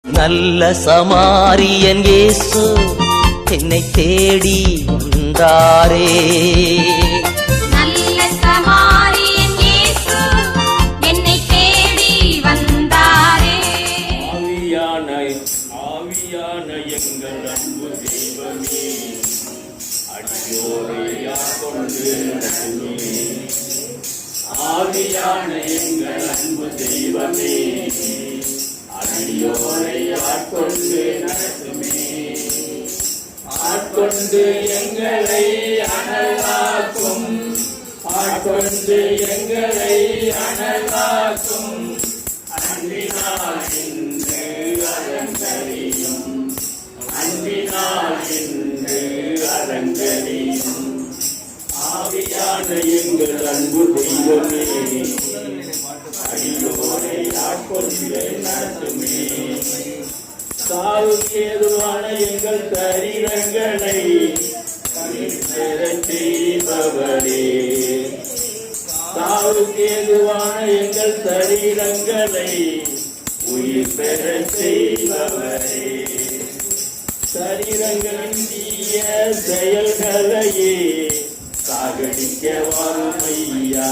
நல்ல சமாரியன் இயேசு என்னை தேடி வந்தாரே. நல்ல சமாரியன் இயேசு என்னை தேடி வந்தாரே. ஆவியான எங்கள் அன்பு தெய்வமே, அடியோரை கொண்டு நடத்துமே. ஆவியான எங்கள் அன்பு தெய்வமே, அடியோரை ஆட்கொண்டு நடத்துமே. ஆட்கொண்டு எங்களை அனலாக்கும், ஆட்கொண்டு எங்களை அனலாக்கும். அன்பினால் இன்று அலங்கரியும், அன்பினால் இன்று அலங்கரியும். ஆவியான எங்கள் அன்பு தெய்வமே, அடியோரை ஆட்கொண்டு நடத்துமே. சாவுக்கு ஏதுவான எங்கள் சரீரங்களை பெறச் செய்பவரே, சாவுக்கு ஏதுவான எங்கள் சரீரங்களை உயிர் பெறச் செய்பவரே. சரீரங்களின் தீய செயல்களையே சாகடிக்க வாருமையா,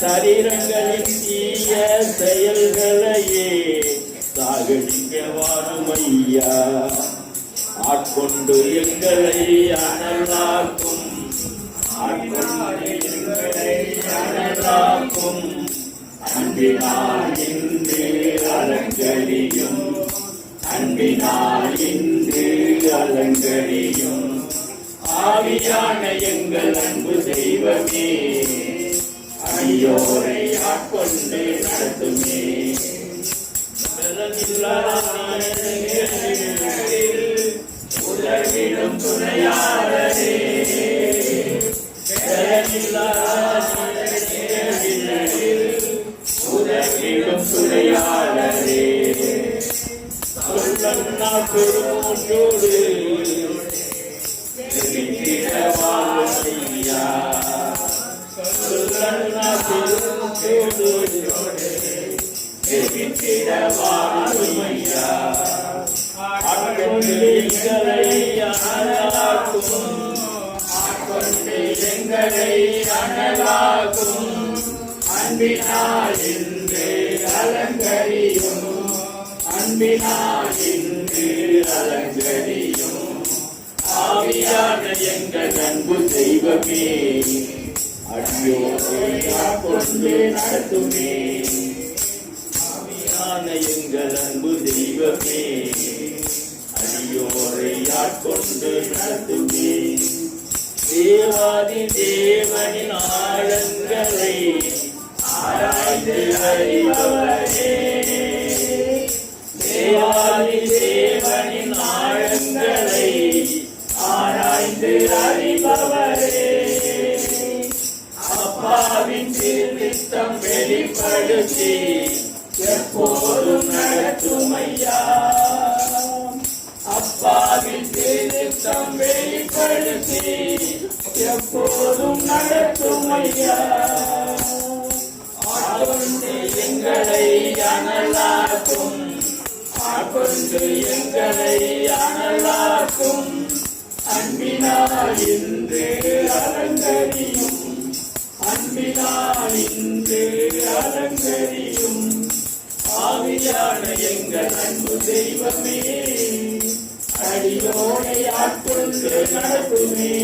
சரீரங்களின் தீய செயல்களையே சாகடிக்க வாருமையா. ஆட்கொண்டு எங்களை அனலாக்கும், ஆட்கொண்டு எங்களை அனலாக்கும். அன்பினால் இன்று அலங்கரியும், அன்பினால் இன்று அலங்கரியும். ஆவியான எங்கள் அன்பு தெய்வமே, அடியோரை ஆட்கொண்டு நடத்துமே. உலகிலும் துணையாளரே, உலகிலும் துணையாளரே. சொல்லன்னா பெருமூச்சோடு வாழ்வையா, சொல்லன்னா பெருமூச்சோடு வாழ்வையா. ஆட்கொண்டு எங்களை அனலாக்கும், ஆட்கொண்டு எங்களை அனலாக்கும். அன்பினால் இன்று அலங்கரியும், அன்பினால் இன்று அலங்கரியும். ஆவியான எங்கள் அன்பு தெய்வமே, அடியோரை ஆட்கொண்டு நடத்துமே. எங்கள் அன்பு தெய்வமே, அடியோரை ஆட்கொண்டு நடத்துமே. தேவாதி தேவனின் ஆழங்களை ஆராய்ந்து அறிபவரே, தேவாதி தேவனின் ஆழங்களை ஆராய்ந்து அறிபவரே. அப்பாவின் திருத்தம் வெளிப்படுத்தி எப்போதும் நடத்துமையா, அப்பாவின் திருத்தம் வெளிப்படுத்தி எப்போதும் நடத்துமையா. ஆட்கொண்டு எங்களை அனலாக்கும், ஆட்கொண்டு எங்களை அனலாக்கும். அன்பினால் இன்று அலங்கரியும், அன்பினால் இன்று அலங்கரியும். ஆவியான எங்கள் அன்பு தெய்வமே, அடியோரை ஆட்கொண்டு நடத்துமே.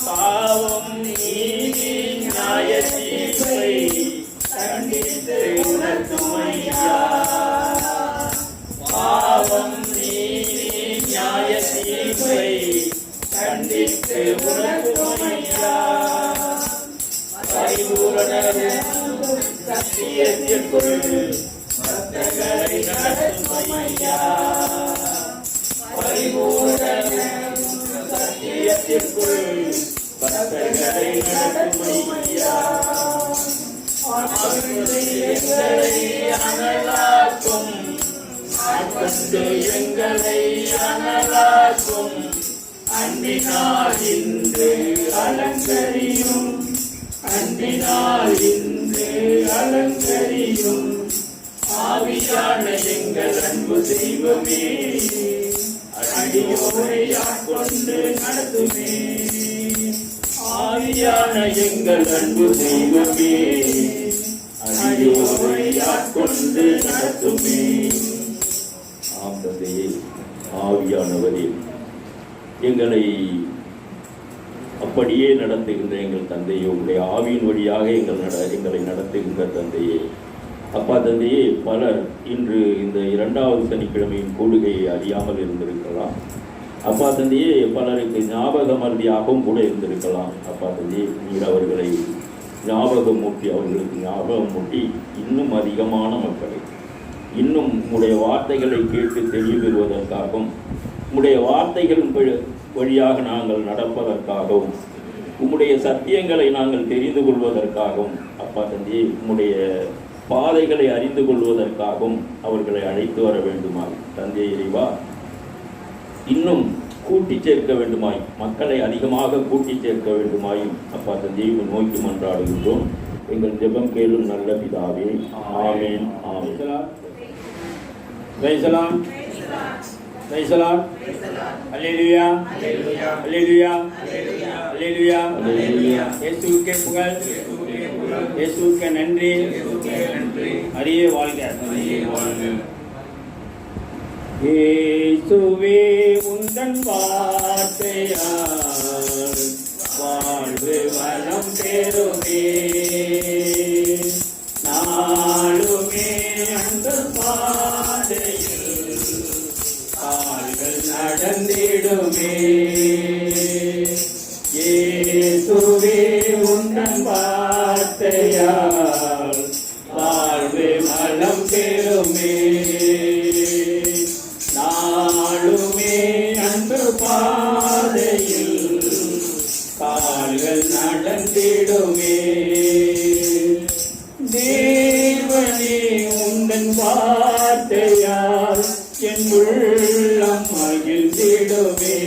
பாவம் நீதி நியாய தீர்ப்பை கண்டித்து உணர்த்துமையா, பாவம் நீதி நியாய தீர்ப்பை கண்டித்து உணர்த்துமையா. பரிபூரணரும் சத்தியத்திற்குள் பக்தர்களை நடத்துமையா, பரிபூரணரும் சத்தியத்திற்குள் பக்தர்களை நடத்துமையா. எங்களை அனலாக்கும், ஆட்கொண்டு எங்களை அனலாக்கும். அன்பினால் இன்று அலங்கரியும், அன்பினால் இன்று அலங்கரியும். ஆவியான எங்கள் அன்பு தெய்வமே, அடியோரை ஆட்கொண்டு நடத்துமே. ஆவியான எங்கள் அன்பு தெய்வமே, அடியோரை ஆட்கொண்டு நடத்துமே. ஆம் தந்தையே, ஆவியானவரே, எங்களை அப்படியே நடத்துகின்ற எங்கள் தந்தையே, உங்களுடைய ஆவியின் வழியாக எங்களை நடத்துகின்ற தந்தையே. அப்பா தந்தையே, பலர் இன்று இந்த 2வது சனிக்கிழமையின் கூடுகையை அறியாமல் இருந்திருக்கலாம். அப்பா தந்தையே, பலருக்கு ஞாபக மறதியாகவும் கூட இருந்திருக்கலாம். அப்பா தந்தையே, நீர் அவர்களை ஞாபகம் மூட்டி, அவர்களுக்கு ஞாபகம் மூட்டி இன்னும் அதிகமான மக்களை இன்னும் உம்முடைய வார்த்தைகளை கேட்டு தெளிவு பெறுவதற்காகவும், உம்முடைய வார்த்தைகளின் வழியாக நாங்கள் நடப்பதற்காகவும், உம்முடைய சத்தியங்களை நாங்கள் தெரிந்து கொள்வதற்காகவும், அப்பா தந்தையே, உம்முடைய பாதைகளை அறிந்து கொள்வதற்காகவும் அவர்களை அழைத்து வர வேண்டுமாய் தந்தை இறைவா, இன்னும் கூட்டி சேர்க்க வேண்டுமாய், மக்களை அதிகமாக கூட்டி சேர்க்க வேண்டுமாயும் அப்பா தந்தையை நோக்கி மன்றாடுகின்றோம். எங்கள் ஜெபம் கேளும் நல்ல பிதாவே. ஆமேன். ஆமேன். பிரைஸ்லாம் பிரைஸ்லாம் அல்லேலூயா அல்லேலூயா அல்லேலூயா. இயேசுவுக்கே புகழ், இயேசுவுக்கே நன்றி. அரியே வாழ்க. இயேசுவே உந்தன் வார்த்தையால் வாழ்வு வளம் பெறுமே. நாளுமே அந்த பாதையில் கால்கள் நடந்திடுமே. இயேசுவே உந்தன் வார்த்தையால் வாழ்வு வளம் பெறுமே. நாளுமே அன்பு பாதையில் கால்கள் நடந்திடுமே. தேவனே உந்தன் வார்த்தையால் என் உள்ளம் மகிழ்ந்திடுமே.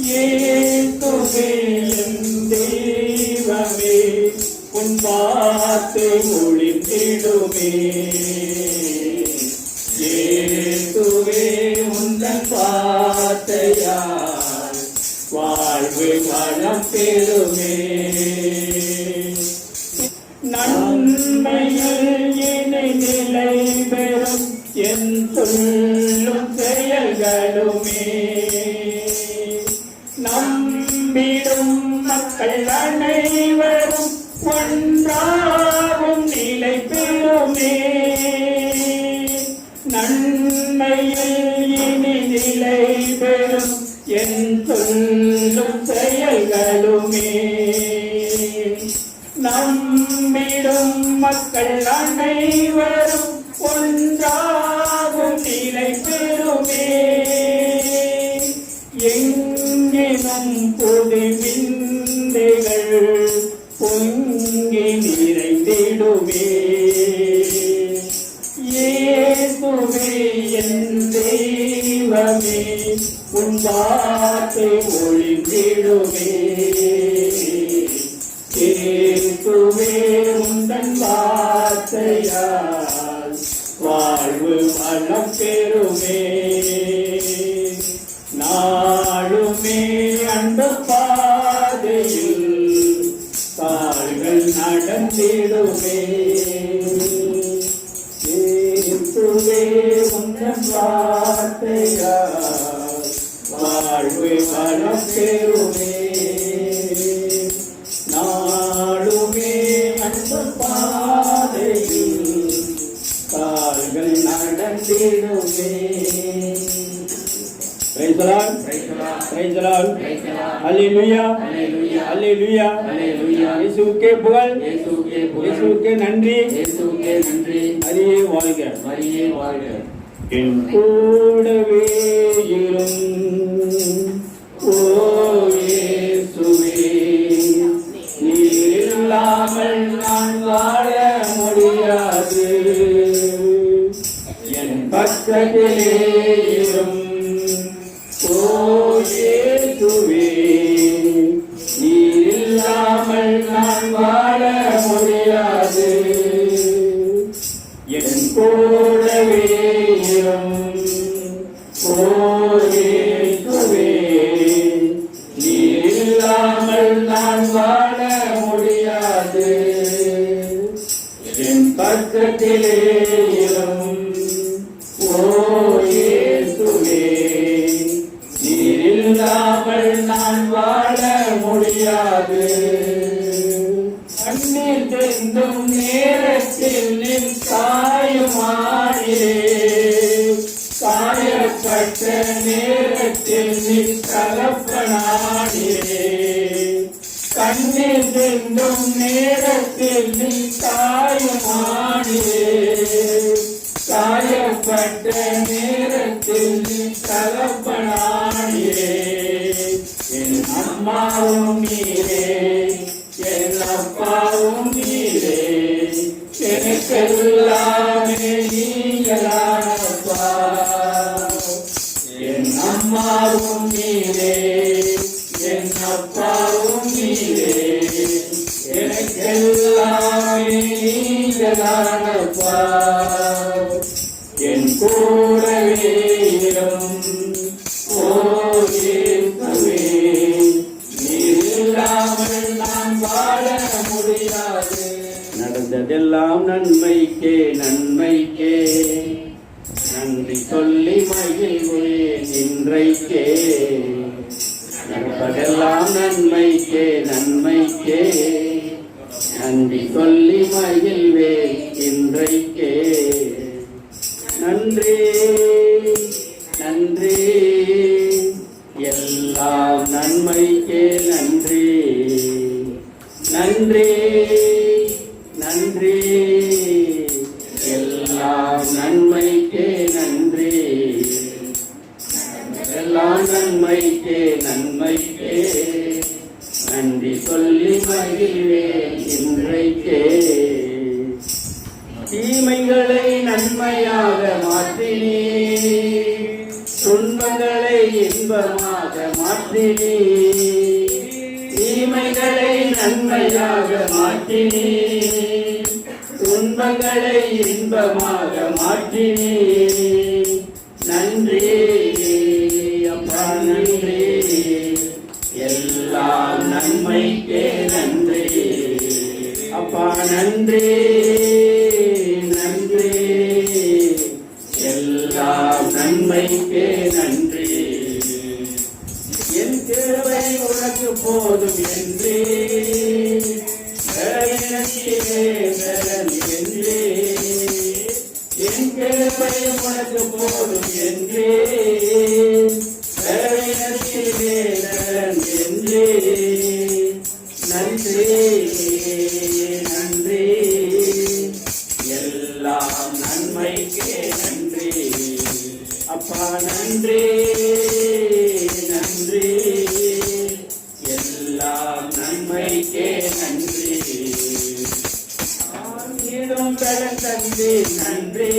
இயேசுவே என் தெய்வமே, உன் வார்த்தை ஒளிந்திடுமே. இயேசுவே உந்தன் வார்த்தையால் வாழ்வு வளம் பெறுமே. நன்மையில் இணை நிலை பெறும் என் சொல்லும் செயல்களுமே. நம்பிடும் மக்கள் அனைவரும் ஒன்றாகும் நிலை பெறுமே. நன்மையில் இனி நிலை பெறும் என் சொல்லும் செயல்களுமே. நம்பிடும் மக்கள் அனைவரும் ஒன்றாகும் நிலை பெறுமே. எங்கினும் பொது விந்தைகள் பொங்கி நிறைந்திடுமே. இயேசுவே என் தெய்வமே, உன் வார்த்தை ஒளிந்திடுமே. இயேசுவே உந்தன் வார்த்தையால் வாழ்வு வளம் பெறுமே. நாளுமே அன்பு பாதையில் கால்கள் நடந்திடுமே. இயேசுவே உந்தன் வார்த்தையால் வாழ்வு வளம் பெறுமே. நாளுமே அன்பு பாதையில் கால்கள் நடந்திடுமே. Praise the Lord. Praise the Lord. Hallelujah. Hallelujah. இயேசுவுக்கே புகழ், இயேசுவுக்கே நன்றி. அரியே வாழ்க. என் கூடவே இரும் ஓ இயேசுவே, நீர் இல்லாமல் நான் வாழ முடியாது. என் பக்கத்திலே இரும் ஓ இயேசுவே, நீர் இல்லாமல் நான் வாழ முடியாது. கூடவே இரும். ஓ இயேசுவே, நீர் இல்லாமல் நான் வாழ முடியாது. என் பக்கத்திலே இரும். ஓ இயேசுவே, நீர் இல்லாமல் நான் வாழ முடியாது. கண்ணீர் தெந்தும் நேரத்தில் நின் காயுமாயிரே, காயப்பட்ட நேரத்தில் நின் தகப்பனாயிரே. கண்ணீர் தெந்தும் நேரத்தில் நின் காயுமாயிரே, காயப்பட்ட நேரத்தில் நின் தகப்பனாயிரே. என் அம்மாவும் நீரே, என் அப்பாவும் நீரே, எனக்கெல்லாமே நீங்களானப்பா. என் அம்மாவும் நீரே, என் அப்பாவும் நீரே, எனக்கெல்லாமே நீங்களானப்பா. என் கூடவே இரும். ஓ இயேசுவே, நீர் இல்லாமல் நான் வாழ முடியாது. நடந்ததெல்லாம் நன்மைக்கே நன்மைக்கே, நன்றி சொல்லி மகிழ்வேன் இன்றைக்கே. நடப்பதெல்லாம் நன்மைக்கே நன்மைக்கே, நன்றி சொல்லி மகிழ்வேன் இன்றைக்கே. நன்றி நன்றி, எல்லாம் நன்மைக்கே நன்றி. நன்றி நன்றி, எல்லாம் நன்மைக்கே நன்றி. எல்லாம் நன்மைக்கே நன்மைக்கே, நன்றி சொல்லி மகிழ்வேன் இன்றைக்கே. தீமைகளை நன்மையாக மாற்றினீர், துன்பங்களை இன்பமாக மாற்றினீர். தீமைகளை நன்மையாக மாற்றினீர், துன்பங்களை இன்பமாக மாற்றினீர். நன்றி அப்பா நன்றி, எல்லாம் நன்மைக்கே நன்றி. அப்பா நன்றி நன்றி, எல்லாம் நன்மைக்கே நன்றி. என் கிருபை உனக்கு போதும் என்று என் கிருபை உனக்கு போதும் என்று என்று. நன்றி நன்றி, எல்லாம் நன்மைக்கே நன்றி. அப்பா நன்றி நன்றி, எல்லாம் நன்மைக்கே நன்றி. ஆயிரம் பலன் தந்தி நன்றி,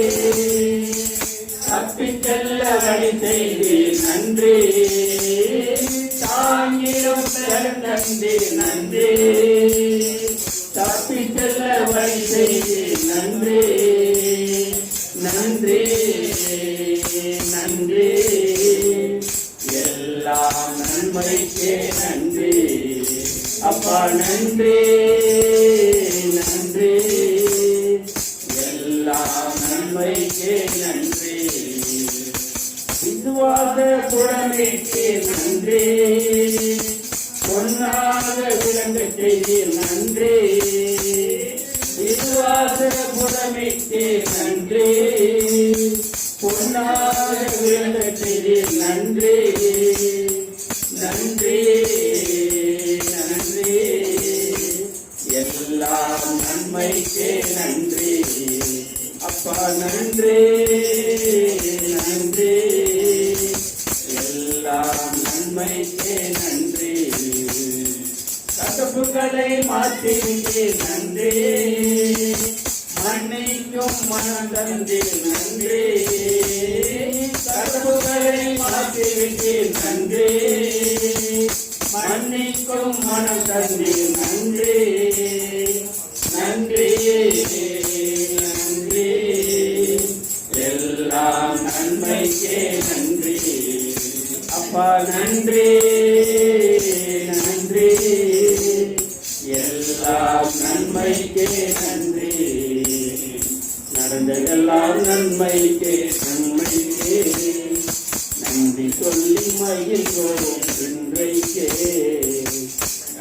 தப்பிச் செல்ல வழி செய்தி நன்றி. தாயிரம் பலன் தந்தி நன்றி, தப்பிச் செல்ல வழி செய்தி நன்றி. நன்றி நன்றி, எல்லாம் நன்மைக்கே நன்றி. அப்பா நன்றி நன்றி, எல்லாம் நன்மைக்கே நன்றி. விசுவாச குழந்தைக்கு நன்றி, பொன்னாக விளங்க செய்தீர் நன்றி. விசுவாச குழந்தைக்கு நன்றி, பொன்னாக விளங்க செய்தீர் நன்றி. நன்றி நன்றி, எல்லாம் நன்மைக்கே நன்றி. அப்பா நன்றி நன்றி, எல்லாம் நன்மைக்கே நன்றி. கசப்புகளை மாற்றிவிட்டு நன்றி, மன்னிக்கும் மனம் தந்து நன்றி. கசப்புகளை மாற்றிவிட்டு நன்றி, மன்னிக்கும் மனம் தந்து நன்றி. நன்றி நன்றி, நன்மைக்கே நன்றி அப்பா நன்றி நன்றி எல்லாம் நன்மைக்கே நன்றி நடந்ததெல்லாம் நன்மைக்கே நன்மைக்கே நன்றி சொல்லி மகிழ்வோம் இன்றைக்கே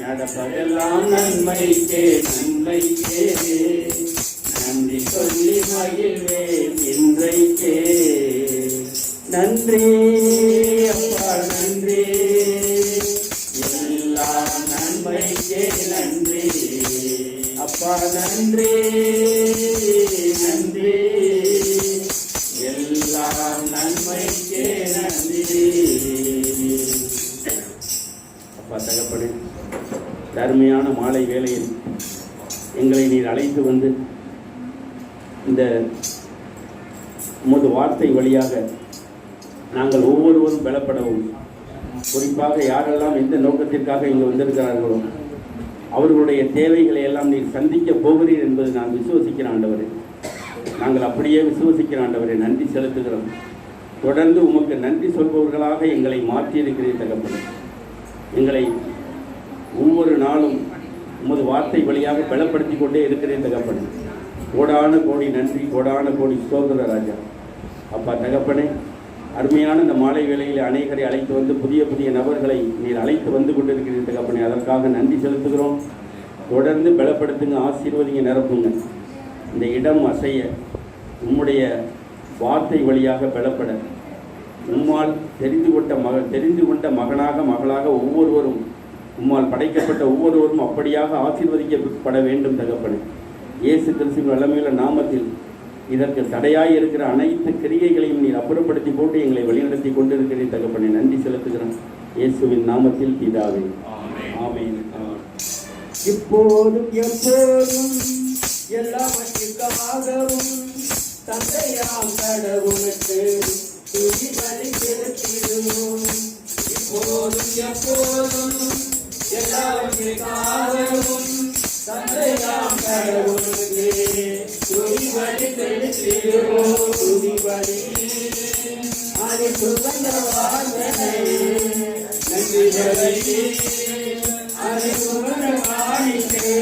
நடப்பதெல்லாம் நன்மைக்கே நன்மைக்கே நன்றி சொல்லி மகிழ்வேன் இன்றைக்கே நன்றி அப்பா நன்றி எல்லாம் நன்மைக்கே நன்றி அப்பா நன்றி நன்றி எல்லாம் நன்மைக்கே நன்றி அப்பா தகப்பனே அருமையான மாலை வேளையில் எங்களை நீர் அழைத்து வந்து இந்த உமது வார்த்தை வழியாக நாங்கள் ஒவ்வொருவரும் பலப்படவும் குறிப்பாக யாரெல்லாம் எந்த நோக்கத்திற்காக இங்கு வந்திருக்கிறார்களோ அவர்களுடைய தேவைகளை எல்லாம் நீர் சந்திக்க போகிறீர் என்பது நான் விசுவசிக்கிற ஆண்டவரே. நாங்கள் அப்படியே விசுவசிக்கிற ஆண்டவரே, நன்றி செலுத்துகிறோம். தொடர்ந்து உமக்கு நன்றி சொல்பவர்களாக எங்களை மாற்றியிருக்கிறீர் தகப்பனே. எங்களை ஒவ்வொரு நாளும் உமது வார்த்தை வழியாக பலப்படுத்தி கொண்டே இருக்கிறேன் தகப்பனே. கோடான கோடி நன்றி, கோடான கோடி ஸ்தோத்திர ராஜா. அப்பா தகப்பனே, அருமையான இந்த மாலை வேளையில் அநேகரை அழைத்து வந்து புதிய புதிய நபர்களை நீர் அழைத்து வந்து கொண்டிருக்கிறீர்கள் தகப்பனே. அதற்காக நன்றி செலுத்துகிறோம். தொடர்ந்து பலப்படுத்துங்க, ஆசீர்வதிங்க, நிரப்புங்க. இந்த இடம் அசைய உம்முடைய வார்த்தை வழியாக பலப்பட உம்மால் தெரிந்து கொண்ட மகனாக மகளாக ஒவ்வொருவரும் உம்மால் படைக்கப்பட்ட ஒவ்வொருவரும் அப்படியாக ஆசீர்வதிக்கப்பட வேண்டும் தகப்பனே. இயேசு கிறிஸ்துவின் வல்லமையுள்ள நாமத்தில் இதற்கு தடையாய் இருக்கிற அனைத்து கிரியைகளையும் நீர் அப்புறப்படுத்தி போட்டு எங்களை வழிநடத்தி கொண்டிருக்கிறேன் தகப்பனே. நன்றி செலுத்துகிறேன் இயேசுவின் நாமத்தில் பிதாவே, ஆமென். இப்போதும் எப்போதும் எல்லாவற்றிற்காகவும் தந்தையாம் கடவுளுக்கு துதி பலி செலுத்திடுவோம். இப்போதும் எப்போதும் எல்லாவற்றிற்காகவும் தந்தையாம் கடவுளுக்கு துதி பலி செலுத்திடுவோம். துதி பலி அது சுகந்த வாசனை நன்றி பலி அது சுகந்த காணிக்கை.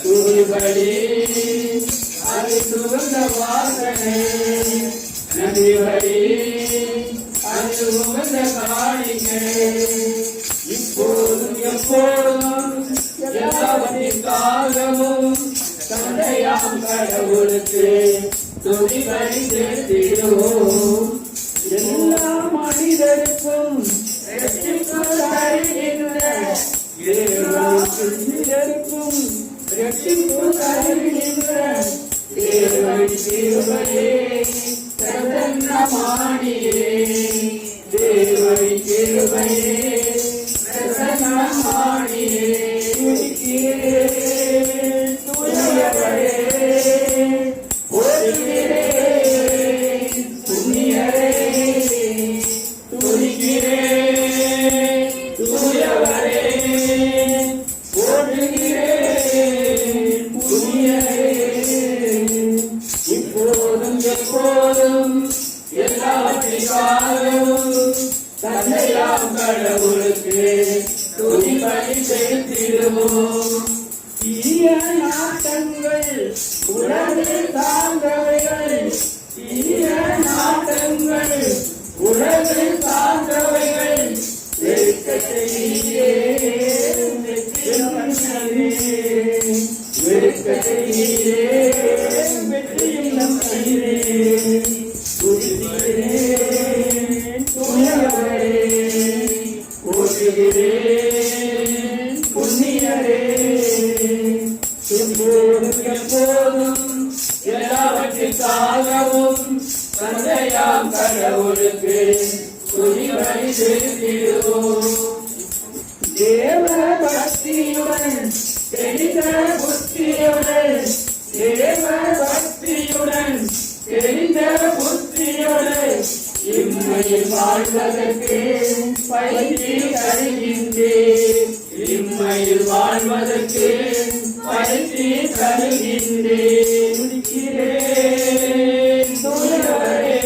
துதி பலி அது சுகந்த வாசனை நன்றி பலி அது சுகந்த காணிக்கை. இப்போதும் எப்போதும் எல்லாவற்றிற்காகவும் தந்தையாம் கடவுளுக்கு துதி பலி செலுத்திடுவோம். எல்லா மனிதருக்கும் இரட்சிப்பு தருகின்ற இறைவனுக்கும் இரட்சிப்பு தருகின்ற தேவன் கிருபையே பிரசன்னமானியே. தேவன் கிருபையே பிரசன்னமானியே. துதிக்கிறேன் துதியவரே, போற்றுகிறேன் புண்ணியரே. துதிக்கிறேன் துதியவரே, போற்றுகிறேன் புண்ணியரே. இப்போதும் எப்போதும் எல்லாவற்றிற்காகவும் தந்தையாம் கடவுளுக்கு துதி பலி செலுத்திடுவோம். தீய நாட்டங்கள் உலகில் சார்ந்தவைகள், தீய நாட்டங்கள் உலகில் சார்ந்தவைகள் வெறுக்கத்தையே வெறுக்கத்தையே வெற்றியும் நம்பினே. துதிக்கிறேன் துணியவரே, போற்றுகிறேன் புண்ணியரே. எப்போதும் எப்போதும் எல்லாவற்றிற்காகவும் தந்தையாம் கடவுளுக்கு துதி பலி செலுத்திடுவோம். தேவ பக்தியுடன் தெரிந்த புத்தியுடன், தேவ பக்தியுடன் தெரிந்த புத்தியுடன் இம்மையில் வாழ்வதற்கு பயிற்சி தருகின்றேன். இம்மையில் வாழ்வதற்கு பயிற்சி தருகின்றேன். துதிக்கிறேன் துதியவரே,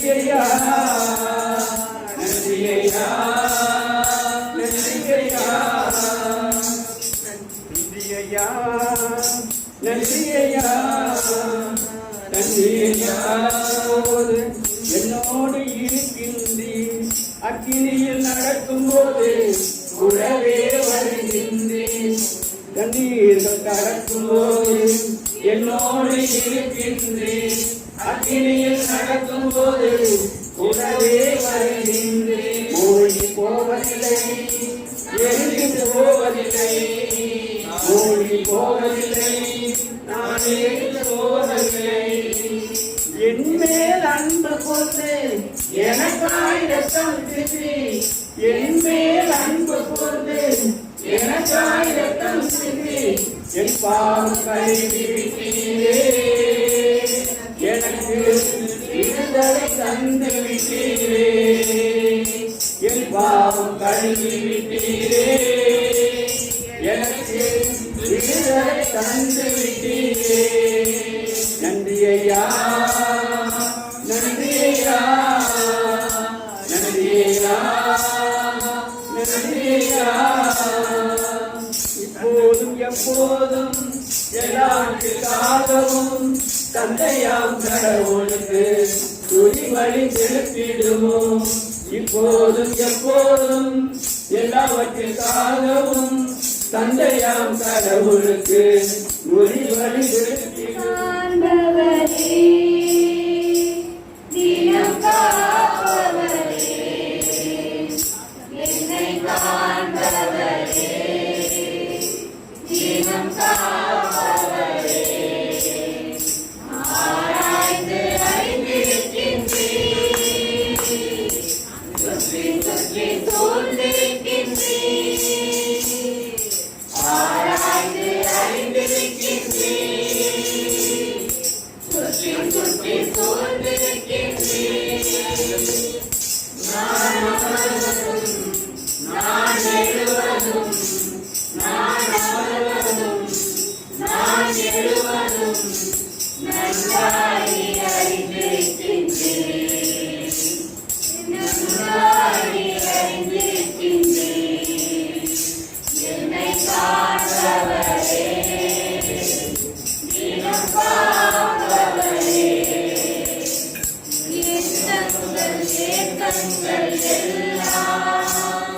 நன்றியையா நன்றியையா நன்றியையா நன்றியையா நன்றியையா நன்றியையா என்னோடு இருக்கின்றீர் அக்கினியில் நடக்கும்போது உறவே வருகின்றேன் கண்ணீர்கள் கடக்கும்போது என்னோடு இருக்கின்றேன் அக்கினியில் நடக்கும்போது உறவே வருகின்றேன் மூழ்கி போவதில்லை எரிந்து போவதில்லை மூழ்கி போவதில்லை நான் எரிந்து போவதில்லை என் மேல் அன்பு கொண்டு எனக்காய் ரத்தம் சிந்தி என் மேல் அன்பு கொண்டு எனக்காய் ரத்தம் சிந்தி என் பாவம் கழுவி விட்டீரே எனக்கு விடுதலை தந்து விட்டீரே என் பாவம் கழுவி விட்டீரே எனக்கு விடுதலை தந்து விட்டீரே நன்றியையா நன்றியையா நன்றியையா நன்றியையா இப்போதும் எப்போதும் எல்லாருக்காகவும் தந்தையாம் கடவுளுக்கு துதி வழி செலுத்திடுவோம் இப்போதும் எப்போதும் எல்லாவற்றிற்காகவும் தந்தையாம் கடவுளுக்கு துதி வழி செலுத்திடுவோம் ஆண்டவரே தினம் காப்பவரே என்னை காண்பவரே தினம் காப்பவரே ஆராய்ந்து அறிந்திருக்கின்றீர் சுற்றி சுற்றி சூழ்ந்திருக்கின்றீர் ஆராய்ந்து அறிந்திருக்கின்றீர் சுற்றி சுற்றி சூழ்ந்திருக்கின்றீர் நான் எழுவதும் நான் அமர்வதும் நான் எழுவதும் நன்றாய் அறிந்திருக்கின்றேன் நன்றாய் அறிந்திருக்கின்றேன் என்னை காண்பவரே தினம் காப்பவரே ஏக்கங்கள் எல்லாம்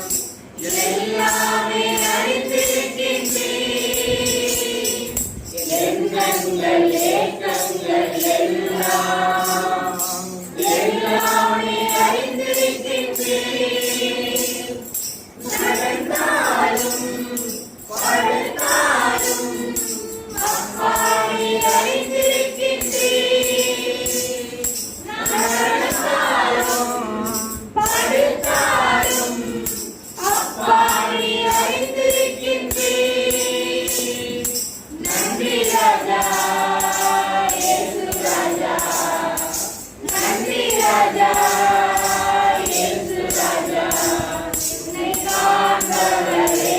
எல்லாமே அறிந்திருக்கின்றேன் எண்ணங்கள் ஏக்கங்கள் எல்லாம் எல்லாமே அறிந்திருக்கின்றேன் நடந்தாலும் படுத்தாலும் அப்பாவை அறிந்திருக்கின்றேன் நடந்தாலும் படுத்தாலும் அப்பாவை அறிந்திருக்கின்றேன் நன்றி ராஜா இயேசு ராஜா நன்றி ராஜா இயேசு ராஜா என்னை காண்பவரே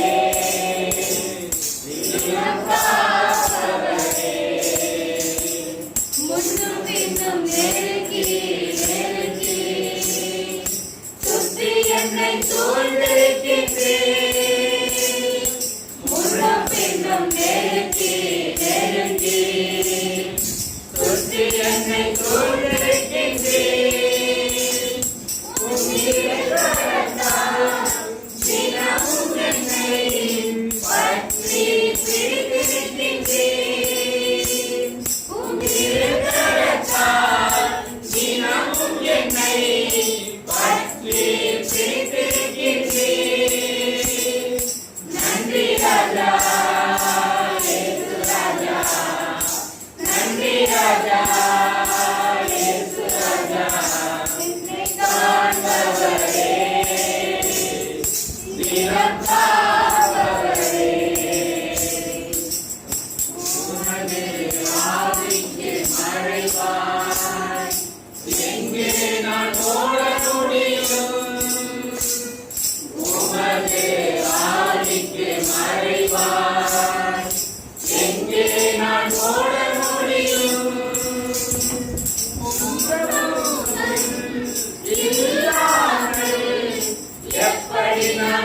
தினம் காப்பவரே முன்னும் பின்னும் நெருக்கி நெருக்கி சுற்றி என்னை சூழ்ந்திருக்கின்றேன் முன்னும் பின்னும் நெருக்கி நெருக்கி சுற்றி என்னை சூழ்ந்திருக்கின்றேன் உன்னில் கரத்தால் தினமும் என்னை பற்றி பிடித்திருக்கின்றேன் உன்னில் கரத்தால் தினமும் என்னை பற்றி பிடித்திருக்கின்றேன் நன்றி ராஜா இயேசு ராஜா நன்றி ராஜா இயேசு ராஜா என்னை காண்பவரே தினம் காப்பவரே உமது ஆவிக்கு மறைவாய் எங்கே நான் ஓட முடியும்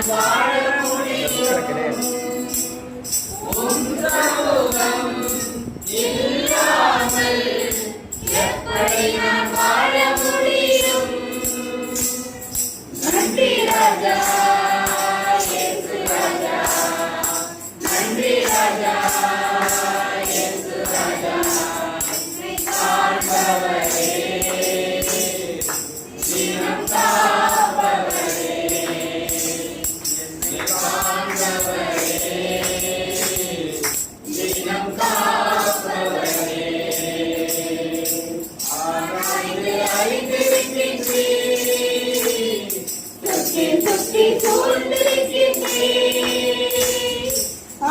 வாழ முடியும் உம் சமூகம் இல்லாமல் எப்படி நான் வாழ முடியும் நன்றி ராஜா இயேசு ராஜா நன்றி ராஜா இயேசு ராஜா காண்பவரே தினம் காப்பவரே காண்பவரே தினம் காப்பவரே ஆராய்ந்து அறிந்திருக்கின்றீர் சுற்றி சுற்றி சூழ்ந்திருக்கின்றீர்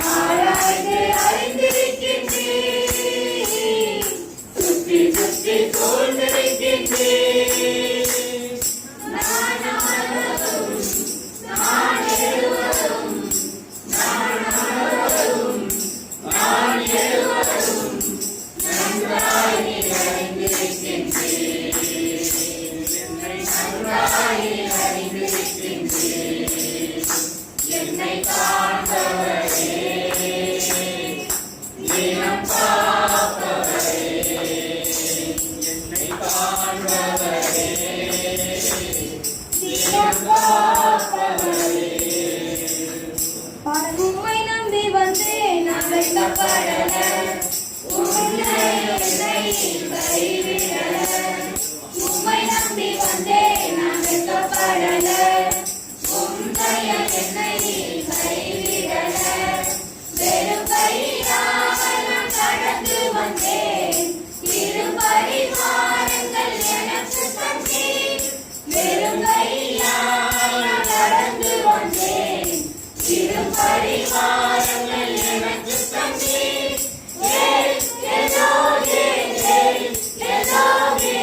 ஆராய்ந்து அறிந்திருக்கின்றீர் சுற்றி சுற்றி சூழ்ந்திருக்கின்றீர் நான் அமர்வதும் நான் எழுவதும் நான் அமர்வதும் நான் எழுவதும் நன்றாய் நீர் அறிந்திருக்கின்றீர் என்னை நன்றாய் நீர் அறிந்திருக்கின்றீர் என்னை காண்பவரே தினம் காப்பவரே என்னை காண்பவரே தினம் காப்பவரே உம்மை நம்பி வந்தேன் நான் வெட்கப்படல உம்மை என்னை கைவிடல உம்மை நம்பி வந்தேன் நான் வெட்கப்படல உம்மை என்னை கைவிடல வெறும் கையாக நான் கடந்து வந்தேன் இரு பரிமாறங்கள் எனக்கு தந்தீர் வெறும் கையாக நான் கடந்து வந்தேன் இரு பரிமாறங்கள் எனக்கு தந்தீர் எல்லோரே எல்லோரே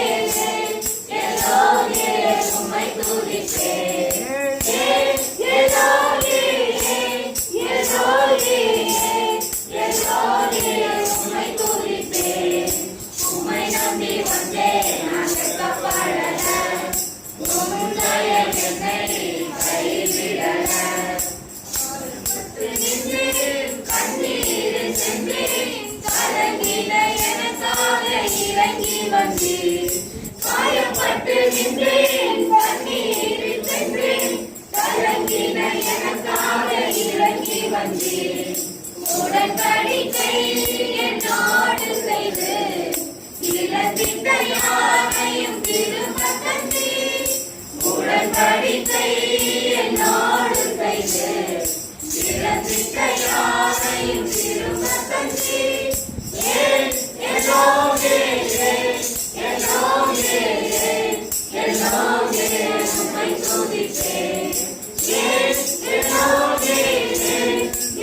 எல்லோரே உம்மை துதிப்பேன் எல்லோரே எல்லோரே எல்லோரே உம்மை துதிப்பேன் உம்மை நம்பி வந்தேன் நான் வெட்கப்படல உம் தயை என்னை கைவிடல கண்ணீரில் சென்றேன் கலங்கின எனக்காக இறங்கி வந்தீர் காயப்பட்டு நின்றேன் கண்ணீரில் சென்றேன் கலங்கின எனக்காக இறங்கி வந்தீர் உடன்படிக்கை என்னோடு செய்து இழந்திட்ட யாரையும் திரும்ப தந்தீர் உடன்படிக்கை என்னோடு செய்து இழந்திட்ட யாரையும் திரும்ப தந்தீர் எல்லோரே எல்லோரே எல்லோரே உம்மை துதிப்பேன் எல்லோரே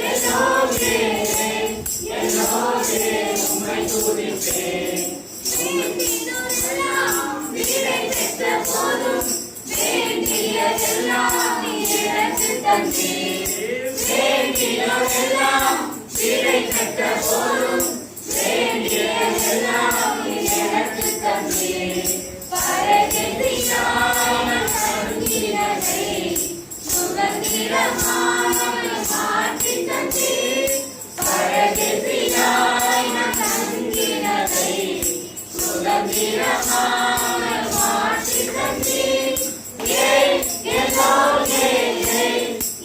எல்லோரே எல்லோரே உம்மை துதிப்பேன் விடை பெற்ற போதும் வேண்டியதெல்லாம் நீர் எனக்கு தந்தீர் வேண்டியதெல்லாம் விடை பெற்ற போதும் வேண்டியதெல்லாம் நீர் எனக்கு தந்தீர் பரகதியாய் தங்கினதை சுதந்திரமாய் மாற்றி தந்தீர் பரகதியாய் தங்கினதை சுதந்திரமாய் மாற்றி தந்தீர் எல்லோரே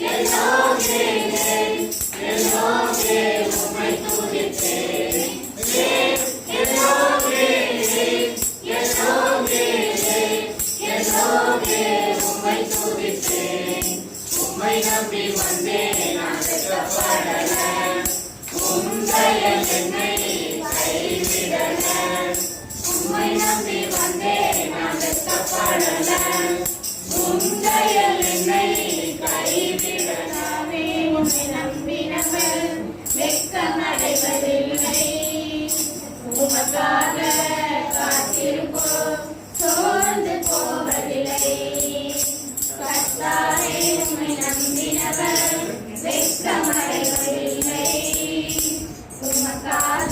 எல்லோரே எல்லோரே உம்மை துதிப்பேன் எல்லோரே எல்லோரே எல்லோரே உம்மை துதிப்பேன் உம்மை நம்பி வந்தேன் நான் வெட்கப்படல உம் தயை என்னை கைவிடல உம்மை நம்பி வந்தேன் நான் வெட்கப்படல உம் தயை என்னை கைவிடலாமே உம்மை நம்பினவர் வெட்கமடைவதில்லை உமக்காக காத்திருப்போம் சோர்ந்து போவதில்லை கர்த்தாவே உம்மை நம்பினவர் வெட்கமடைவதில்லை உமக்காக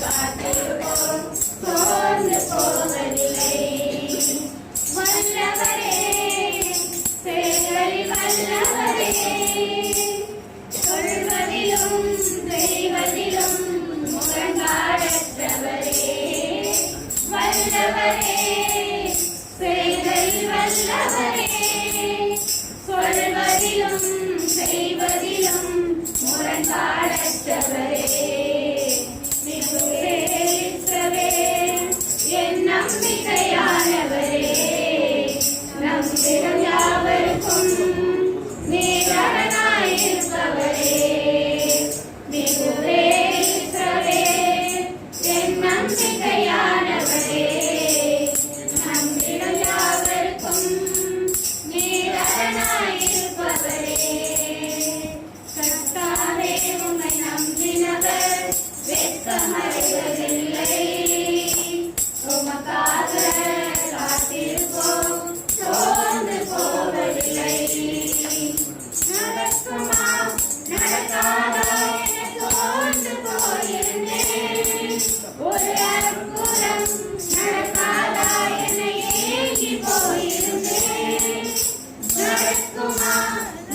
காத்திருப்போம் சோர்ந்து போவதில்லை வல்லவரே சேகரி வல்லவரே சொல்வதிலும் செய்வதிலும் முரண்பாடற்றவரே, வல்லவரே, செய்கையில் வல்லவரே, சொல்வதிலும் செய்வதிலும் முரண்பாடற்றவரே, மிகுவே என் நம்பிக்கையானவரே, நம்பிடும் யாவருக்கும் நீரணாயிருப்பவரே, மிகுவே என் நம்பிக்கையானவரே, நம்பிடும் யாவருக்கும் நீரணாயிருப்பவரே. கர்த்தாவே உம்மை நம்பினவர் வெட்கமடைவதில்லை, உமக்காக காத்திருப்போம் சோர்ந்து போவதில்லை. நடக்குமா நடக்காதா என சோர்ந்து போயிருந்தேன், ஒரு அற்புதம் நடக்காதா என ஏங்கி போயிருந்தேன். நடக்குமா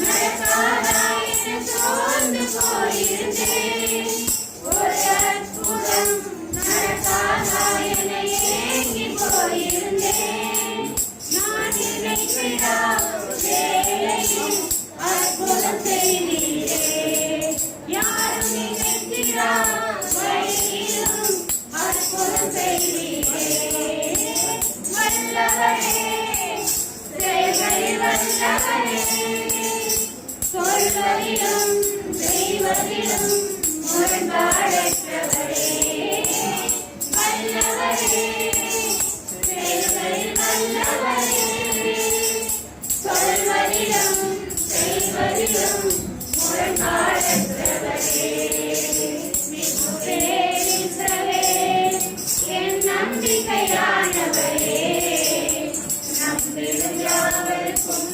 நடக்காதா என சோர்ந்து போயிருந்தேன், ஒரு அற்புதம் நடக்காதா என ஏங்கி போயிருந்தேன். நான் நினைக்கிறா வேளையில் அற்புதம் செய்தீரே, யாரும் நினைக்கிறா வழியிலும் அற்புதம் செய்தீரே. வல்லவரே, செய்கையில் வல்லவரே, சொல்வதிலும் செய்வதிலும் முரண்பாடற்றவரே, வல்லவரே, செய்கையில் வல்லவரே, சொல்வதிலும் செய்வதிலும் முரண்பாடற்றவரே, மிகுவே என் நம்பிக்கையானவரே, நம்பிடும் யாவருக்கும்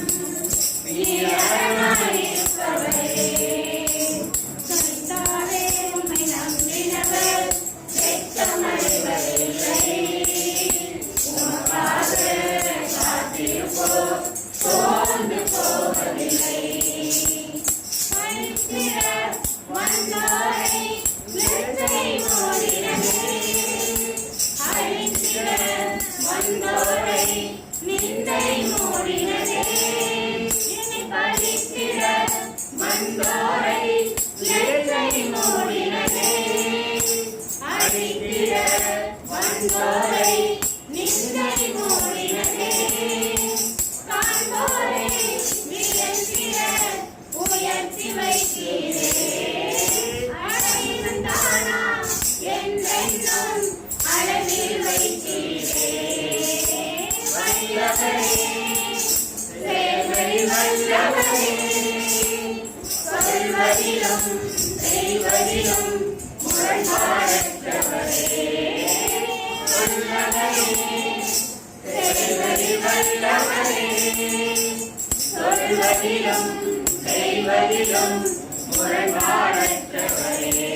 நீரணாயிருப்பவரே. கர்த்தாவே உம்மை நம்பினவர் வெட்கமடைவதில்லை, உமக்காக காத்திருப்போம் சோர்ந்து போவதில்லை. பழித்திட வந்தோரை நெஞ்சை மூடினதே, அழித்திட வந்தோரை நிந்தை மூடினதே. இனி பழித்திட வந்தோரை நெஞ்சை மூடினதே, அழித்திட வந்தோரை நிந்தை மூடினதே. காண்போரை வியந்திட உயர்த்தி வைத்தீரே, அடையும் தானா என்றென்றும் அளவில் வைத்தீரே. வல்லவரே, செய்கையில் வல்லவரே, சொல்வதிலும் செய்வதிலும் முரண்பாடற்றவரே, வல்லவரே, செய்கையில் வல்லவரே, சொல்வதிலும் செய்வதிலும் முரண்பாடற்றவரே,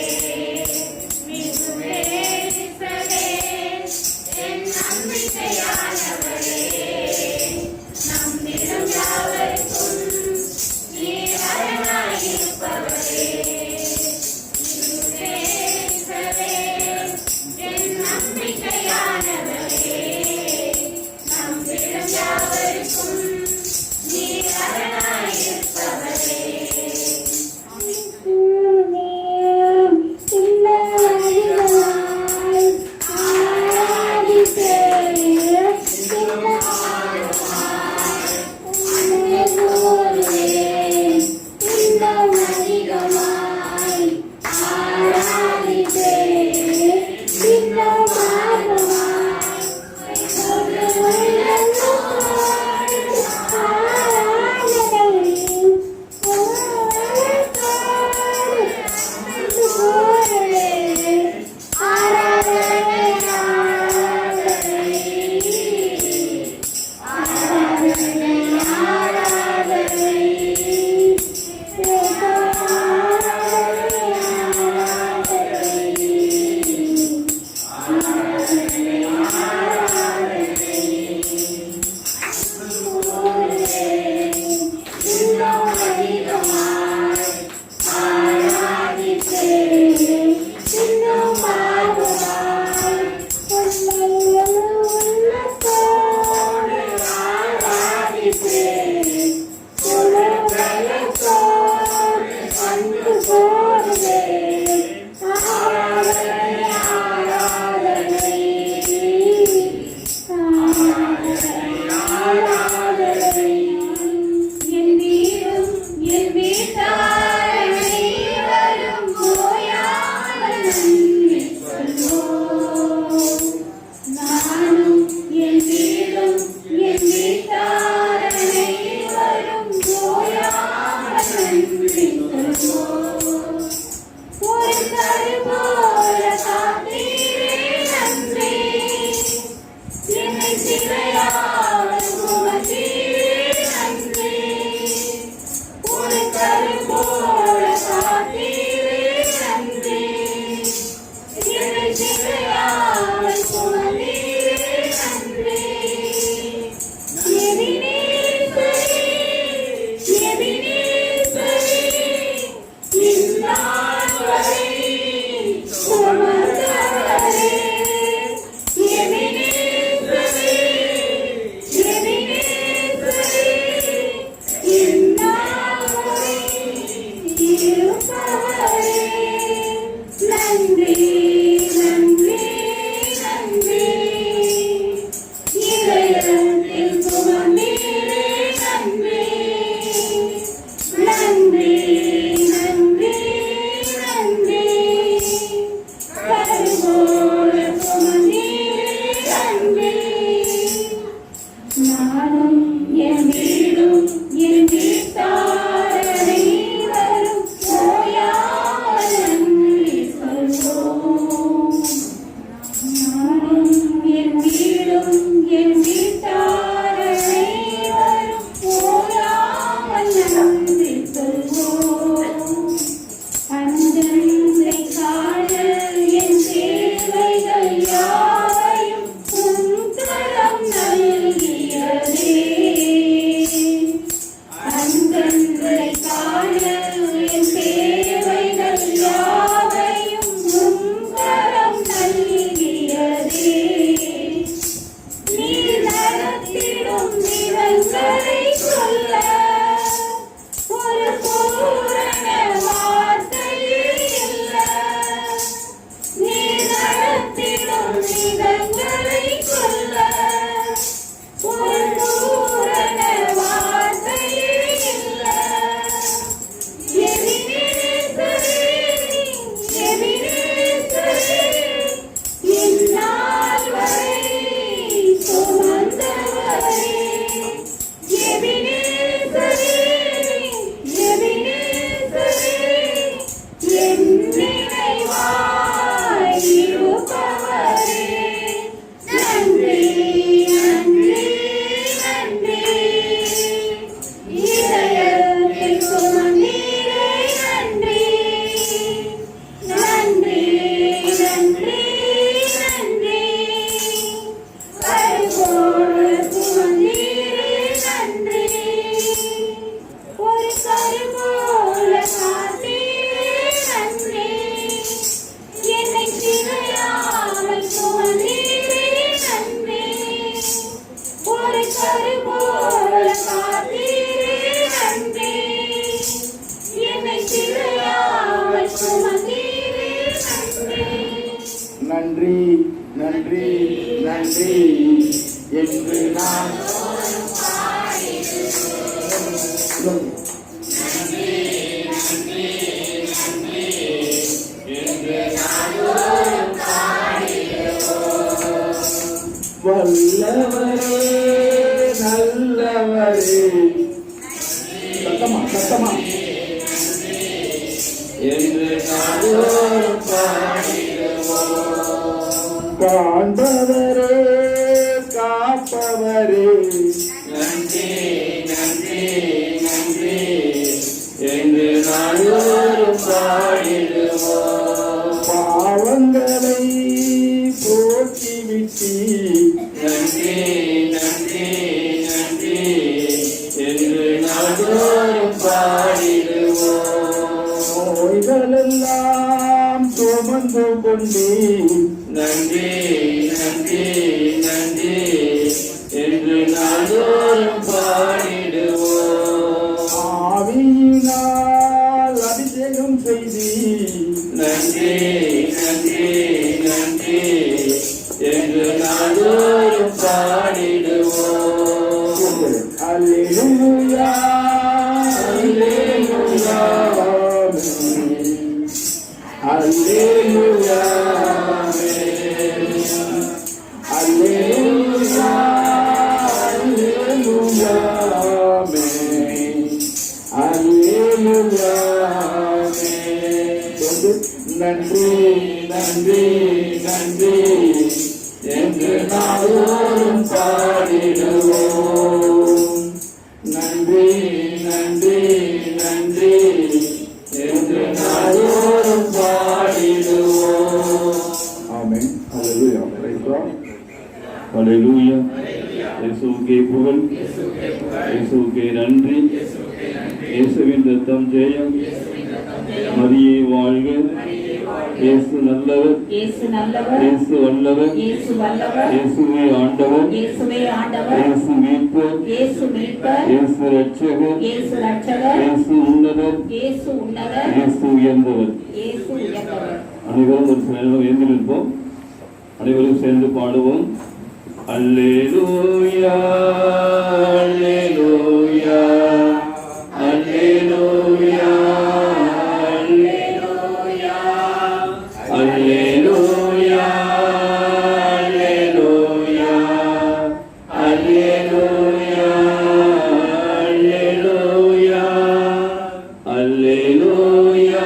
மிகுவே என் நம்பிக்கையானவரே, நம்பிடும் யாவருக்கும் நீரணாயிருப்பவரே, மிகுவே என் நம்பிக்கையானவரே, நம்பிடும் யாவருக்கும் நீரணாயிருப்பவரே. வல்லவரே நல்லவரே சத்தமா சத்தமா என்று நாடோறும் காண்பவரே காப்பவரே நன்றி நன்றி நன்றி என்று நாடோறும் பாடிடுவோம் பாவங்களை போக்கிவிட்டி நன்றி நன்றி நன்றி என்று நாடோறும் பாடிடுவோம் நோய்களெல்லாம் சுமந்து கொண்டு நன்றி நன்றி நன்றி என்று நாடோறும் பாடிடுவோம் ஆவியினால் அபிஷேகம் செய்தி நன்றி நன்றி நன்றி என்று நாடோறும் பாடிடுவோம் அல்லேலூயா அல்லேலூயா அல்லேலூயா அல்லேலூயா அல்லேலூயா அல்லேலூயா நன்றி நன்றி நன்றி என்று நாடோறும் பாடிடுவோம் நன்றி நன்றி நன்றி என்று நாடோறும் பாடிடுவோம் ஆமென் ஹல்லேலூயா பிரைஸ் காட் ஹல்லேலூயா. இயேசுவுக்கே புகழ், இயேசுவுக்கே நன்றி. இயேசுவின் ரத்தம் ஜெயம். மரியே வாழ்க. இயேசு நல்லவர், இயேசு நல்லவர், இயேசு வல்லவர், இயேசு வல்லவர், இயேசுவே ஆண்டவர், இயேசுவே ஆண்டவர், இயேசு மீட்பர், இயேசு மீட்பர், இயேசு இரட்சகர், இயேசு இரட்சகர், இயேசு உன்னதர், இயேசு உன்னதர், இயேசு உயர்ந்தவர். இயேசு உயர்ந்தவர். அனைவரும் ஒரு சில நேரம் எழுந்து நிற்போம். அனைவரும் சேர்ந்து பாடுவோம். அல்லேலூயா அல்லேலூயா அல்லேலூயா அல்லேலூயா அல்லேலூயா அல்லேலூயா அல்லேலூயா அல்லேலூயா அல்லேலூயா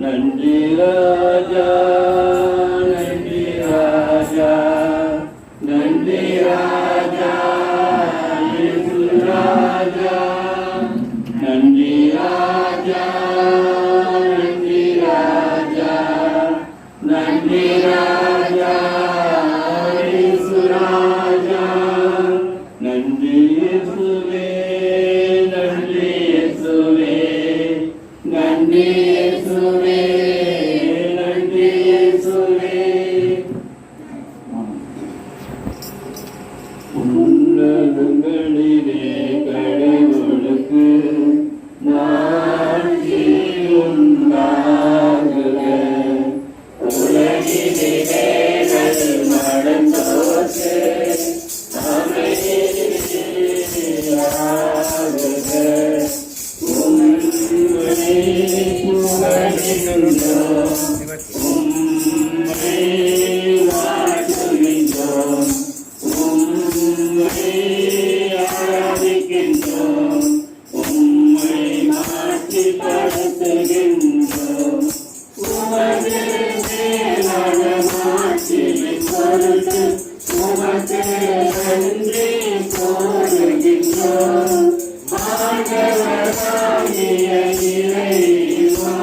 நன்றி ராஜா, நன்றி ராஜா, நன்றி ராஜா, இயேசு ராஜா, நன்றி ராஜா, நன்றி ராஜா, நன்றி ராஜா, இயேசு ராஜா, நன்றி இயேசுவே, நன்றி இயேசுவே, நன்றி இயேசுவே, நன்றி இயேசுவே. உன்னதங்களிலே கடவுளுக்கு மாட்சி உண்டாகுக. உலகிலே வேதல் நடந்தோர்க்கு அமைதியாகுக. உம்மை புகழ்கின்றோம், உம்மை வாழ்த்துகின்றோம், உம்மை ஆராதிக்கின்றோம், உம்மை மாட்சிப்படுத்துகின்றோம். உமது மேலான மாட்சியின் பொருட்டு உமக்கு நன்றி கூறுகின்றோம். ஆண்டவராகிய இறைவா,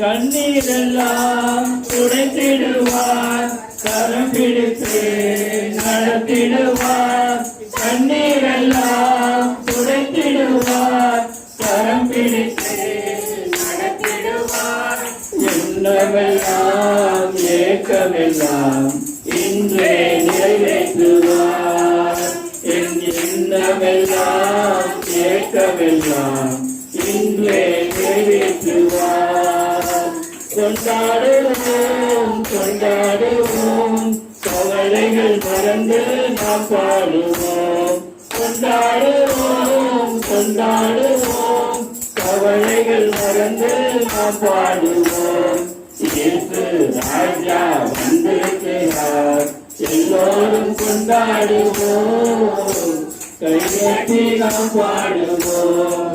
கண்ணீரெல்லாம் துடைத்திடுவார், கரம் பிடித்து நடத்திடுவார். கண்ணீரெல்லாம் துடைத்திடுவார், கரம் பிடித்து நடத்திடுவார். எண்ணமெல்லாம் ஏக்கமெல்லாம் இன்றே நிறைவேற்றுவார். என் எண்ணமெல்லாம் ஏக்கமெல்லாம் இன்றே நிறைவேற்றுவார். கொண்டாடுவோம் கொண்டாடுவோம், கவலைகள் மறந்து நாம் பாடுவோம். கொண்டாடுவோம் கொண்டாடுவோம், கவலைகள் மறந்து நாம் பாடுவோம். இயேசு ராஜா வந்திருக்கிறார், எல்லோரும் கொண்டாடுவோம், கைகட்டி நாம் பாடுவோம்.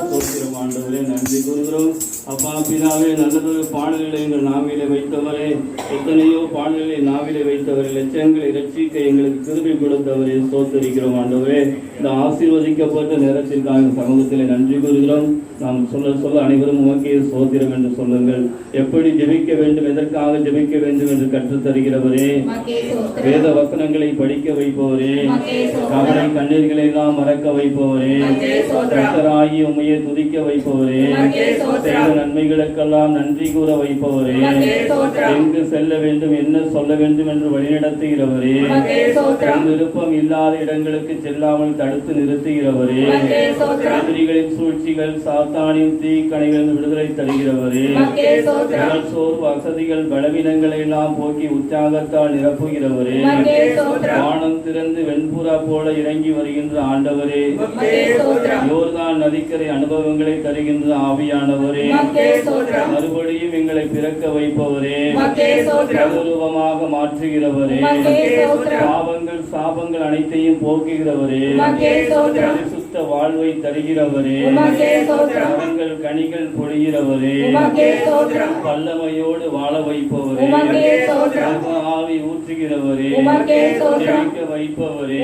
ஆண்டவரே நன்றி கூறுகிறோம். அப்பா பிதாவே, நல்லதொரு பாடல்களை எங்கள் நாவிலே வைத்தவரே, எத்தனையோ பாடல்களை நாவிலே வைத்தவரே, லட்சங்களை ரட்சிக்க எங்களுக்கு கிருபை கொடுத்தவரே ஸ்தோத்திரிக்கிறோம். ஆண்டவரே, இந்த ஆசீர்வதிக்கப்பட்ட நேரத்திற்காக சமூகத்திலே நன்றி கூறுகிறோம். நாம் சொல்ல அனைவரும் உமக்கே ஸ்தோத்திரம் என்று சொல்லுங்கள். எப்படி ஜெபிக்க வேண்டும், எதற்காக ஜெபிக்க வேண்டும் என்று கற்றுத் தருகிறவரே, வேத வசனங்களை படிக்க வைப்பவரே, கவலை கண்ணீர்களை எல்லாம் எல்லாம் மறக்க வைப்பவரே, கர்த்தராகி உம்மையே துதிக்க வைப்பவரே, செய்த நன்மைகளுக்கெல்லாம் நன்றி கூற வைப்பவரே, எங்கு செல்ல வேண்டும் என்ன சொல்ல வேண்டும் என்று வழிநடத்துகிறவரே, என் விருப்பம் இல்லாத இடங்களுக்கு செல்லாமல் தடுத்து நிறுத்துகிறவரே, எதிரிகளின் சூழ்ச்சிகள் சாத்தானின் தீக்கணைகளின் விடுதலை தருகிறவரே, சோர்வு வசதிகள் பலவீனங்களை எல்லாம் போக்கி உற்சாகத்தால் நிரப்புகிறவரே, வானம் திறந்து வெண்புறா போல இறங்கி வருகின்ற ஆண்டவரே, யோர்தான் நதிக்கரை அனுபவங்களை தருகின்ற ஆவியானவரே, மறுபடியும் எங்களை பிறக்க வைப்பவரே, மறுரூபமாக மாற்றுகிறவரே, பாவங்கள் சாபங்கள் அனைத்தையும் போக்குகிறவரே, பரிசுத்த வாழ்வை தருகிறவரே, மரங்கள் கனிகள் பொழிகிறவரே, வல்லமையோடு வாழ வைப்பவரே, ஆவி ஊற்றுகிறவரே, ஜெயிக்க வைப்பவரே,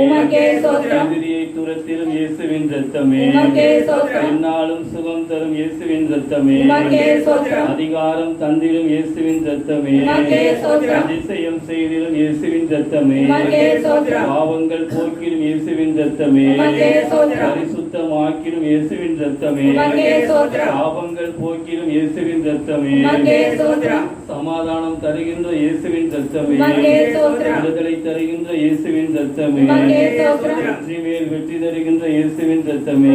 எதிரியை துரத்திலும் இயேசுவின் ரத்தமே, என்னாலும் சுகம் தரும் இயேசுவின் ரத்தமே, அதிகாரம் தந்திரும் இயேசுவின் ரத்தமே, அதிசயம் செய்திலும் இயேசுவின் ரத்தமே, பாவங்கள் போக்கிலும் இயேசுவின் ரத்தமே, பரிசுத்தமாக்கிலும் இயேசுவின் ரத்தமே, பாவங்கள் போக்கிலும் இயேசுவின் ரத்தமே, சமாதானம் தருகின்ற இயேசுவின் ரத்தமே, விடுதலை தருகின்ற இயேசுவின் ரத்தமே, வெற்றி மேல் வெற்றி தருகின்ற இயேசுவின் ரத்தமே,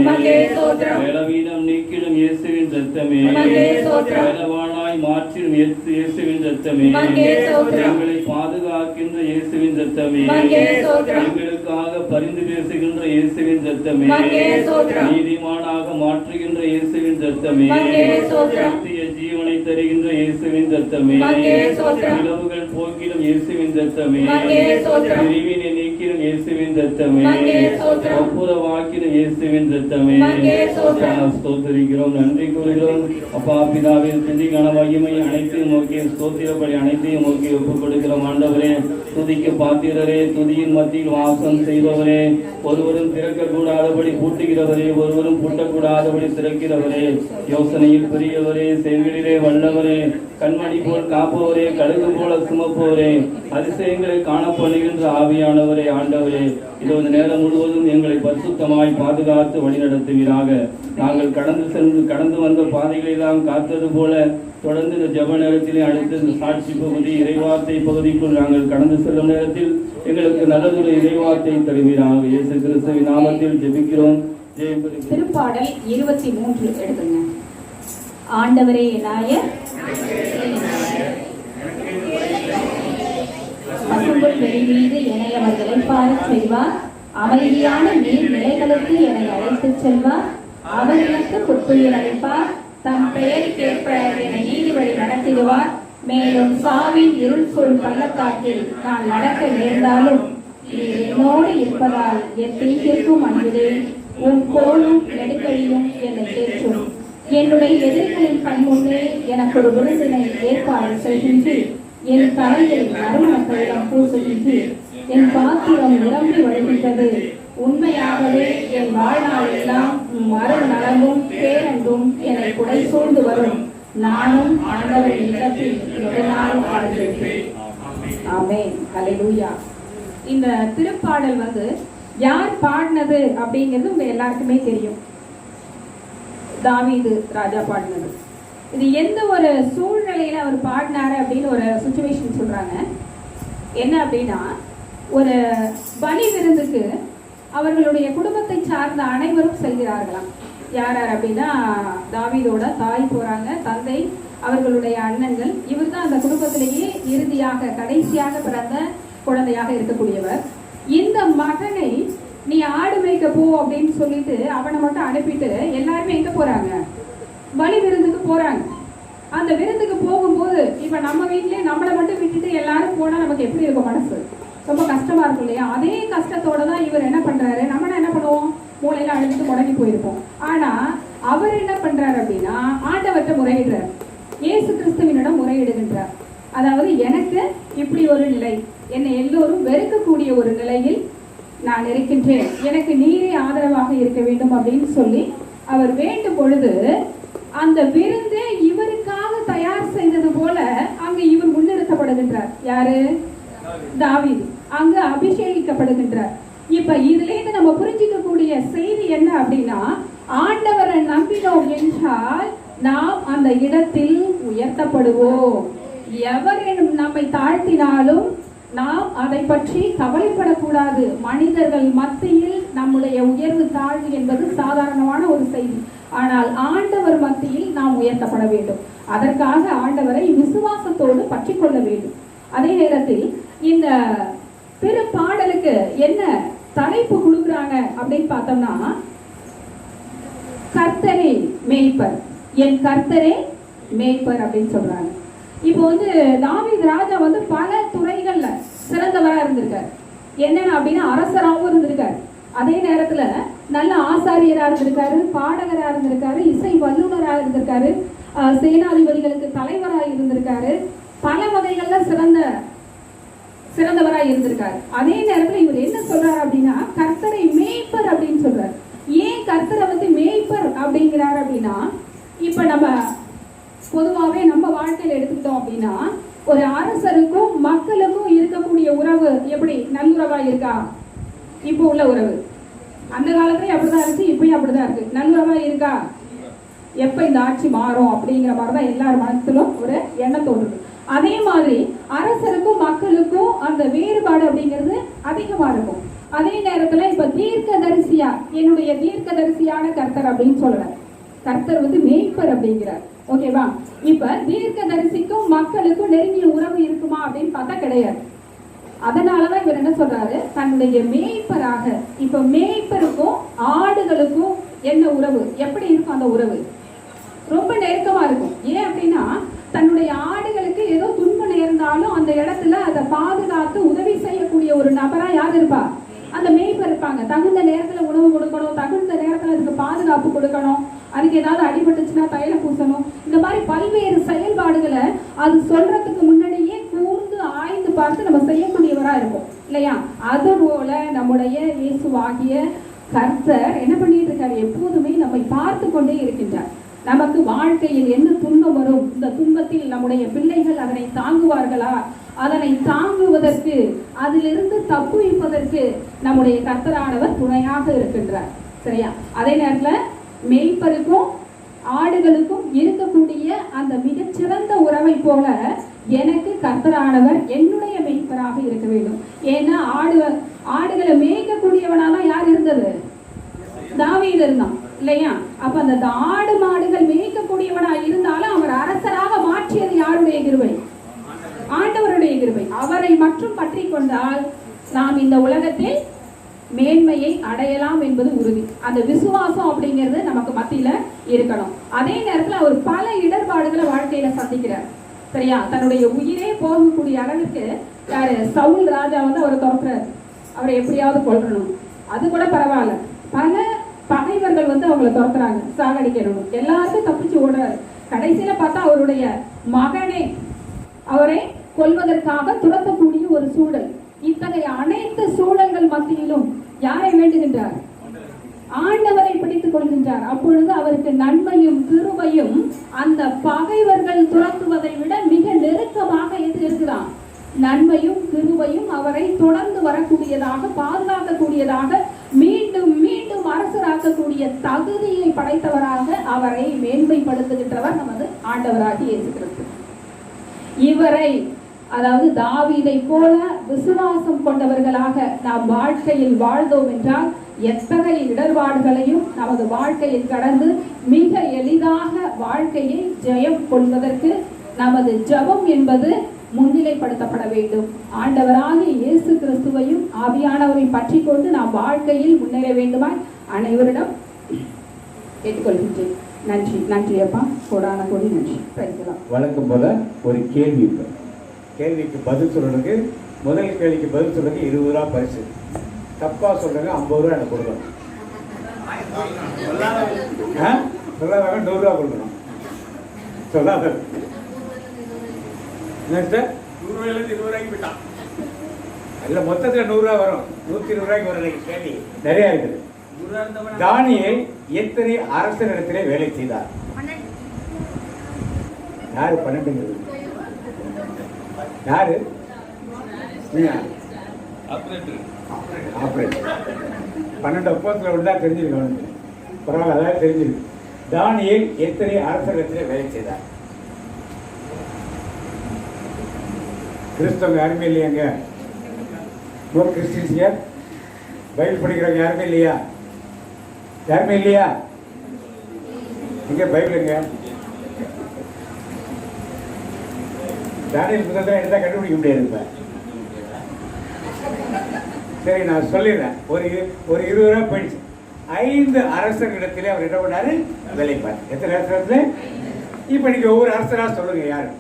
பலவீனம் நீக்கிடும் இயேசுவின் ரத்தமே, பலவானாய் மாற்றிடும் இயேசுவின் ரத்தமே, எங்களை பாதுகாக்கின்ற இயேசுவின் ரத்தமே, எங்களுக்காக பரிந்து பேசுகின்ற இயேசுவின் ரத்தமே, நீதிமானாக மாற்றுகின்ற இயேசுவின் ரத்தமே, நித்திய ஜீவனை தருகின்ற இயேசுவின் ரத்தமே, உறவுகள் போக்கிலும் இயேசுவின் ரத்தமே, பிரிவினை நீக்கிலும் இயேசுவின் ரத்தமே, ஒப்புரவாக்கிலும் இயேசுவின் ரத்தமே, ஸ்தோத்திரிக்கிறோம், நன்றி கூறுகிறோம். அப்பா பிதாவே, துதிக்கான மகிமை அனைத்தையும் நோக்கி ஸ்தோத்திரப்படி அனைத்தையும் நோக்கி ஒப்புக் கொடுக்கிறோம். ஆண்டவரே, துதிக்கு பாத்திரரே, துதியின் மத்தியில் வாசம் செய்பவரே, ஒருவரும் திறக்க கூடாதபடி பூட்டுகிறவரே, ஒருவரும் பூட்டக்கூடாதபடி திறக்கிறவரே, யோசனையில் பெரியவரே, செயல்களிலே வல்லவரே, கண்மணி போல் காப்பவரே, கழுகு போல சுமப்பவரே, அதிசயங்களை காணப்படுகின்ற ஆவியானவரே, ஆண்டவரே, இதோ இந்த நேரம் முழுவதும் எங்களை பரிசுத்தமாய் பாதுகாத்து வழிநடத்துவீராக. நாங்கள் கடந்து வந்த பாதைகளெல்லாம் காத்தது போல தொடர்ந்து இந்த ஜெப நேரத்திலே அடுத்து இந்த சாட்சி பகுதி இறைவார்த்தை பகுதிக்குள் நாங்கள் கடந்து செல்லும் நேரத்தில் எங்களுக்கு நல்லதொரு இறைவார்த்தை தருவீராக. இயேசு கிறிஸ்துவின் நாமத்தில் ஜெபிக்கிறோம். திருப்பாடல் 23 எடுத்துங்க. ஆண்டவரே நாயர், பசும்புல் வெளி மீது என்னை அவர் இளைப்பாறச் செய்வார், அமைதியான நீர் நிலைகளுக்கு என்னை அழைத்துச் செல்வார், அவர் எனக்கு புத்துயிர் அளிப்பார், தம் பெயருக்கேற்ப என்னை நீதி வழி நடத்திடுவார், மேலும் சாவின் இருள் சூழ் பள்ளத்தாக்கில் நான் நடக்க நேர்ந்தாலும் நீர் என்னோடு இருப்பதால் எத்தீங்கிற்கும் அஞ்சுகிறேன், உன் கோலும் நெடுக்கழியும் என்னை தேற்றும், என்னுடைய எதிரிகளின் கண் முன்னே எனக்கு ஒரு விருந்தினை ஏற்பாடு செய்கின்றீர், என் தலையில் நறுமண தைலம் பூசுகின்றீர், என் பாத்திரம் நிரம்பி வழிகின்றது, உண்மையாகவே என் வாழ்நாள் எல்லாம் மறு நலமும் பேரன்பும் என்னை குடை சூழ்ந்து வரும், நானும் ஆண்டவரின் இல்லத்தில் நெடுநாள் வாழ்ந்திருப்பேன். ஆமென். ஹல்லேலூயா. இந்த திருப்பாடல் யார் பாடினது அப்படிங்கிறது உங்க எல்லாருக்குமே தெரியும். தாவீது ராஜா பாடினது. இது எந்த ஒரு சூழ்நிலையில அவர் பாடினாரு அப்படின்னு ஒரு சிச்சுவேஷன் சொல்றாங்க. என்ன அப்படின்னா, ஒரு பலி விருந்துக்கு அவர்களுடைய குடும்பத்தை சார்ந்த அனைவரும் செல்கிறார்களாம். யார் யார் அப்படின்னா, தாவீதோட தாய் போறாங்க, தந்தை, அவர்களுடைய அண்ணன்கள். இவர் தான் அந்த குடும்பத்திலேயே இறுதியாக கடைசியாக பிறந்த குழந்தையாக இருக்கக்கூடியவர். இந்த மகனை நீ ஆடு மேய்க்க போ அப்படின்னு சொல்லிட்டு அவனை மட்டும் அனுப்பிட்டு எல்லாருமே எங்க போறாங்க? பலி விருந்துக்கு போறாங்க. அந்த விருந்துக்கு போகும்போது இப்ப நம்ம வீட்லயே நம்மளை மட்டும் விட்டுட்டு எல்லாரும் போனா நமக்கு எப்படி இருக்கும்? மனசு ரொம்ப கஷ்டமா இருக்கும் இல்லையா? அதே கஷ்டத்தோட தான் இவர் என்ன பண்றாரு. நம்ம என்ன பண்ணுவோம்? மூளையில அழுதுட்டு முடங்கி போயிருப்போம். ஆனா அவர் என்ன பண்றாரு அப்படின்னா, ஆண்டவர்கிட்ட முறையிடுறார், இயேசு கிறிஸ்துவினிடம் முறையிடுகின்றார். அதாவது எனக்கு இப்படி ஒரு நிலை, என்னை எல்லோரும் வெறுக்கக்கூடிய ஒரு நிலையில் நான் இருக்கின்றேன், எனக்கு நீரே ஆதரவாக இருக்க வேண்டும் அப்படின்னு சொல்லி அவர் வேண்டும் பொழுது, அந்த விருந்தே இவருக்காக தயார் செய்தது போல அங்கு இவர் முன்னிறுத்தப்படுகின்றார். யாரு? தாவீது. அங்கு அபிஷேகிக்கப்படுகின்றார். இப்ப இதுல இருந்து நம்ம புரிஞ்சிக்கக்கூடிய செய்தி என்ன அப்படின்னா, ஆண்டவரை நம்பினோம் என்றால் நாம் அந்த இடத்தில் உயர்த்தப்படுவோம். எவரேனும் நம்மை தாழ்த்தினாலும் நாம் அதை பற்றி கவலைப்படக்கூடாது. மனிதர்கள் மத்தியில் நம்முடைய உயர்வு தாழ்வு என்பது சாதாரணமான ஒரு செய்தி. ஆனால் ஆண்டவர் மத்தியில் நாம் உயர்த்தப்பட வேண்டும். அதற்காக ஆண்டவரை விசுவாசத்தோடு பற்றி கொள்ள வேண்டும். அதே நேரத்தில் இந்த திரு பாடலுக்கு என்ன தலைப்பு கொடுக்குறாங்க அப்படின்னு பார்த்தோம்னா, கர்த்தரே மேய்ப்பர், என் கர்த்தரே மேய்ப்பர் அப்படின்னு சொல்றாங்க. இப்போ தாவீது ராஜா பல துறைகள்ல சிறந்தவரா இருந்திருக்காரு. என்னன்னு அப்படின்னா, அரசராகவும் இருந்திருக்காரு, அதே நேரத்துல நல்ல ஆசாரியரா இருந்திருக்காரு, பாடகரா இருந்திருக்காரு, இசை வல்லுநரா இருந்திருக்காரு, சேனாதிபதிகளுக்கு தலைவராக இருந்திருக்காரு, பல வகைகள்ல சிறந்தவரா இருந்திருக்காரு. அதே நேரத்துல இவர் என்ன சொல்றாரு அப்படின்னா, கர்த்தரை மேய்ப்பர் அப்படின்னு சொல்றாரு. ஏன் கர்த்தரை மேய்ப்பர் அப்படிங்கிறாரு அப்படின்னா, இப்ப நம்ம பொதுவாகவே நம்ம வாழ்க்கையில எடுத்துக்கிட்டோம் அப்படின்னா, ஒரு அரசருக்கும் மக்களுக்கும் இருக்கக்கூடிய உறவு எப்படி நல்லுறவா இருக்கா? இப்போ உள்ள உறவு அந்த காலத்துலயும் அப்படிதான் இருக்கு, இப்பயும் அப்படிதான் இருக்கு. நல்லுறவா இருக்கா? எப்ப இந்த ஆட்சி மாறும் அப்படிங்கிற மாதிரிதான் எல்லார் மனத்திலும் ஒரு எண்ணம் தோன்றுது. அதே மாதிரி அரசருக்கும் மக்களுக்கும் அந்த வேறுபாடு அப்படிங்கிறது அதிகமா இருக்கும். அதே நேரத்துல இப்ப தீர்க்கதரிசியா, என்னுடைய தீர்க்கதரிசியான கர்த்தர் அப்படின்னு சொல்றார். கர்த்தர் மேய்ப்பர் அப்படிங்கிறார். ஓகேவா? இப்ப தீர்க்கதரிசிக்கும் மக்களுக்கும் நெருங்கிய உறவு இருக்குமா அப்படின்னு பார்த்தா கிடையாது. அதனாலதான் இவர் என்ன சொல்றாரு, தன்னுடைய மேய்ப்பராக. இப்ப மேய்ப்பருக்கும் ஆடுகளுக்கும் என்ன உறவு, எப்படி இருக்கும்? அந்த உறவு ரொம்ப நெருக்கமா இருக்கும். ஏன் அப்படின்னா, தன்னுடைய ஆடுகளுக்கு ஏதோ துன்பம் நேர்ந்தாலும் அந்த இடத்துல அதை பாதுகாத்து உதவி செய்யக்கூடிய ஒரு நபரா யார் இருப்பா? அந்த மேய்ப்பர் இருப்பாங்க. தகுந்த நேரத்துல உணவு கொடுக்கணும், தகுந்த நேரத்துல அதுக்கு பாதுகாப்பு கொடுக்கணும், அதுக்கு ஏதாவது அடிபட்டுச்சுன்னா தைலம் பூசணும். இந்த மாதிரி பல்வேறு செயல்பாடுகளை அது சொல்றதுக்கு முன்னாடியே கூர்ந்து ஆய்ந்து பார்த்து நம்ம செய்யக்கூடியவரா இருக்கும் இல்லையா? அதுபோல நம்முடைய இயேசுவாகிய கர்த்தர் என்ன பண்ணிட்டு இருக்காரு? எப்போதுமே நம்மை பார்த்து கொண்டே இருக்கின்றார். நமக்கு வாழ்க்கையில் என்ன துன்பம் வரும், இந்த துன்பத்தில் நம்முடைய பிள்ளைகள் அதனை தாங்குவார்களா, அதனை தாங்குவதற்கு, அதிலிருந்து தப்புவிப்பதற்கு நம்முடைய கர்த்தரானவர் துணையாக இருக்கின்றார். சரியா? அதே நேரத்துல மேய்ப்பருக்கும் ஆடுகளுக்கும் இருக்கக்கூடிய அந்த மிகச்சிறந்த உறவை போல எனக்கு கர்த்தரானவர் என்னுடைய மேய்ப்பராக இருக்க வேண்டும். ஏன்னா ஆடுகளை மேய்க்கக்கூடியவனாதான் யார் இருந்தது? தாவீது இருந்தான் இல்லையா? அப்ப அந்த ஆடு மாடுகள் மேய்க்கக்கூடியவனா இருந்தாலும் அவர் அரசராக மாற்றியது யாருடைய கிருபை? ஆண்டவருடைய கிருபை. அவரை மட்டும் பற்றி கொண்டால் நாம் இந்த உலகத்தில் மேன்மையை அடையலாம் என்பது உறுதி. அந்த விசுவாசம் அப்படிங்கிறது நமக்கு மத்தியில இருக்கணும். அதே நேரத்துல அவர் பல இடர்பாடுகளை வாழ்க்கையில சந்திக்கிறார். சரியா? தன்னுடைய உயிரே போகக்கூடிய அளவுக்கு யாரு? சவுல் ராஜா அவரை துரத்துறாரு, அவரை எப்படியாவது கொல்லணும். அது கூட பரவாயில்ல, பல பகைவர்கள் அவங்களை துரத்துறாங்க, சாகடிக்கணும், எல்லாருக்கும் தப்பிச்சு ஓடுறாரு. கடைசியில பார்த்தா அவருடைய மகனே அவரை கொல்வதற்காக துரத்தக்கூடிய ஒரு சூழல். இத்தகைய அனைத்து சூழல்கள் மத்தியிலும் யாரை வேண்டுகின்றார்? ஆண்டவரை பிடித்துக் கொள்கின்றார். அப்பொழுது அவருக்கு நன்மையும் கிருபையும் அந்த பகைவர்கள் துரத்துவதை விட மிக நெருக்கமாக எது இருக்குதான்? நன்மையும் கிருபையும் அவரை தொடர்ந்து வரக்கூடியதாக, பாதுகாக்கக்கூடியதாக, மீண்டும் மீண்டும் அரசராக்கக்கூடிய தகுதியை படைத்தவராக அவரை மேன்மைப்படுத்துகின்றவர் நமது ஆண்டவராகிய இயேசு கிறிஸ்து. இவரை, அதாவது தாவீதை போல விசுவாசம் கொண்டவர்களாக நாம் வாழ்க்கையில் வாழ்ந்தோம் என்றால் எத்தகைய இடர்பாடுகளையும் நமது வாழ்க்கையில் கடந்து மிக எளிதாக வாழ்க்கையை ஜெயம் கொள்வதற்கு நமது ஜெபம் என்பது முன்னிலைப்படுத்தப்பட வேண்டும். ஆண்டவராகிய இயேசு கிறிஸ்துவையும் ஆவியானவரை பற்றி கொண்டு நாம் வாழ்க்கையில் முன்னேற வேண்டுமாய் அனைவரிடம் கேட்டுக்கொள்கின்றேன். நன்றி. நன்றி அப்பா, கோடான கோடி நன்றி. வழக்கம் போல ஒரு கேள்விக்கு பதில் சொல்றதுக்கு, முதல் கேள்விக்கு பதில் சொல்றதுக்கு 20 ரூபா பரிசு. தப்பா சொல்றாங்க 50 ரூபா எனக்கு கொடுக்கணும். சொல்லாத 100 ரூபா கொடுக்கணும். சொல்லாத என்ன சார்? 100 ரூபாயிலிருந்து 20 ரூபாய்க்கு போயிட்டான். இல்ல, மொத்தத்தில் 100 ரூபா வரும். 120 ரூபாய்க்கு வர கேள்வி நிறைய இருக்குது. தானியேல் எத்தனை அரசனிடத்திலே வேலை செய்தார்? யாரு 12? யாரு? ஆபரேட்டர் 12 ஒப்பந்தத்தில் உள்ளா தெரிஞ்சிருக்கு அவனுக்கு. பரவாயில்ல, அதாவது தெரிஞ்சிருக்கு. தானியேல் எத்தனை அரசகத்திலே வேலை செய்தார்? கிறிஸ்தவங்க யாருமே இல்லையாங்க? நோ கிறிஸ்டின்ஸியா? பைபிள் படிக்கிறவங்க யாருமே இல்லையா? யாருமே இல்லையா? இங்க பைபிளுங்க. தானியேல் புத்தகத்தில் எடுத்தா கண்டுபிடிக்க முடியாது. இப்ப சரி, நான் சொல்லிடுறேன். ஒரு 20 ரூபா போயிடுச்சு. 5 அரசர்களிடத்திலே அவர் என்ன பண்ணாரு? வேலைப்பார். எத்தனை அரசத்துல? இப்ப நீங்க ஒவ்வொரு அரசரா சொல்லுங்க. யாரு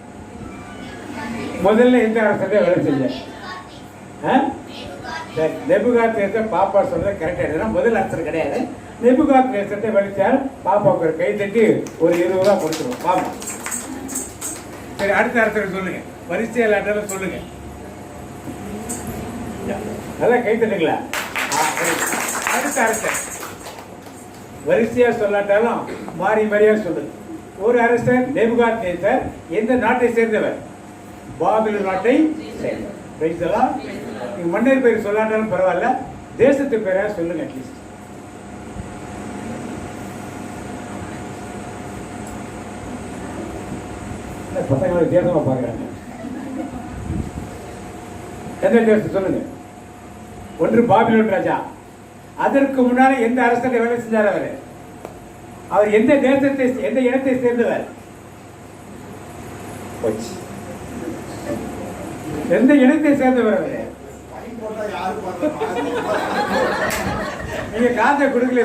முதல்ல எந்த அரசர்கிட்ட வேலை செஞ்ச? நெபுகாத்நேசர் பாப்பா சொல்றது கரெக்டா? முதல் அரசர் கிடையாது. நெபுகாத்நேசர்கிட்ட வேலைச்சார். பாப்பாவுக்கு ஒரு கை தட்டி ஒரு 20 ரூபா கொடுத்துருவோம். பாப்பா. சரி, அடுத்த அரசர் சொல்லுங்க. வரிசையில் சொல்லுங்க. நல்லா கை தட்டுங்களா? அடுத்த அரசர் வரிசையா சொல்லாட்டாலும் மாறி மாறியா சொல்லுங்க. ஒரு அரசர் நெபுகாத்நேசர் எந்த நாட்டை சேர்ந்தவர்? பாபிலோன் நாட்டை சேர்ந்தவர். மன்னர் பேர் சொல்லாட்டாலும் பரவாயில்ல, தேசத்து பேரா சொல்லுங்க. அட்லீஸ்ட் பசங்களை தேசமா பாக்குறாங்க. எந்த தேசம் சொல்லுங்க? ஒன்று பாபிலோன் ராஜா. அதற்கு முன்னால எந்த அரசரை வேலை செஞ்சார்? அவர் எந்த தேசத்தை, எந்த இனத்தை சேர்ந்தவர்? எந்த இனத்தை சேர்ந்தவர் அவர்? நீங்க காசை கொடுக்கல,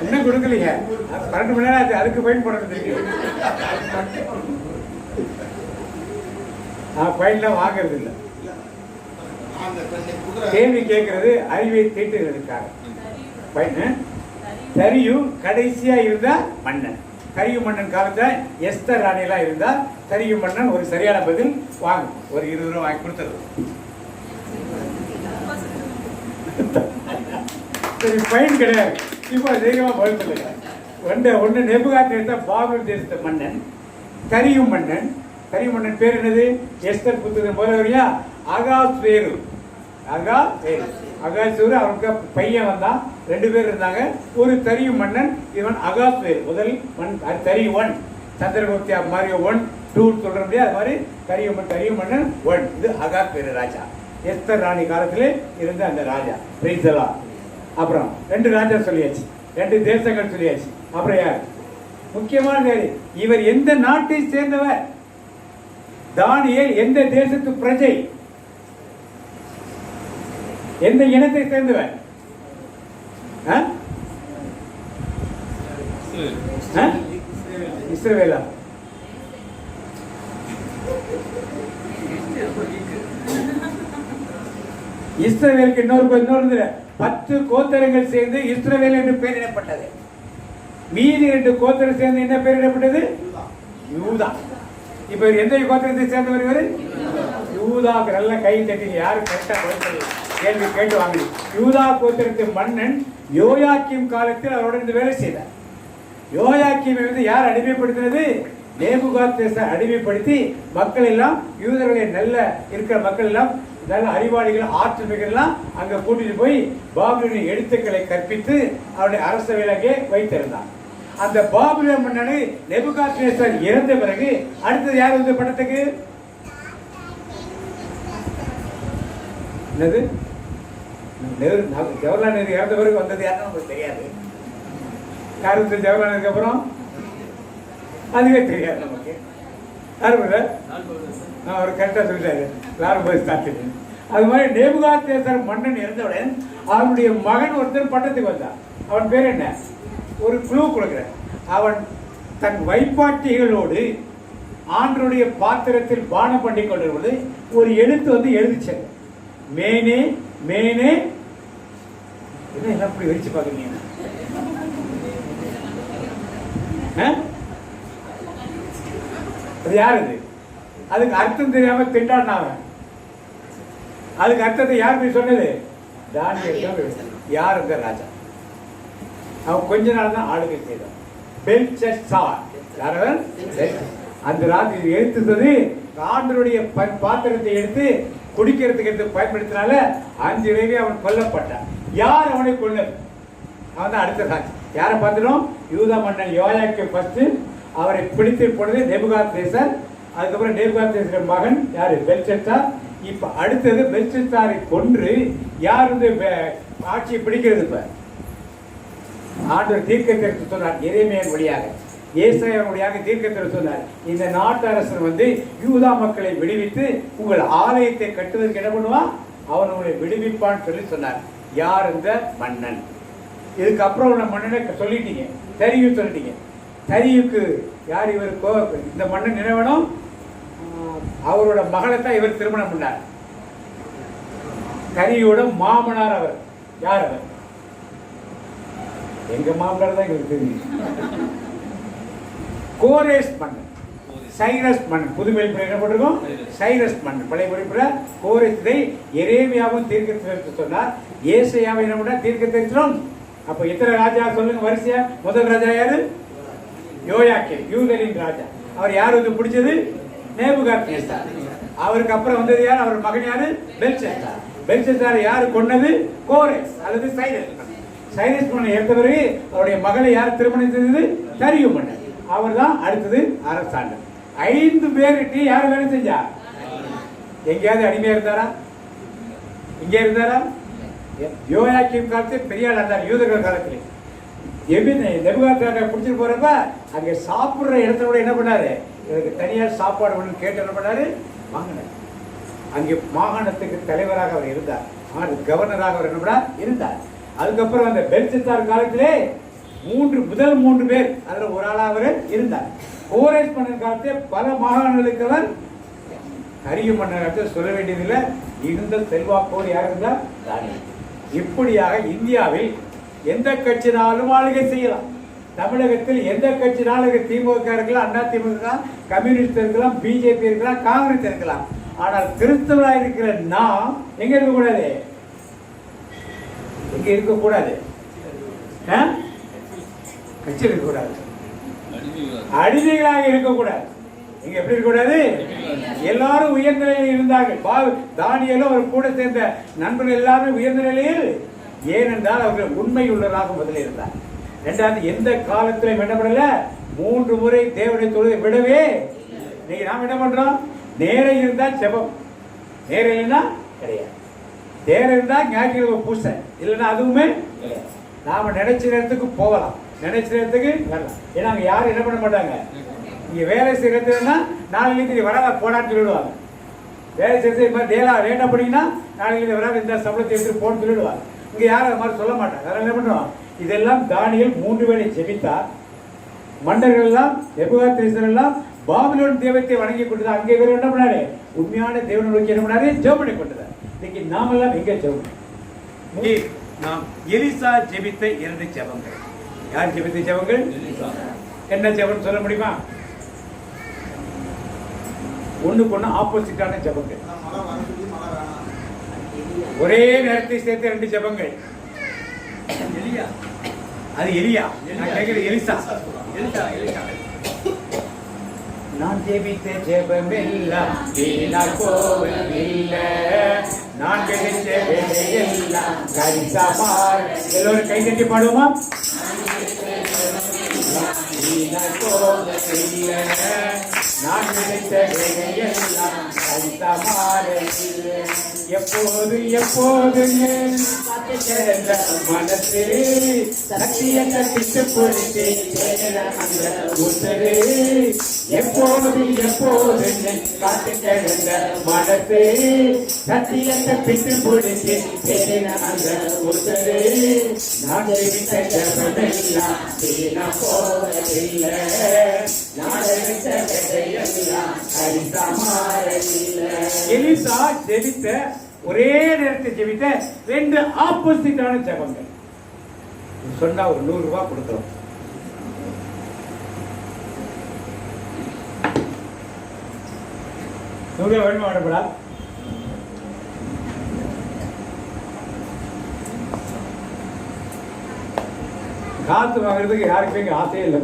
இன்னும் கொடுக்கலீங்க. 12 மணி நேரம் அதுக்கு பயன் போடுறது. பயன்லாம் வாங்கறது இல்லை. கேள்வி கேட்கறது அறிவை தீட்டுகிறதுக்காக. தரியும் கடைசியா இருந்தா மன்னன். தரியும் மன்னன் காலத்துல எஸ்தர் ராணிலாம் இருந்தா தரியும் மன்னன் ஒரு சரியான பதில் வாங்கும். ஒரு 20 ரூபா வாங்கி கொடுத்துருவோம். சரி, பயன் கிடையாது. இப்போ தைரியமா பதில் சொல்லுங்க. ஒன்று நெபுகாத்நேசர் பாபிலோன் தேசத்து மன்னன். தரியும் மன்னன். தரியும் மன்னன் பேர் என்னது? எஸ்தர் புத்தகம் போல வரையா அகாஸ்வேரு. அகாஸ்வேரு அவருக்கு பையன் வந்தான். 2 பேர் இருந்தாங்க. ஒரு தரியும் மன்னன், இவன் அகாஸ்வேரு. முதல் தரி 1 சந்திரகுப்தியா மாரியோ 1 2 சொல்ற முடியாது. அது மாதிரி தரியும் மன்னன் 1. இது அகாஸ்வேரு ராஜா. எஸ்தர் ராணி காலத்திலே இருந்த அந்த ராஜா. பிரைசலா. அப்புறம் 2 ராஜா சொல்லியாச்சு, 2 தேசங்கள் சொல்லியாச்சு. அப்புறம் யார் முக்கியமான? இவர் எந்த நாட்டை சேர்ந்தவர்? தானியேல் எந்த தேசத்து பிரஜை? எந்த இனத்தை சேர்ந்தவர்? இஸ்ரவேலா? இஸ்ரவேலுக்கு இன்னொரு 10 கோத்திரங்கள் சேர்ந்து இஸ்ரவேல் என்று பெயரிடப்பட்டது. மீதி 2 கோத்திரம் சேர்ந்து என்ன பெயரிடப்பட்டது? யூதா. இப்ப எந்த கோத்திரத்தை சேர்ந்தவர் இவர்? யூதாக்கு. நல்ல கை தட்டி யாரு கரெக்டா கேள்வி கேட்டு வாங்க. யூதா கோத்திரத்து மன்னன் யோயாக்கீம் காலத்தில் அவருடன் வேலை செய்தார். யோயாக்கீமை யார் அடிமைப்படுத்தினது? நேபுகாத்நேசர் அடிமைப்படுத்தி மக்கள் எல்லாம், யூதர்களை நல்ல இருக்கிற மக்கள் எல்லாம், நல்ல அறிவாளிகள், ஆற்றுமைகள் எல்லாம் அங்க கூட்டிட்டு போய் பாபிலோனிய எழுத்துக்களை கற்பித்து அவருடைய அரசவையிலே வைத்திருந்தார். அந்த பாபிலோன் மன்னன் நேபுகாத்நேசர் இறந்த பிறகு அடுத்தது யார் வந்து பட்டத்துக்கு? என்னது? ஜவஹர்லால் நேரு இறந்த பிறகு வந்தது யாருன்னு நமக்கு தெரியாது. யாருக்கு ஜவஹர்லால் நேருக்கு அப்புறம் அதுவே தெரியாது நமக்கு. அவர் கரெக்டா சொல்லிட்டாரு, லால் பகதூர் சாஸ்திரி. அது மாதிரி நேபுகாத்நேசர் மன்னன் இறந்தவுடன் அவனுடைய மகன் ஒருத்தர் பட்டத்துக்கு வந்தான். அவன் பேர் என்ன? ஒரு குழு கொடுக்கிறார். அவன் தன் வைப்பாட்டிகளோடு ஆண்டருடைய பாத்திரத்தில் பானம் பண்ணி கொண்டிருப்பது ஒரு எழுத்து எழுதிச்சது. மேனே மேனே. என்ன அப்படி வெடிச்சு பாக்குறீங்க? அது யாரு? அதுக்கு அர்த்தம் தெரியாம திண்டாடினாங்க. அதுக்கு அர்த்தத்தை யார் போய் சொன்னது? தானியேல். யார் இந்த ராஜா? அவன் கொஞ்ச நாள் தான் ஆளுகை செய்தான். பெல்ஷஸ்ஸார். அந்த ராஜா எடுத்தது ஆண்டருடைய பாத்திரத்தை எடுத்து குடிக்கிறதுக்கு எடுத்து பயன்படுத்தினால 5 தடவை அவன் கொல்லப்பட்டான். யார் அவனை கொன்னது? அவன் தான் அடுத்த சாட்சி. யாரை பார்த்துடும்? யூதா மன்னன் யோயாக்கீம் ஃபர்ஸ்ட் அவரை பிடித்து பொழுது நேபுகாத்நேசர், அதுக்கப்புறம் நேபுகாத்நேசர் மகன் யாரு? பெல்ஷத்சார். இப்ப அடுத்தது பெல்ஷத்சாரை கொன்று யார் வந்து ஆட்சியை பிடிக்கிறது? இப்ப ஆண்டவர் தீர்க்கதரிசி சொன்னார் எரேமியாவின் வழியாக, ஏசாயாவின் வழியாக தீர்க்கதரிசி சொன்னார், இந்த நாட்டு அரசன் வந்து யூதா மக்களை விடுவித்து உங்கள் ஆலயத்தை கட்டுவதற்கு என்ன பண்ணுவான்? அவன் உங்களை விடுவிப்பான்னு சொல்லி சொன்னார். யார் இந்த மன்னன்? இதுக்கப்புறம் உள்ள மன்னனை சொல்லிட்டீங்க, தரியு சொல்லிட்டீங்க. தரியுக்கு யார்? இவருக்கோ இந்த மன்னன் நினைவனும் அவரோட மகளை தான் இவர் திருமணம் பண்ணார். தரியோட மாமனார் அவர். யார் அவர்? எங்க மாமனார் தான் எங்களுக்கு தெரியும். கோரேஸ் மன்னன், சைரஸ் மன்னன். புதுமையில் என்ன போட்டிருக்கோம்? சைரஸ் மன்னன். பழைய குறிப்பிட கோரேஸை எரேமியாவும் தீர்க்க சொன்னார், ஏசாயாவை என்ன பண்ணார்? தீர்க்க தரிசனம். அப்ப எத்தனை ராஜா சொல்லுங்க வரிசையா? முதல் ராஜா யாரு? யோயாக்கீம், யூதரின் ராஜா. அவர் யார் வந்து பிடிச்சது? நேபுகாத்நேசர். அவருக்கு அப்புறம் வந்தது யார்? அவர் மகன் யாரு? பெல்ஷத்சார். பெல்ஷத்சார் யாரு கொன்னது? கோரேஸ் அல்லது சைரஸ் மன்னன். சைரஸ் மன்னன் இறந்த பிறகு அவருடைய மகளை யார் திருமணம் செய்தது? தரியு மன்னன். அவர் தான் அடுத்தது அரசாண்டர். 5 பேருக்கு யார் வேலை செஞ்சா? எங்கேயாவது அடிமையா இருந்தாரா? இங்க இருந்தாரா? யோயாக்கீம் காலத்தில் பெரிய ஆள் இருந்தார். யூதர்கள் காலத்தில் நெபுகாத்நேசரை பிடிச்சிட்டு போறப்ப அங்க சாப்பிடுற இடத்துல கூட என்ன பண்ணாரு? எனக்கு தனியார் சாப்பாடு ஒன்று கேட்டு என்ன பண்ணாரு? வாங்கினார். அங்கே மாகாணத்துக்கு தலைவராக அவர் இருந்தார், கவர்னராக அவர் என்ன பண்ணார்? இருந்தார். அதுக்கப்புறம் அந்த பெல்ஷத்சார் காலத்திலே முதல் 3 பேர், அதில் ஒரு ஆளாக அவர் இருந்தார். கோரேஸ் மன்னன் காலத்திலே பல மாகாணங்களுக்கு அவர் தரியு மன்னர் சொல்ல வேண்டியதில்லை, இருந்த செல்வாக்கோடு யார் இருந்தார்? தானியேல். இப்படியாக இந்தியாவில் எந்த கட்சினாலும் ஆளுகை செய்யலாம். தமிழகத்தில் எந்த கட்சினாலும் திமுக இருக்கலாம், அண்ணா திமுக, கம்யூனிஸ்ட் இருக்கலாம், பிஜேபி இருக்கலாம், காங்கிரஸ் இருக்கலாம். ஆனால் கிறிஸ்தவராக இருக்கிற நாம் எங்க இருக்கக்கூடாது? எங்க இருக்கக்கூடாது? கட்சி இருக்கக்கூடாது, அடிமைகளாக இருக்கக்கூடாது. இங்க எப்படி இருக்கக்கூடாது? எல்லாரும் உயர்ந்த நிலையில் இருந்தார்கள். தானியேலும் அவர் கூட சேர்ந்த நண்பர்கள் எல்லாரும் உயர்ந்த நிலையில், ஏனென்றால் அவர்கள் உண்மை உள்ளவராக முதலில் இருந்தார். இரண்டாவது, எந்த காலத்திலும் என்ன பண்ணல? 3 முறை தேவனை தொழுதை விடவே. இன்னைக்கு நாம் என்ன பண்றோம்? நேரம் இருந்தா செபம், நேரம் இல்லைன்னா கிடையாது. நேரம் இருந்தா ஞாயிற்றுக்கிழமை பூசை, இல்லைன்னா அதுவுமே கிடையாது. நாம நினைச்ச நேரத்துக்கு போகலாம், நினைச்ச நேரத்துக்கு வரலாம். ஏன்னா அங்க யாரும் என்ன பண்ண மாட்டாங்க. இங்க வேலை செய்யறதுன்னா நாளைக்கு வராத போடான்னு சொல்லிடுவாங்க. வேலை செய்யறது இது மாதிரி லேட்டா பண்ணீங்கன்னா நாளைக்கு வராது, இந்த சம்பளத்தை எடுத்து போன்னு சொல்லிடுவாங்க. இங்க யாரும் அது மாதிரி சொல்ல மாட்டாங்க. அதனால என்ன பண்றோம்? இதெல்லாம் தானியேல் 3 வேளை ஜெபித்தார். மன்னர்கள் எல்லாம், நெபுகாத்நேசர் எல்லாம் பாபிலோன் தெய்வத்தை வணங்கி கொண்டது. அங்கே வேற என்ன பண்ணாரு? உண்மையான தேவனை நோக்கி என்ன பண்ணாரு? ஜெபம் பண்ணி கொண்டது. இன்னைக்கு நாமெல்லாம் எங்க ஜெபம்? நாம் எலிசா ஜெபித்த 2 ஜெபங்கள். யார் ஜெபித்த ஜெபங்கள்? என்ன ஜெபம் சொல்ல முடியுமா? ஒண்ணுக்கு ஒண்ணு ஆப்போசிட்டான ஜெபங்கள். ஒரே நேரத்தை சேர்த்து 2 ஜெபங்கள். அது எலியா, நான் கேட்கிறது எலிசா. நான் ஜெபித்த ஜெபம் எல்லாம் வீணாய் போவதில்லை, நான் கிடைச்ச வேலையெல்லாம் கரிசமாய். எல்லோரும் கை தட்டி பாடுவோமா? வீணாய் போவதில்லை, நான் கிடைச்ச வேலையெல்லாம் கரிசமாய். எப்போது எப்போது மனசே சத்திய கட்டிட்டு பொறுத்து உத்தரே, எப்போது எப்போது காத்து கிடந்த மனசே சத்திய கட்டிட்டு பொறுத்து அந்த உத்தரே, நான் ஜெபித்தெல்லாம் வீணா போவதில்லை, நான் ஜெபித்தெல்லாம் கரிசமாறதில்லை. எலிசா ஜெபித்த ஒரே நேரத்தை ஜெபித்த 2 ஆப்போசிட்டான ஜெபங்கள். சொன்னா ஒரு 100 ரூபாய் கொடுக்கலாம். வேணுமா வேணப்படா? காத்து வாங்குறதுக்கு யாருக்குமே இங்க ஆசையே இல்லை.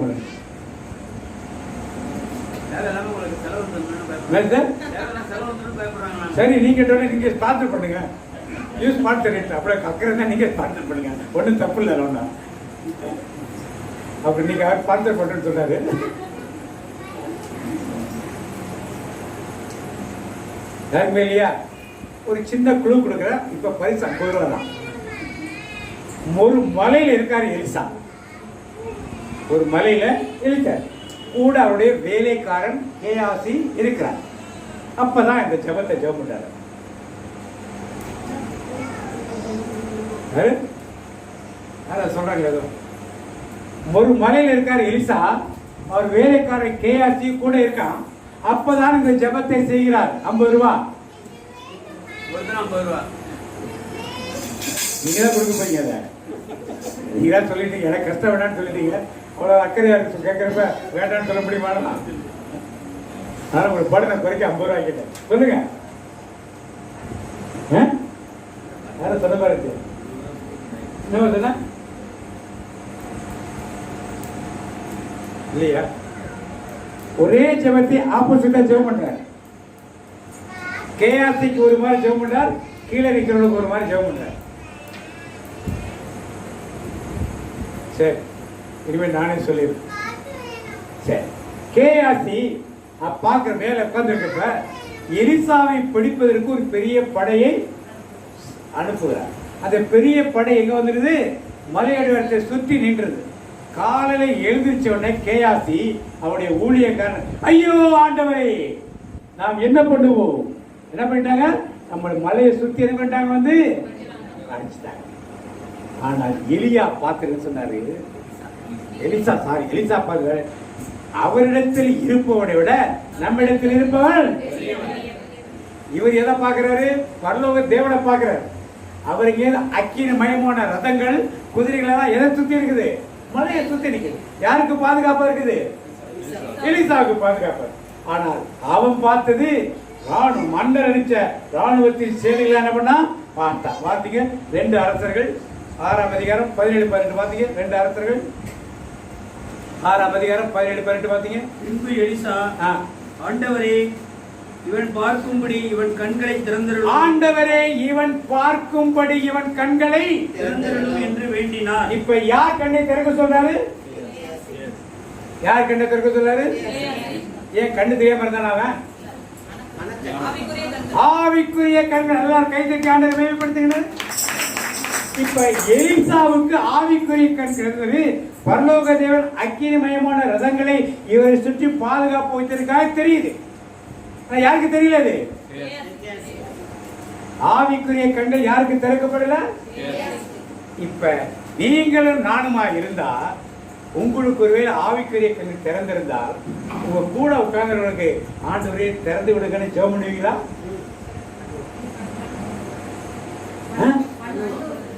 சரி, நீங்க நீங்க ஸ்பான்சர் பண்ணுங்க. யூஸ் ஸ்பான்சர் அப்படியே கக்கறதா நீங்க ஸ்பான்சர் பண்ணுங்க. ஒன்றும் தப்பு இல்லை. ஒன்றா அப்படி நீங்க ஸ்பான்சர் பண்ணுன்னு சொன்னாரு. இல்லையா? ஒரு சின்ன குழு கொடுக்குறேன். இப்ப பரிசு 50 ரூபா தான். ஒரு மலையில இருக்காரு எலிசா. ஒரு மலையில இருக்கார். கூட அவருடைய வேலைக்காரன் கேயாசி இருக்கிறார். அப்பதான் இந்த ஜெபத்தை ஜெபம் பண்றாரு. சொல்றாங்க ஏதோ ஒரு மலையில இருக்காரு எலிசா. அவர் வேலைக்காரன் கேயாசி கூட இருக்கான். அப்பதான் இந்த ஜெபத்தை செய்கிறார். 50 ரூபா. 50 ரூபா நீங்க தான் கொடுக்க போறீங்க. அதை நீங்க தான் சொல்லிட்டீங்க. எனக்கு கஷ்டம் வேண்டாம்னு சொல்லிட்டீங்க. அவ்வளவு அக்கறையா இருக்கு. கேட்கறப்ப வேண்டாம்னு சொல்ல முடியுமா? நான் ஒரு படம் குறைக்க 50 ரூபாய் கேட்டேன். சொல்லுங்க. யாரும் சொல்ல பாருங்க. என்ன இல்லையா? ஒரே ஜெபத்தை ஆப்போசிட்டா ஜெபம் பண்றாரு. கேஆர்சிக்கு ஒரு மாதிரி ஜெபம் பண்றார், கீழே நிக்கிறவங்களுக்கு ஒரு மாதிரி ஜெபம் பண்றார். சரி, இனிமேல் நானே சொல்லிடுறேன். சரி, கேஆர்சி பார்க்கிற மேல உட்கார்ந்துருக்கப்ப எலிசாவை பிடிப்பதற்கு ஒரு பெரிய படையை அனுப்புகிறார். அந்த பெரிய படை எங்க வந்துடுது? மலையடிவாரத்தை சுற்றி நின்றது. காலையில எழுந்திருச்ச உடனே கேயாசி அவருடைய ஊழியக்காரன், ஐயோ ஆண்டவரே, நாம் என்ன பண்ணுவோம்? என்ன பண்ணிட்டாங்க? நம்ம மலையை சுத்தி என்ன பண்ணிட்டாங்க? வந்து அடிச்சுட்டாங்க. ஆனால் எலியா பார்த்து சொன்னாரு, எலிசா பார்த்து, அவரிடத்தில் இருப்பவனை விட நம்ம இடத்தில் இருப்பவன். இவர் எதை பார்க்கிறாரு? பரலோக தேவனை பார்க்கிறார். அவருக்கு அக்கினி மயமான ரதங்கள், குதிரைகள் எல்லாம் எதை சுத்தி இருக்குது? மலையை சுத்தி நிற்குது. யாருக்கு பாதுகாப்பா இருக்குது? எலிசாவுக்கு பாதுகாப்பு. ஆனால் அவன் பார்த்தது ராணுவம், மன்னர் அடிச்ச ராணுவத்தின் சேனைகள் என்ன பண்ணா பார்த்தா. பார்த்தீங்க 2 அரசர்கள் 6ஆம் அதிகாரம் 17-18 பார்த்தீங்க. 2 அரசர்கள் 6ஆம் அதிகாரம் 17-18 பார்த்தீங்க. பின்பு எலிசா, ஆண்டவரே, இவன் பார்க்கும்படி இவன் கண்களை திறந்தருளும். ஆண்டவரே, இவன் பார்க்கும்படி இவன் கண்களை திறந்தருளும் என்று வேண்டினார். இப்ப யார் கண்ணை திறக்க சொல்றாரு? யார் கண்ணை திறக்க சொல்றாரு? ஏன் கண்ணு தெரியாம இருந்தான் அவன்? ஆவிக்குரிய கண்கள். எல்லாரும் கை தட்டி ஆண்டவரை மேம்படுத்துங்க. இப்ப எலிசாவுக்கு ஆவிக்குரிய கண் கிடைத்தது. பரலோக தேவன் அக்கினிமயமான ரதங்களை இவரை சுற்றி பாதுகாப்பு வைத்திருக்காக தெரியுது. யாருக்கு தெரியல? அது ஆவிக்குரிய கண்கள் யாருக்கு திறக்கப்படல? இப்ப நீங்களும் நானுமா இருந்தா, உங்களுக்கு ஒருவேளை ஆவிக்குரிய கண்கள் திறந்திருந்தால், உங்க கூட உட்கார்ந்தவர்களுக்கு ஆண்டவரே திறந்து விடுங்கன்னு ஜெபம் பண்ணுவீங்களா?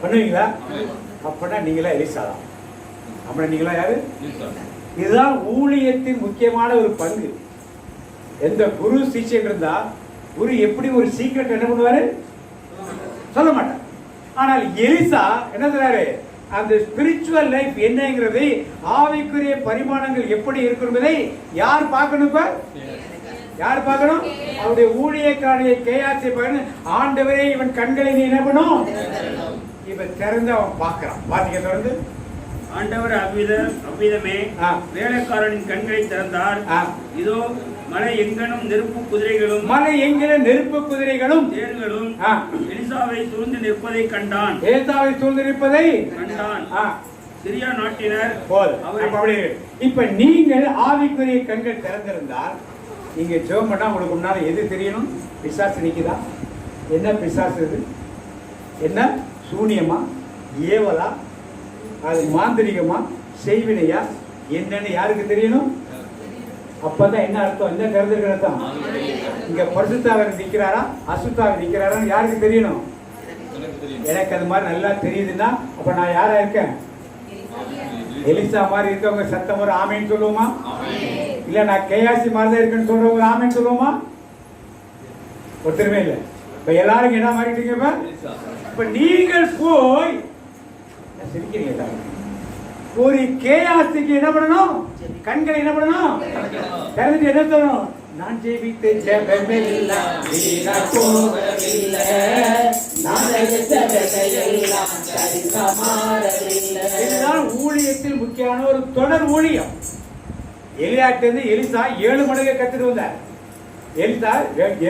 பண்ணுவீங்களா? அப்படின்னா நீங்களா எலிசாதான். அப்படின்னா நீங்களா யாரு? இதுதான் ஊழியத்தின் முக்கியமான ஒரு பங்கு. எந்த குரு சிஷ்யன் இருந்தா, குரு எப்படி ஒரு சீக்ரெட் என்ன பண்ணுவாரு? சொல்ல மாட்டார். ஆனால் எலிசா என்ன சொல்றாரு? அந்த ஸ்பிரிச்சுவல் லைஃப் என்னங்கிறதை, ஆவிக்குரிய பரிமாணங்கள் எப்படி இருக்கிறதை யார் பார்க்கணும்? யார் பார்க்கணும்? அவருடைய ஊழியக்காரனை கேயாசி பார்க்கணும். ஆண்டவரே, இவன் கண்களை நீ என்ன பண்ணும்? இவன் திறந்து அவன் பார்க்கிறான். பாத்தீங்க தொடர்ந்து. ஆண்டவர் அவ்விதமே வேலைக்காரனின் கண்களை திறந்தார். இதோ மலை எங்கனும் நெருப்பு குதிரைகளும், மலை எங்கிலும் நெருப்பு குதிரைகளும் தேர்களும் எலிசாவை சூழ்ந்து நிற்பதை கண்டான். எலிசாவை சூழ்ந்து நிற்பதை கண்டான். சிரியா நாட்டினர். இப்ப நீங்கள் ஆவிக்குரிய கண்கள் திறந்திருந்தால், நீங்க ஜெபம் பண்ணா உங்களுக்கு முன்னால எது தெரியணும்? பிசாசு நிக்குதா? என்ன பிசாசு? இது என்ன? சூனியமா? ஏவலா? அது மாந்திரிகமா? செய்வினையா? என்னன்னு யாருக்கு தெரியணும்? அப்பதான் என்ன அர்த்தம்? என்ன கருதுகிற அர்த்தம்? இங்க பரிசுத்தாவர் நிக்கிறாரா, அசுத்தாவர் நிக்கிறாரா யாருக்கு தெரியணும்? எனக்கு அது மாதிரி நல்லா தெரியுதுன்னா அப்ப நான் யாரா இருக்கேன்? எலிசா மாதிரி இருக்கவங்க சத்தம் ஒரு ஆமேன்னு சொல்லுவோமா? இல்ல நான் கேயாசி மாதிரி தான் இருக்குன்னு சொல்றவங்க ஆமேன்னு சொல்லுவோமா? ஒருத்தருமே இல்லை. இப்ப எல்லாரும் என்ன மாறிட்டீங்க? இப்ப நீங்கள் போய் சிரிக்கிறீங்க. ஒரு கேயாசிக்கு என்ன பண்ணணும்? கண்களை என்ன பண்ணணும்? திறந்துட்டு என்ன சொல்லணும்? நான் ஜெபித்த ஜெபமெல்லாம் வீணா போகவில்லை, நான் எடுத்த விதையெல்லாம் சரிசா மாறவில்லை. இதுதான் ஊழியத்தில் முக்கியமான ஒரு தொடர் ஊழியம். எலியாட்டிலிருந்து எலிசா 7 மடங்கு கத்துட்டு வந்தார்.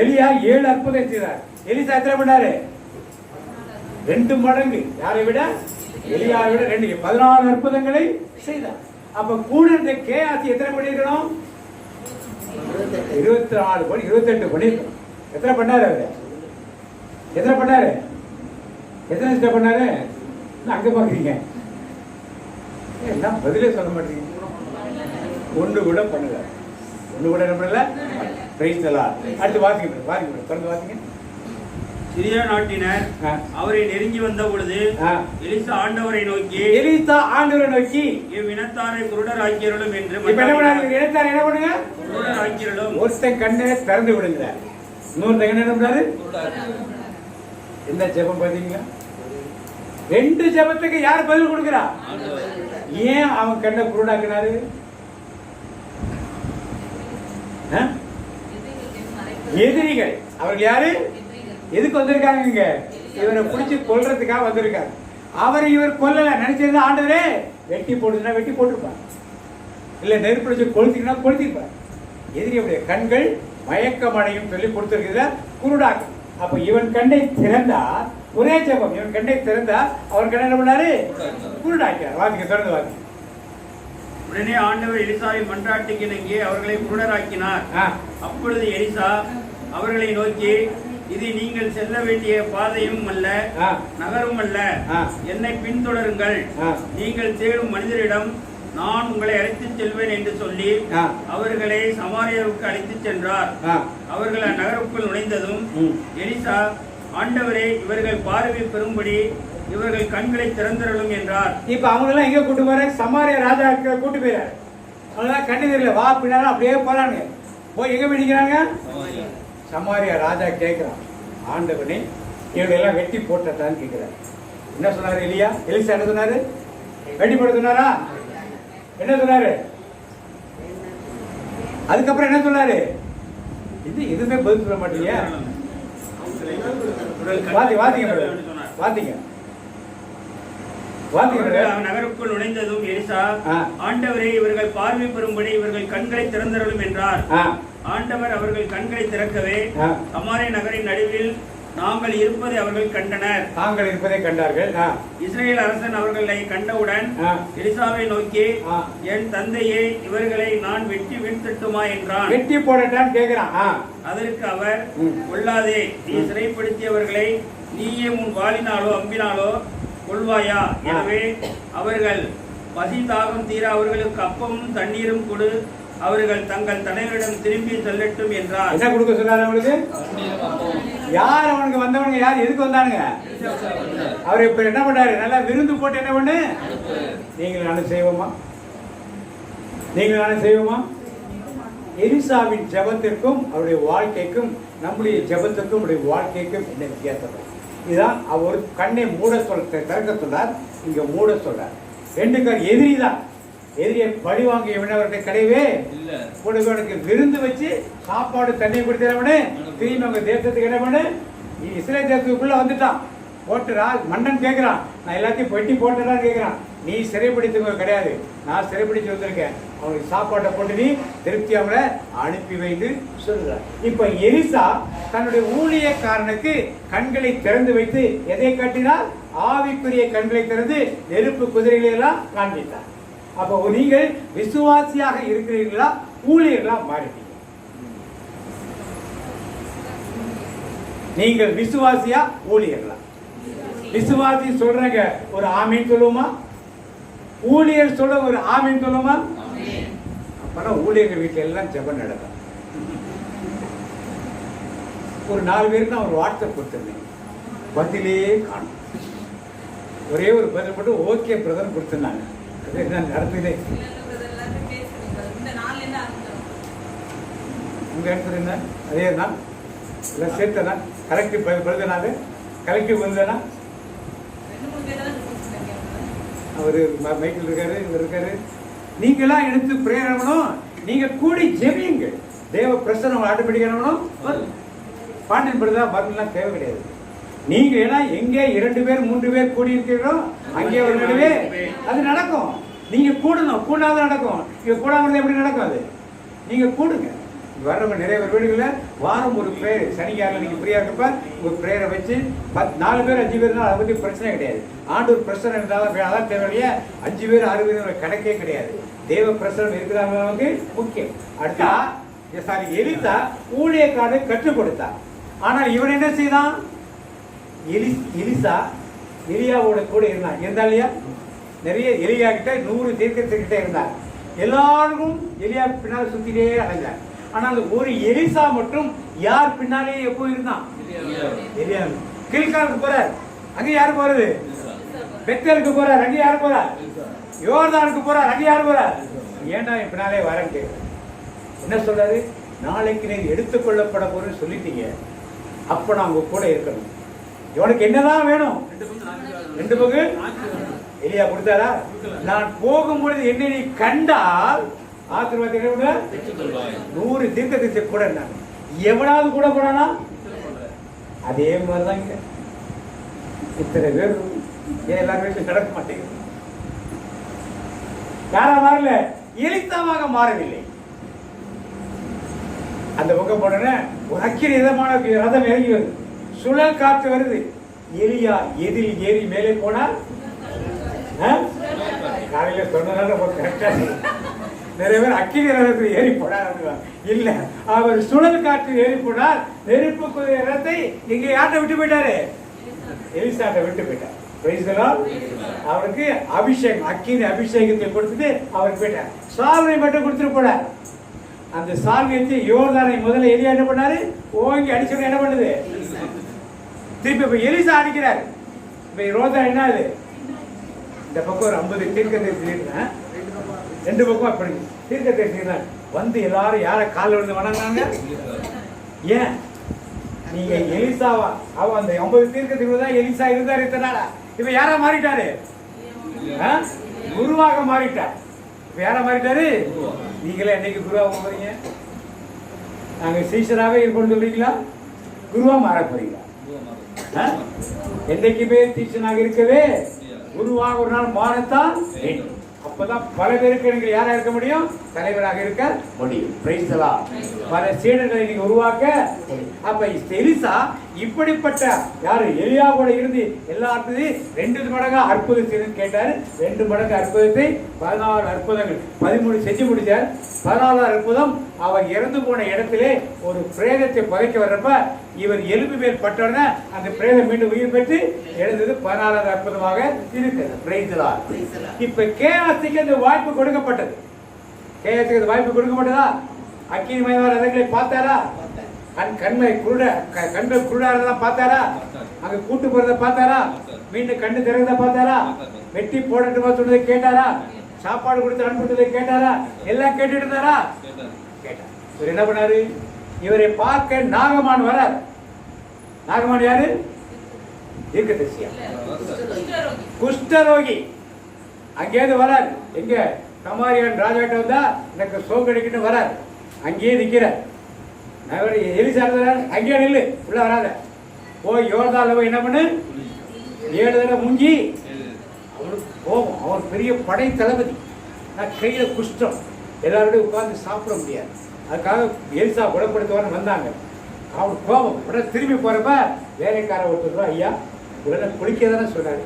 எலியா 7 அற்புதம் செய்தார். எலிசா எத்தனை பண்ணாரு? 2 மடங்கு. யாரை விட? எலியாவை விட 2. 14 அற்புதங்களை செய்தார். அப்ப கூட இருந்த கேயாசி எத்தனை பண்ணிருக்கணும்? 24 பணி, 28 பண்ணிருக்கணும். எத்தனை பண்ணாரு அவரு? எத்தனை பண்ணாரு? எத்தனை ஸ்டெப் பண்ணாரு? அங்க பாக்குறீங்க, என்ன பதிலே சொல்ல மாட்டீங்க? ஒன்று கூட பண்ணல. ஒன்று கூட என்ன பண்ணல? Praise the Lord. அடுத்து வாசிங்க, வாசிங்க, தொடர்ந்து வாசிங்க. சிரியா நாட்டினர் அவரை நெருங்கி வந்த பொழுது எலிசா ஆண்டவரை நோக்கி இவ்வினத்தாரை குருடராக்கியருளும் என்று என்ன பண்ணுங்க? குருடராக்கியருளும். ஒருத்தன் கண்ணை திறந்து விடுங்க, இன்னொருத்தன் என்ன பண்றாரு? என்ன ஜெபம் பாத்தீங்களா? 2 ஜெபத்துக்கு யார் பதில் கொடுக்கிறா? ஏன் அவன் கண்ணை குருடாக்குனாரு? எதிரிகள். அவர்கள் யாரு? எதுக்கு வந்திருக்காங்க? இங்க இவரை பிடிச்சி கொல்றதுக்காக வந்திருக்காங்க. அவரை இவர் கொல்லல. நினைச்சிருந்தா ஆண்டவரே வெட்டி போடுதுன்னா வெட்டி போட்டிருப்பார், இல்ல நெருப்பு வச்சு கொளுத்தினா கொளுத்திருப்பார். எதிரியுடைய கண்கள் மயக்கமடையும் சொல்லி கொடுத்திருக்கிறத குருடாக்கு. அப்ப இவன் கண்ணை திறந்தா, ஒரே ஜெபம், இவன் கண்ணை திறந்தா அவன் கண்ணை என்ன பண்ணாரு? குருடாக்கிறார். வாசிக்க, தொடர்ந்து வாசிக்க. உடனே ஆண்டவர் எலிசாவின் மன்றாட்டுக்கு இணங்கி அவர்களை குருடராக்கினார். அப்பொழுது எலிசா அவர்களை நோக்கி, இது நீங்கள் செல்ல வேண்டிய பாதையும் அல்ல, நகரும் அல்ல. என்னை பின்தொடருங்கள். நீங்கள் தேடும் மனிதரிடம் நான் உங்களை அழைத்துச் செல்வேன் என்று சொல்லி அவர்களை சமாரியருக்கு அழைத்துச் சென்றார். அவர்கள் அந்நகருக்குள் நுழைந்ததும் எலிசா, ஆண்டவரே இவர்கள் பார்வை பெறும்படி இவர்கள் கண்களை திறந்தருளும் என்றார். இப்ப அவங்க எல்லாம் எங்க கூட்டு போற? சமாரிய ராஜா கூட்டு போயிறாரு. அவங்களாம் கண்ணு தெரியல, வா பின்னாலும் அப்படியே போறாங்க. போய் எங்க பிடிக்கிறாங்க? சமாரியா ராஜா கேட்கிறான், ஆண்டவனே இவங்க எல்லாம் வெட்டி போட்டான்னு கேட்கிறார். என்ன சொன்னாரு எலியா? எலிசா என்ன சொன்னாரு? வெட்டி போட சொன்னாரா? என்ன சொன்னாரு? அதுக்கப்புறம் என்ன சொன்னாரு? இது எதுவுமே பதில் சொல்ல மாட்டீங்க. நகருக்குள் நுழைந்ததும் எலிசா, ஆண்டவரே இவர்கள் பார்வை பெறும்படி இவர்கள் கண்களை திறந்தருளும் என்றார். ஆண்டவர் அவர்கள் கண்களை திறக்கவே சமாரிய நகரின் நடுவில் நாங்கள் இருப்பதை அவர்கள் கண்டனர். தாங்கள் இருப்பதை கண்டார்கள். இஸ்ரேல் அரசன் அவர்களை கண்டவுடன் எலிசாவை நோக்கி, என் தந்தையே இவர்களை நான் வெட்டி வீழ்த்தட்டுமா என்றான். வெட்டி போடட்டான் கேட்கிறான். அதற்கு அவர், கொள்ளாதே, நீ சிறைப்படுத்தியவர்களை நீயே உன் வாளினாலோ அம்பினாலோ கொள்வாயா? எனவே அவர்கள் பசி தாகம் தீர அவர்களுக்கு அப்பமும் தண்ணீரும் கொடு, அவர்கள் தங்கள் தலைவரிடம் திரும்பி செல்லட்டும் என்றார். என்ன கொடுக்க சொன்னார் அவங்களுக்கு? யார் அவனுக்கு வந்தவனுங்க? யார் எதுக்கு வந்தானுங்க? அவர் இப்ப என்ன பண்ணாரு? நல்லா விருந்து போட்டு என்ன பண்ணு? நீங்கள் நானும் செய்வோமா? நீங்கள் நானும் செய்வோமா? எலிசாவின் ஜெபத்திற்கும் அவருடைய வாழ்க்கைக்கும் நம்முடைய ஜெபத்திற்கும் அவருடைய வாழ்க்கைக்கும் என்ன வித்தியாசம்? இதுதான் அவர் கண்ணை மூட திறக்க சொன்னார், இங்க மூட சொல்றார். 2 பேர் எதிரி தான். எதிரியை பழி வாங்கியவனவர்கிட்ட கிடையவே உனக்கு விருந்து வச்சு சாப்பாடு தண்ணி கொடுத்தவனு திரும்பி அவங்க தேசத்துக்கு என்ன பண்ணு? இஸ்ரேல் தேசத்துக்குள்ள வந்துட்டான். போட்டுறா மன்னன் கேட்கிறான், நான் எல்லாத்தையும் வெட்டி போட்டுறான்னு கேட்கிறான். நீ சிறைப்பிடித்தவங்க கிடையாது, நான் சிறைப்பிடிச்சு வந்திருக்கேன். அவனுக்கு சாப்பாட்டை போட்டு நீ திருப்தி அவங்களை அனுப்பி வைத்து சொல்றார். இப்ப எலிசா தன்னுடைய ஊழியக்காரனுக்கு கண்களை திறந்து வைத்து எதை காட்டினார்? ஆவிக்குரிய கண்களை திறந்து நெருப்பு குதிரைகளை எல்லாம் காண்பித்தார். அப்போ நீங்கள் விசுவாசியாக இருக்கிறீர்களா, ஊழியர்களா மாறிட்டீங்க? நீங்கள் விசுவாசியா ஊழியர்களா? விசுவாசி சொல்றங்க ஒரு ஆமீன் சொல்லுவோமா? ஊழியர் சொல்ற ஒரு ஆமீன் சொல்லுவோமா? அப்பதான் ஊழியர்கள் வீட்டுல எல்லாம் ஜெபம் நடக்கும். ஒரு 4 பேருக்கு நான் ஒரு வாட்ஸ்அப் கொடுத்திருந்தேன், பதிலே காணும். ஒரே ஒரு பதில் மட்டும் ஓகே பிரதர் கொடுத்திருந்தாங்க. நடந்ததே உங்க இடத்துல என்ன அதே தான் எல்லாம் சேர்த்தனா கலெக்டிவ் பழுதனாது கலெக்டிவ் வந்தனா அவரு மைக்கில் இருக்காரு, இவர் இருக்காரு. நீங்களாம் எடுத்து பிரேரணம், நீங்க கூடி ஜெபியுங்க. தேவ பிரசனம் ஆட்டோமேட்டிக்கான வரும். பாண்டியன் படுதா வரலாம் தேவை கிடையாது. நீங்க ஏன்னா எங்கே 2 பேர் 3 பேர் கூடி இருக்கிறீங்களோ அங்கே ஒரு நடுவே அது நடக்கும். நீங்க கூடணும், கூடாத நடக்கும். இங்க கூடாது எப்படி நடக்கும்? அது நீங்க கூடுங்க. வர்றவங்க நிறைய பேர் வீடுகளில் வாரம் ஒரு ப்ரேயர், சனிக்கிழமை நீங்கள் ஃப்ரீயாக இருக்கப்ப ஒரு ப்ரேயரை வச்சு 4 பேர் 5 பேர்னா அதை பற்றி பிரச்சனை கிடையாது. ஆண்டவர் பிரச்சனை இருந்தாலும் அதான் தேவையில்லையே. 5 பேர் 6 பேர் கணக்கே கிடையாது. தேவ பிரசனம் இருக்கிறவங்க முக்கியம். அடுத்தா எலிசா ஊழியக்காரனை கற்றுக் கொடுத்தார். ஆனால் இவன் என்ன செய்தான்? எலிசா எலியாவோட கூட இருந்தான். இருந்தா இல்லையா? நிறைய எலியா கிட்ட 100 தீர்க்கதரிசிகிட்ட இருந்தார். எல்லாருக்கும் எலியா பின்னால் சுத்திட்டே அடைஞ்சார். ஆனால் ஒரு எலிசா மட்டும் யார் பின்னாலே எப்போ இருந்தான்? எலியா. கில்காலுக்கு போறார், அங்க யாரு போறது? பெத்தேலுக்கு போறார், அங்க யாரு போறார்? யோர்தானுக்கு போறார், அங்க யாரு போறார்? ஏன்டா என் பின்னாலே வரேன் கேட்க. என்ன சொல்றாரு? நாளைக்கு நீங்க எடுத்துக்கொள்ளப்பட போறேன்னு சொல்லிட்டீங்க, அப்ப நான் உங்க கூட இருக்கணும். இவனுக்கு என்னதான் வேணும்? 2 பங்கு எலியா கொடுத்தாரா? நான் போகும்பொழுது என்னை நீ கண்டால் ஆசீர்வாதத்தை 100 தீர்க்கதரிசி கூட இருந்தாங்க. எவனாவது கூட போனானா? அதே மாதிரிதான் இங்க இத்தனை பேர் ஏன் எல்லா வீட்டிலும் நடக்க மாட்டேங்குது. யாரா மாறல? எலிசாவாக மாறவில்லை. அந்த பக்கம் போன ஒரு அக்கினி இதமான ரதம் இறங்கி வருது, சுழல் காற்று வருது. எலியா எதில் ஏறி மேலே போனார். காலையில சொன்னதால கரெக்டா நிறைய பேர் அக்கினி ரதத்தில் ஏறி போனார். இல்ல, அவர் சுழல் காற்று ஏறி போனார். நெருப்பு ரதத்தை இங்க யார்கிட்ட விட்டு போயிட்டாரு? எலிசாட்ட விட்டு போயிட்டார். அவருக்கு அபிஷேகம், அக்கினி அபிஷேகத்தை கொடுத்துட்டு அவருக்கு போயிட்டார். சால்வை மட்டும் கொடுத்துட்டு போனார். அந்த சால்வை வச்சு யோர்தானை முதல்ல எலியா என்ன பண்ணாரு? ஓங்கி அடிச்சது என்ன பண்ணுது? திருப்பி இப்ப எலிசா அடிக்கிறார். இப்ப ரோதா என்ன ஆகுது? இந்த பக்கம் ஒரு 50 தீர்க்கதரிசி, 2 பக்கம் அப்படி தீர்க்கதரிசி வந்து எல்லாரும் யார கால விழுந்து வணங்கினாங்க. ஏன்? நீங்க எலிசாவா? அவன் அந்த 50 தீர்க்கதரிசி தான் எலிசா இருந்தாரு இத்தனை நாளா. இப்ப யாரா மாறிட்டாரு? குருவாக மாறிட்டார். இப்ப யாரா மாறிட்டாரு? நீங்களே என்னைக்கு குருவாக போறீங்க? நாங்க சீஷராகவே இருக்கணும்னு சொல்றீங்களா? குருவா மாற போறீங்களா? என்னைக்குமே டீச்சராக இருக்கவே குருவாக ஒரு நாள் மாறத்தான் வேண்டும். அப்பதான் பல பேருக்கு நீங்கள் யாரா இருக்க முடியும்? தலைவராக இருக்க முடியும். பல சீடர்களை நீங்க உருவாக்க. அப்ப எலிசா இப்படிப்பட்ட யாரு? எலியாவோட இருந்து எல்லாத்தையும் 2 மடங்கா அற்புதம் செய்து கேட்டாரு. 2 மடங்கு அற்புதத்தை 14 அற்புதங்கள் 13 செஞ்சு முடிச்சார். 14 அற்புதம். அவர் இறந்து போன இடத்திலே ஒரு பிரேதத்தை புதைக்க வர்றப்ப இவர் எலும்பு மேல் பட்டோன்னா அந்த பிரேதம் மீண்டும் உயிர் பெற்று எழுந்தது 14 அற்புதமாக இருக்கிறது. இப்ப கேஆசிக்கு அந்த வாய்ப்பு கொடுக்கப்பட்டது. கேஆசிக்கு அந்த வாய்ப்பு கொடுக்கப்பட்டதா? அக்கினி மயமான ரதங்களை பார்த்தாரா? கண்மை குருடா பார்த்தாரா? அங்க கூட்டு போறத பார்த்தாரா? மீண்டும் கண்ணு திறந்தத பார்த்தாரா? வெட்டி போடட்டுமா சொன்னதை கேட்டாரா? சாப்பாடு கொடுத்து அனுப்புறதை கேட்டாரா? எல்லாம் கேட்டுட்டு இருந்தாரா? கேட்டார். இவர் என்ன பண்ணாரு? இவரை பார்க்க நாகமான் வரார். நாகமான் யாரு? தீர்க்கதரிசியா? குஷ்டரோகி. அங்கேயிருந்து வரார். எங்க? கமாரியான் ராஜாட்ட வந்தா எனக்கு சோகடிக்கிட்டு வரார். அங்கேயே நிற்கிறார். எலிசா அங்கேயே நில்லு, உள்ள வராத. போய் யோர்தான்ல போய் என்ன பண்ணு? 7 தடவை முங்கி. அவனுக்கு கோபம். அவர் பெரிய படை தளபதி. கையில குஷ்டம். எல்லாரோடையும் உட்கார்ந்து சாப்பிட முடியாது. அதுக்காக எலிசா குணப்படுத்துவான்னு வந்தாங்க. அவனுக்கு கோபம். உடனே திரும்பி போறப்ப வேலைக்கார ஒருத்தர், ஐயா உடனே குளிக்க தானே சொன்னாரு,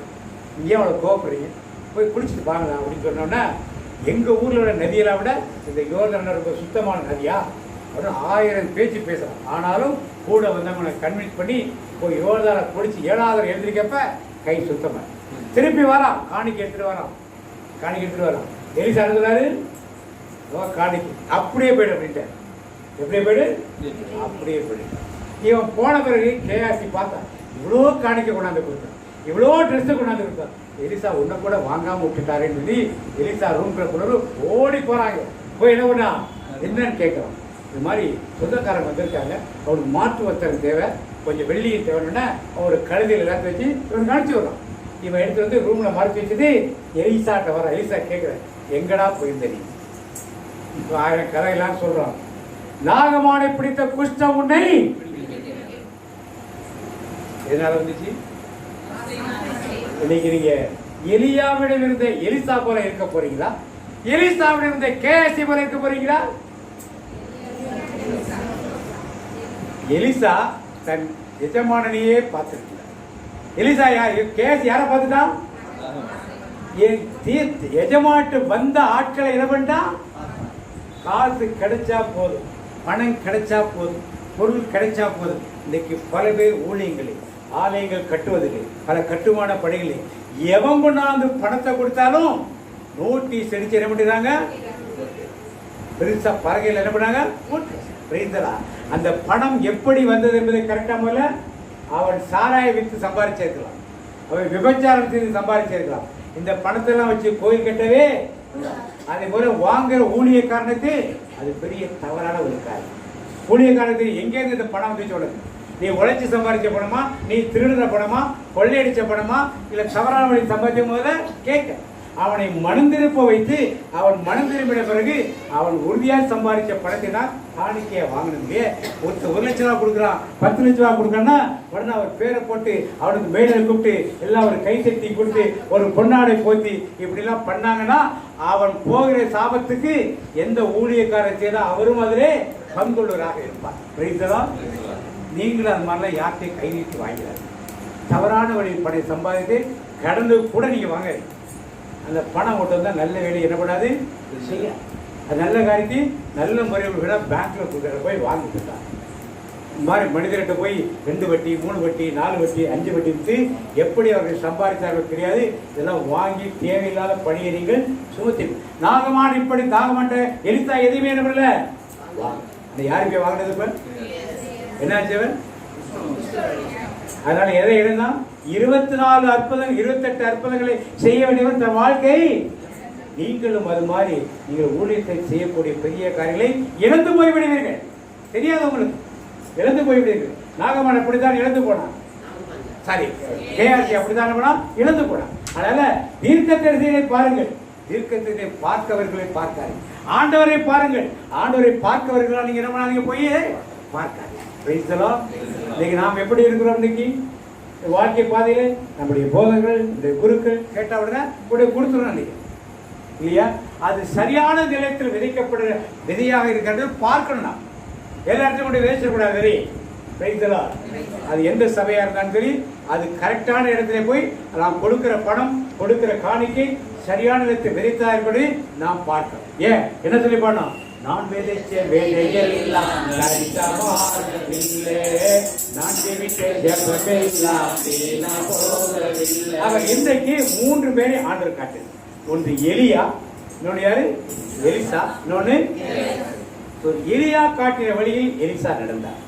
இங்கே அவளை கோபப்படுறீங்க, போய் குளிச்சுட்டு பாங்களா அப்படின்னு சொன்னோன்னா, எங்க ஊர்ல உள்ள நதியெல்லாம் விட இந்த யோர்தான் ரொம்ப சுத்தமான நதியா அப்படின்னு 1000 பேச்சு பேசலாம். ஆனாலும் கூட வந்தவங்களை கன்வின்ஸ் பண்ணி போய் யோர்தானை குளிச்சு 7வது எழுந்திருக்கப்ப கை சுத்தமா திருப்பி வரான். காணிக்கு எடுத்துட்டு வரான். எலிசா இருந்தாரு காணிக்கு அப்படியே போயிடு அப்படின்ட்டு. எப்படியே போயிடு? அப்படியே போயிடு. இவன் போன பிறகு கேஆசி பார்த்தான். இவ்வளோ காணிக்க கொண்டாந்து கொடுத்தான், இவ்வளோ ட்ரெஸ்ஸை கொண்டாந்து கொடுத்தான். எலிசா ஒன்றை கூட வாங்காம விட்டுட்டாருன்னு சொல்லி எலிசா ரூம்குள்ள ஓடி போறாங்க. போய் என்ன பண்ணா? என்னன்னு கேட்கறான். இது மாதிரி சொந்தக்காரங்க வந்திருக்காங்க, அவருக்கு மாற்று வஸ்திரம் தேவை, கொஞ்சம் வெள்ளியும் தேவைன்னா அவரு கழுதியில் எல்லாத்தையும் வச்சு இவன் அனுப்பிச்சு விடுறான். இவன் எடுத்து வந்து ரூம்ல மறைச்சு வச்சுட்டு எலிசாட்ட வர. எலிசா கேட்குறேன், எங்கடா போயிருந்த நீ? இப்போ 1000 கதையெல்லாம் சொல்றான். நாகமானை பிடித்த குஷ்டம் உன்னை எதனால வந்துச்சு? இன்னைக்கு நீங்க எலியாவிடம் இருந்த எலிசா போல இருக்க போறீங்களா? எலிசாவிடம் இருந்த கேசி போல இருக்க போறீங்களா? எலிசா தன் எஜமானனையே பார்த்திருக்கிறார். எலிசா யார்? கேசி யாரை பார்த்துட்டான்? எஜமாட்டு வந்த ஆட்களை என்ன பண்ணா? காசு கிடைச்சா போதும், பணம் கிடைச்சா போதும், பொருள் கிடைச்சா போதும். இன்னைக்கு பல பேர் ஊழியங்களே, ஆலயங்கள் கட்டுவதில்லை, பல கட்டுமான பணிகளே எவன் கொண்டாந்து பணத்தை கொடுத்தாலும் நோட்டீஸ் அடிச்சு என்ன பண்ணிடுறாங்க? பெருசா பறகையில் என்ன பண்ணாங்க? அந்த பணம் எப்படி வந்தது என்பதை கரெக்டா போல அவன் சாராய வித்து சம்பாதிச்சிருக்கலாம், அவன் விபச்சாரம் செய்து சம்பாதிச்சிருக்கலாம். இந்த பணத்தை எல்லாம் வச்சு கோயில் கட்டவே அதே போல வாங்குற ஊழிய காரணத்தை அது பெரிய தவறான ஒரு காரியம். ஊழிய காரணத்தில் எங்கேருந்து இந்த பணம் வந்து சொல்லுங்க? நீ உழைச்சி சம்பாதிச்ச பணமா, நீ திருடுற பணமா, கொள்ளையடிச்ச பணமா, இல்ல தவறான வழி சம்பாதிச்ச போத கேட்க அவனை மனந்திருப்ப வைத்து அவன் மனம் திரும்பின பிறகு அவன் உறுதியாக சம்பாதிச்ச பணத்தை தான் காணிக்கையை வாங்கினது. ஒருத்தர் 1 லட்சம் ரூபா கொடுக்குறான், 10 லட்சம் ரூபா கொடுக்குறான்னா உடனே அவர் பேரை போட்டு அவனுக்கு மேலே கூப்பிட்டு எல்லாம் ஒரு கை தட்டி கொடுத்து ஒரு பொன்னாடை போத்தி இப்படிலாம் பண்ணாங்கன்னா அவன் போகிற சாபத்துக்கு எந்த ஊழியக்காரர் செய்தால் அவரும் அதிலே பங்குள்ளவராக இருப்பார். புரியுதா? நீங்களும் அது மாதிரிலாம் யார்கிட்டையும் கை நீட்டி வாங்கிறாரு. தவறான வழி பணம் சம்பாதித்து கடந்து கூட நீங்க வாங்க. அந்த பணம் ஓட்டு வந்தால் நல்ல வேலையை என்ன பண்ணாது செய்ய. அது நல்ல காரியத்தை நல்ல முறையில் விட பேங்க்ல கொடுக்குற போய் வாங்கிட்டு இந்த மாதிரி மனிதர்கிட்ட போய் 2 வட்டி 3 வட்டி 4 வட்டி 5 வட்டி விட்டு எப்படி அவர்கள் சம்பாதித்தார்கள் தெரியாது. இதெல்லாம் வாங்கி தேவையில்லாத பணியை நீங்கள் சுமத்தி. நாகமான் இப்படி நாகமான்ட்ட எலிசா எதுவுமே என்ன பண்ணல. யாருக்கு வாங்கினது? இப்ப என்னாச்சு? அதனால எதை எழுந்தான்? 24 அற்புதங்கள் 28 அற்புதங்களை செய்ய வேண்டியவன் தன் வாழ்க்கை. நீங்களும் அது மாதிரி நீங்கள் ஊழியத்தை செய்யக்கூடிய பெரிய காரியங்களை இழந்து போய்விடுவீர்கள். தெரியாது உங்களுக்கு, இழந்து போய்விடுவீர்கள். நாகமான் அப்படித்தான் இழந்து போனான். சரி, கேஆர்சி அப்படித்தான் போனா இழந்து போனான். அதனால தீர்க்கதரிசியை பாருங்கள், தீர்க்கதரிசியை பார்க்கவர்களை பார்க்காரு. ஆண்டவரை பாருங்கள், ஆண்டவரை பார்க்கவர்களால் நீங்க என்ன பண்ணாதீங்க, போய் பார்க்காரு. இன்னைக்கு நாம் எப்படி இருக்கிறோம்? இன்னைக்கு வாழ்க்கை பாதையில நம்முடைய போதகர்கள், நம்முடைய குருக்கள் கேட்ட உடனே கூட கொடுத்துறோம் இல்லையா? அது சரியான நிலையத்தில் விதைக்கப்படுற விதையாக இருக்கிறது பார்க்கணும். நாம் எல்லா இடத்தையும் கொண்டு விதைச்சிடக்கூடாது விதை. அது எந்த சபையா இருந்தாலும் சரி, அது கரெக்டான இடத்துல போய் நாம் கொடுக்கிற பணம், கொடுக்கிற காணிக்கை சரியான இடத்தை விதைத்தா என்பதை நாம் பார்க்கணும். ஏன் என்ன சொல்லி பண்ணோம்? நான் விதைச்ச வேலையெல்லாம் அவர் இன்றைக்கு 3 பேரை ஆண்டவர் காட்டு. ஒன்று எலியா, இன்னொன்னு யாரு? எலிசா, இன்னொன்னு எலியா காட்டின வழியில் எலிசா நடந்தார்.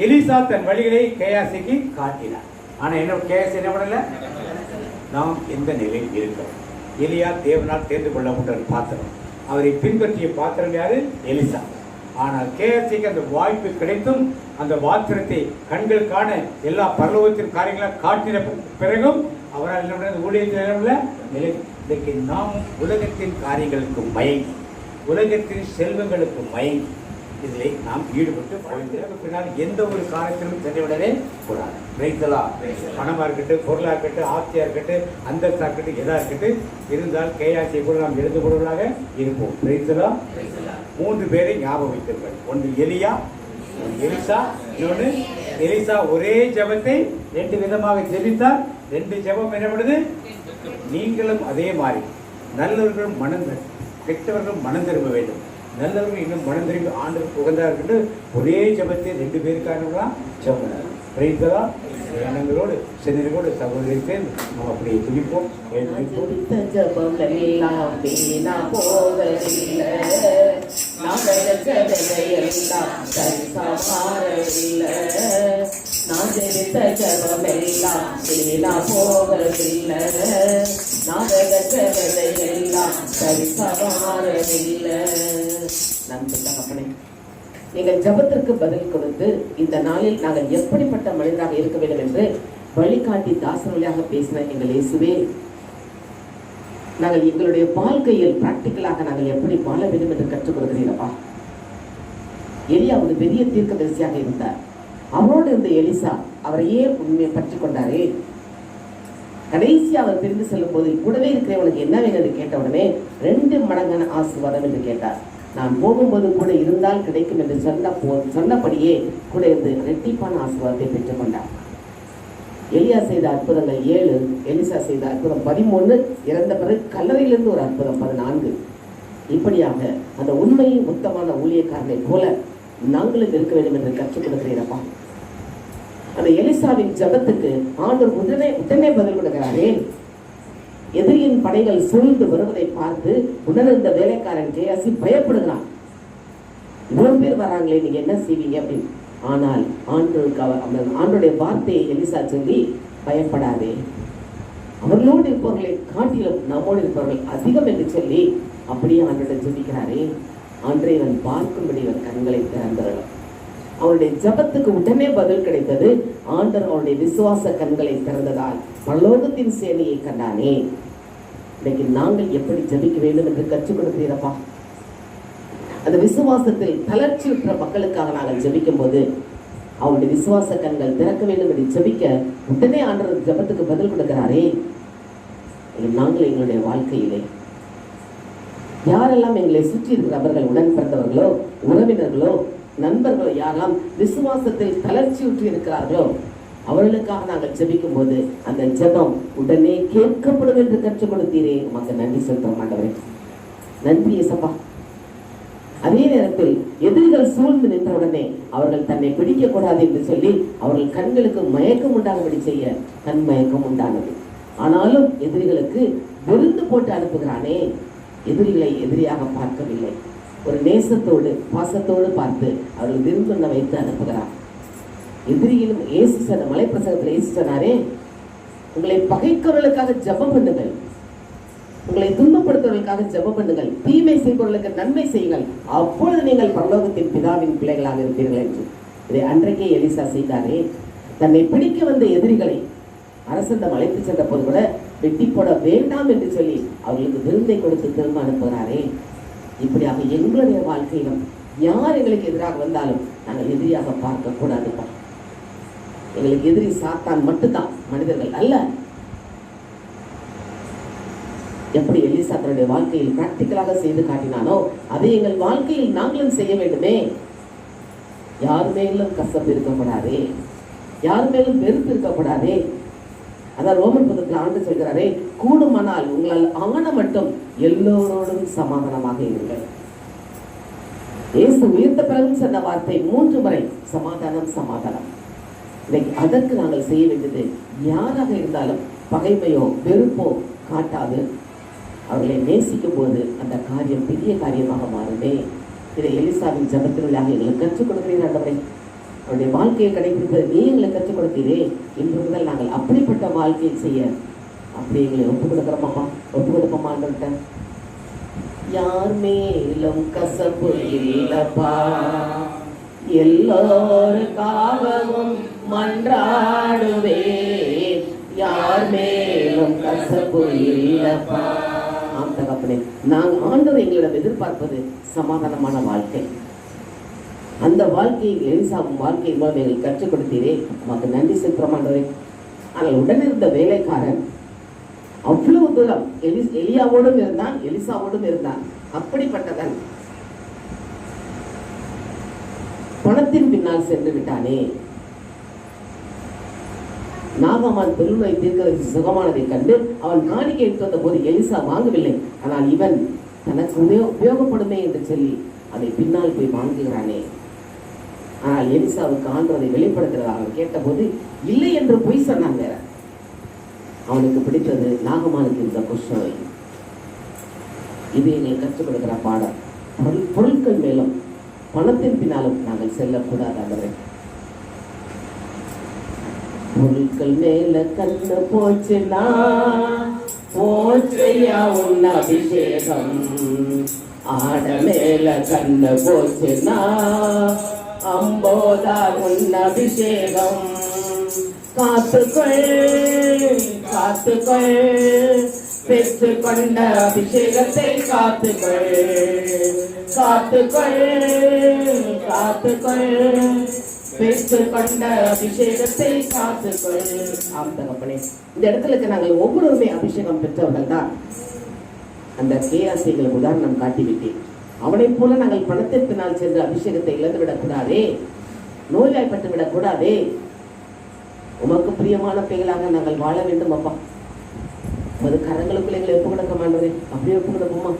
எலிசா தன் வழிகளை கேயாசிக்கு காட்டினார். ஆனா என்ன கேயாசி என்ன பண்ணல? நாம் எந்த நிலையில் இருக்கிறோம்? எலியா தேவனால் தேர்ந்து கொள்ளப்பட்ட பாத்திரம், அவரை பின்பற்றிய பாத்திரம் யாரு? எலிசா. ஆனால் கேஎஸ்சிக்கு அந்த வாய்ப்பு கிடைத்தும் அந்த பாத்திரத்தை கண்கள் காண எல்லா பரலோகத்தின் காரியங்களாக காட்டின பிறகும் அவரால் என்ன ஊழியத்தில் இன்றைக்கு நாம் உலகத்தின் காரியங்களுக்கு மயங்கி, உலகத்தின் செல்வங்களுக்கு மயங்கி இதிலே நாம் ஈடுபட்டு பின்னால் எந்த ஒரு காரியத்திலும் சென்றுவிடவே கூடாது. ரைத்தலா பணமாக இருக்கட்டும், பொருளாக இருக்கட்டும், ஆட்சியாக இருக்கட்டும், அந்தஸ்தாக இருக்கட்டும், எதா இருக்கட்டும் இருந்தால் கேஆர்சியை கூட நாம் எழுந்து கொள்வதாக இருப்போம். ரைத்தலா 3 பேரை ஞாபகம் வைத்திருப்பார். ஒன்று எலியா, எலிசா, இன்னொன்று எலிசா. ஒரே ஜெபத்தை 2 விதமாக ஜெபித்தார். 2 ஜெபம் என்னப்படுது? நீங்களும் அதே மாதிரி நல்லவர்களும் மனம், கெட்டவர்களும் மனம் திரும்ப வேண்டும். நல்லவர்கள் இன்னும் மனம் திரும்பி ஆண்டவருக்கு உகந்தா இருக்கட்டு ஒரே ஜபத்தை 2 பேருக்காரங்களா ஜபம் பிரைத்தலா. எண்ணங்களோடு சென்னரோடு சகோதரி சேர்ந்து நம்ம அப்படியே துடிப்போம். ஜபம் எல்லாம் வீணா போவதில்லை, நான் ஜெபித்த ஜபம் எல்லாம் வீணா போவதில்லை, எல்லாம் சரிசமாறவில்லை. நன்றி தகப்பனே, எங்கள் ஜபத்திற்கு பதில் கொடுத்து இந்த நாளில் நாங்கள் எப்படிப்பட்ட மனிதராக இருக்க வேண்டும் என்று வழிகாட்டி தாசன் வழியாக பேசின எங்கள் இயேசுவே, நாங்கள் எங்களுடைய வாழ்க்கையில் பிராக்டிக்கலாக நாங்கள் எப்படி வாழ வேண்டும் என்று கற்றுக் கொடுக்கிறீர்களப்பா. எலியா ஒரு பெரிய தீர்க்கதரிசியாக இருந்தார். அவரோடு இருந்த எலிசா அவரையே உண்மையை பற்றி கொண்டாரே. கடைசி அவர் பிரிந்து செல்லும் போது கூடவே இருக்கிறவனுக்கு என்ன வேணும் என்று கேட்ட உடனே 2 மடங்கான ஆசீர்வாதம் என்று கேட்டார். நான் போகும்போது கூட இருந்தால் கிடைக்கும் என்று சொன்னபடியே கூட இருந்து இரட்டிப்பான ஆசீர்வாதத்தை பெற்றுக் கொண்டார். எலியா செய்த அற்புதங்கள் 7, எலிசா செய்த அற்புதம் 13, இறந்த பிறகு கல்லறையிலிருந்து ஒரு அற்புதம் 14. இப்படியாக அந்த உண்மையின் மொத்தமான ஊழியக்காரனை போல நாங்களும் இருக்க வேண்டும் என்று கற்றுக் கொடுக்கிறீரப்பா. அந்த எலிசாவின் ஜபத்துக்கு ஆண்டவர் உடனே பதில் கொடுக்கிறாரே. எதிரியின் படைகள் சூழ்ந்து வருவதை பார்த்து உணர்ந்த வேலைக்காரன் கேயாசி பயப்படுகிறான். இவ்வளவு பேர் வராங்களே, நீங்க என்ன செய்வீங்க அப்படின்னு. ஆனால் ஆண்டோடைய வார்த்தையை எலிசா சொல்லி, பயப்படாதே, அவர்களோடு இருப்பவர்களை காட்டிலும் நம்மோடு இருப்பவர்கள் அதிகம் என்று சொல்லி அப்படியே ஆண்டோட ஜெபிக்கிறாரே. ஆண்டவன் பார்க்கும்படி இவர் கண்களை திறந்தார். அவருடைய ஜபத்துக்கு உடனே பதில் கிடைத்தது. ஆண்டவர் அவருடைய விசுவாச கண்களை திறந்ததால் பரலோகத்தின் சேனையை கண்டானே. இன்னைக்கு நாங்கள் எப்படி ஜபிக்க வேண்டும் என்று கற்றுக் கொடுக்கிறீரப்பா. அந்த விசுவாசத்தில் தளர்ச்சியுற்ற மக்களுக்காக நாங்கள் ஜபிக்கும் போது அவருடைய விசுவாச கண்கள் திறக்க வேண்டும் என்று ஜபிக்க உடனே ஆண்டவர் ஜபத்துக்கு பதில் கொடுக்கிறாரே. நாங்கள் எங்களுடைய வாழ்க்கையிலே யாரெல்லாம் எங்களை சுற்றி இருக்கிறவர்கள், உடன் பிறந்தவர்களோ, உறவினர்களோ, நண்பர்களோ, யாரெல்லாம் விசுவாசத்தில் தளர்ச்சியுற்று இருக்கிறார்களோ அவர்களுக்காக நாங்கள் ஜெபிக்கும் போது அந்த ஜெபம் உடனே கேட்கப்படும் என்று கற்றுக் கொடுத்தீரே. உமக்கு நன்றி செலுத்தும் ஆண்டவரே. நன்றி இயேசப்பா. அதே நேரத்தில் எதிரிகள் சூழ்ந்து நின்றவுடனே அவர்கள் தன்னை பிடிக்க கூடாது என்று சொல்லி அவர்கள் கண்களுக்கு மயக்கம் உண்டாகும்படி செய்ய கண் மயக்கம் உண்டானது. ஆனாலும் எதிரிகளுக்கு விருந்து போட்டு அனுப்புகிறானே. எதிரிகளை எதிரியாக பார்க்கவில்லை, ஒரு நேசத்தோடு பாசத்தோடு பார்த்து அவர்கள் விருந்துண்ண வைத்து அனுப்புகிறார். எதிரியிலும் இயேசு சொன்ன மலைப்பிரசங்கத்தில் இயேசு சொன்னாரே, உங்களை பகைக்கிறவர்களுக்காக ஜெபம் பண்ணுங்கள், உங்களை துன்பப்படுத்துவதற்காக ஜெபம் பண்ணுங்கள், தீமை செய்பவர்களுக்கு நன்மை செய்யுங்கள், அப்பொழுது நீங்கள் பரலோகத்தின் பிதாவின் பிள்ளைகளாக இருப்பீர்கள் என்று. இதை அன்றைக்கே எலிசா செய்தாரே. தன்னை பிடிக்க வந்த எதிரிகளை அரசந்தம் அழைத்து சென்ற போது கூட வெட்டி போட வேண்டாம் என்று சொல்லி அவர்களுக்கு விருந்தை கொடுத்து திரும்ப அனுப்புகிறாரே. இப்படியாக எங்களுடைய வாழ்க்கையிலும் யார் எங்களுக்கு எதிராக வந்தாலும் நாங்கள் எதிரியாக பார்க்க கூடாதுப்பா. எங்களுக்கு எதிரி சாத்தான் மட்டும்தான், மனிதர்கள் அல்ல. எப்படி எலிசா தன்னுடைய வாழ்க்கையில் பிராக்டிக்கலாக செய்து காட்டினானோ அதை எங்கள் வாழ்க்கையில் நாங்களும் செய்ய வேண்டுமே. யார் மேலும் கசப்பு இருக்கக்கூடாதே, யார் மேலும் வெறுப்பு இருக்கக்கூடாதே. அதான் ரோமர் புத்தகத்தில் ஆண்டு சொல்கிறாரே, கூடுமானால் உங்களால் ஆன மட்டும் எல்லோரோடும் சமாதானமாக இருங்கள். இயேசு உயிர்த்த பிறகு சொன்ன வார்த்தை 3 முறை சமாதானம் சமாதானம். இன்னைக்கு அதற்கு நாங்கள் செய்ய வேண்டியது, யாராக இருந்தாலும் பகைமையோ வெறுப்போ காட்டாது அவர்களை நேசிக்கும் போது அந்த காரியம் பெரிய காரியமாக மாறுதே. இதை எலிசாவின் ஜபத்தினுள்ளாக எங்களுக்கு கற்றுக் கொடுக்கிறீர்கள் ஆண்டவரே. அவருடைய வாழ்க்கையை கடைபிடிப்பது நீ எங்களை கற்றுக் கொடுத்தீரே. இன்று முதல் நாங்கள் அப்படிப்பட்ட வாழ்க்கையை செய்ய அப்படி எங்களை ஒப்புக் கொடுப்போமா ஆண்டவர்கிட்ட. யார் மேலும் கசப்பு இல்லப்பா, எல்லோருக்காகவும் மன்றாடுவே, யார் மேலும் கசப்பு இல்லப்பா. ஆம் தகப்பனே, நாங்கள் ஆண்டவர் எங்களிடம் எதிர்பார்ப்பது சமாதானமான வாழ்க்கை. அந்த வாழ்க்கையை எலிசாவும் வாழ்க்கையின் மூலம் எங்களுக்கு கற்றுக் கொடுத்தீரே, நமக்கு நன்றி செலுத்துறோம் ஆண்டவரே. ஆனால் உடனிருந்த வேலைக்காரன் அவ்வளவு தூரம் எலியாவோடும் இருந்தான், எலிசாவோடும் இருந்தான். அப்படிப்பட்டவன் பணத்தின் பின்னால் சென்று விட்டானே. நாகமான் பெருநோய் தீர்க்க சுகமானதை கண்டு அவன் காணிக்கை எடுத்து வந்த போது எலிசா வாங்கவில்லை. ஆனால் இவன் தனக்கு உபயோகப்படுமே என்று சொல்லி அதை பின்னால் போய் வாங்குகிறானே. ஆனால் எலிசாவுக்கு ஆண்டவரை வெளிப்படுத்துகிறதாக கேட்டபோது இல்லை என்று பொய் சொன்னான். வேற அவனுக்கு பிடித்தது நாகமானுக்கு இந்த குஷ்ணவை. இது எங்களை கற்றுக் கொடுக்கிற பாடம். பொருட்கள் மேலும் பணத்தின் பின்னாலும் நாங்கள் செல்லக்கூடாது ஆண்டவரே. பொருட்கள் மேல கண்ணு போச்சுன்னா போச்சையா உன் அபிஷேகம், ஆட மேல கண்ணு போச்சுன்னா அம்போதா உன் அபிஷேகம். காத்துக்கொள் காத்துக்கொள், பெற்று கொண்ட அபிஷேகத்தை காத்துக்கொள், காத்துக்கொள் காத்துக்கொள் பெற்றுக் கொண்ட அபிஷேகத்தை காத்துக்கொள். ஆம் தகப்பனே, இந்த இடத்துல நாங்கள் ஒவ்வொருவருமே அபிஷேகம் பெற்றவர்கள் தான். அந்த கேஆசிகளை உதாரணம் காட்டிவிட்டேன். அவனைப் போல நாங்கள் பணத்தின் பின்னால் சென்று அபிஷேகத்தை இழந்து விடக்கூடாதே, நோய்வாய்ப்பட்டு விடக்கூடாதே. உமக்கு பிரியமான பிள்ளைகளாக நாங்கள் வாழ வேண்டும் அப்பா. உமது கரங்களுக்குள்ள எங்களை ஒப்பு கொடுக்க மாட்டோமே, அப்படியே ஒப்பு கொடுப்போமா?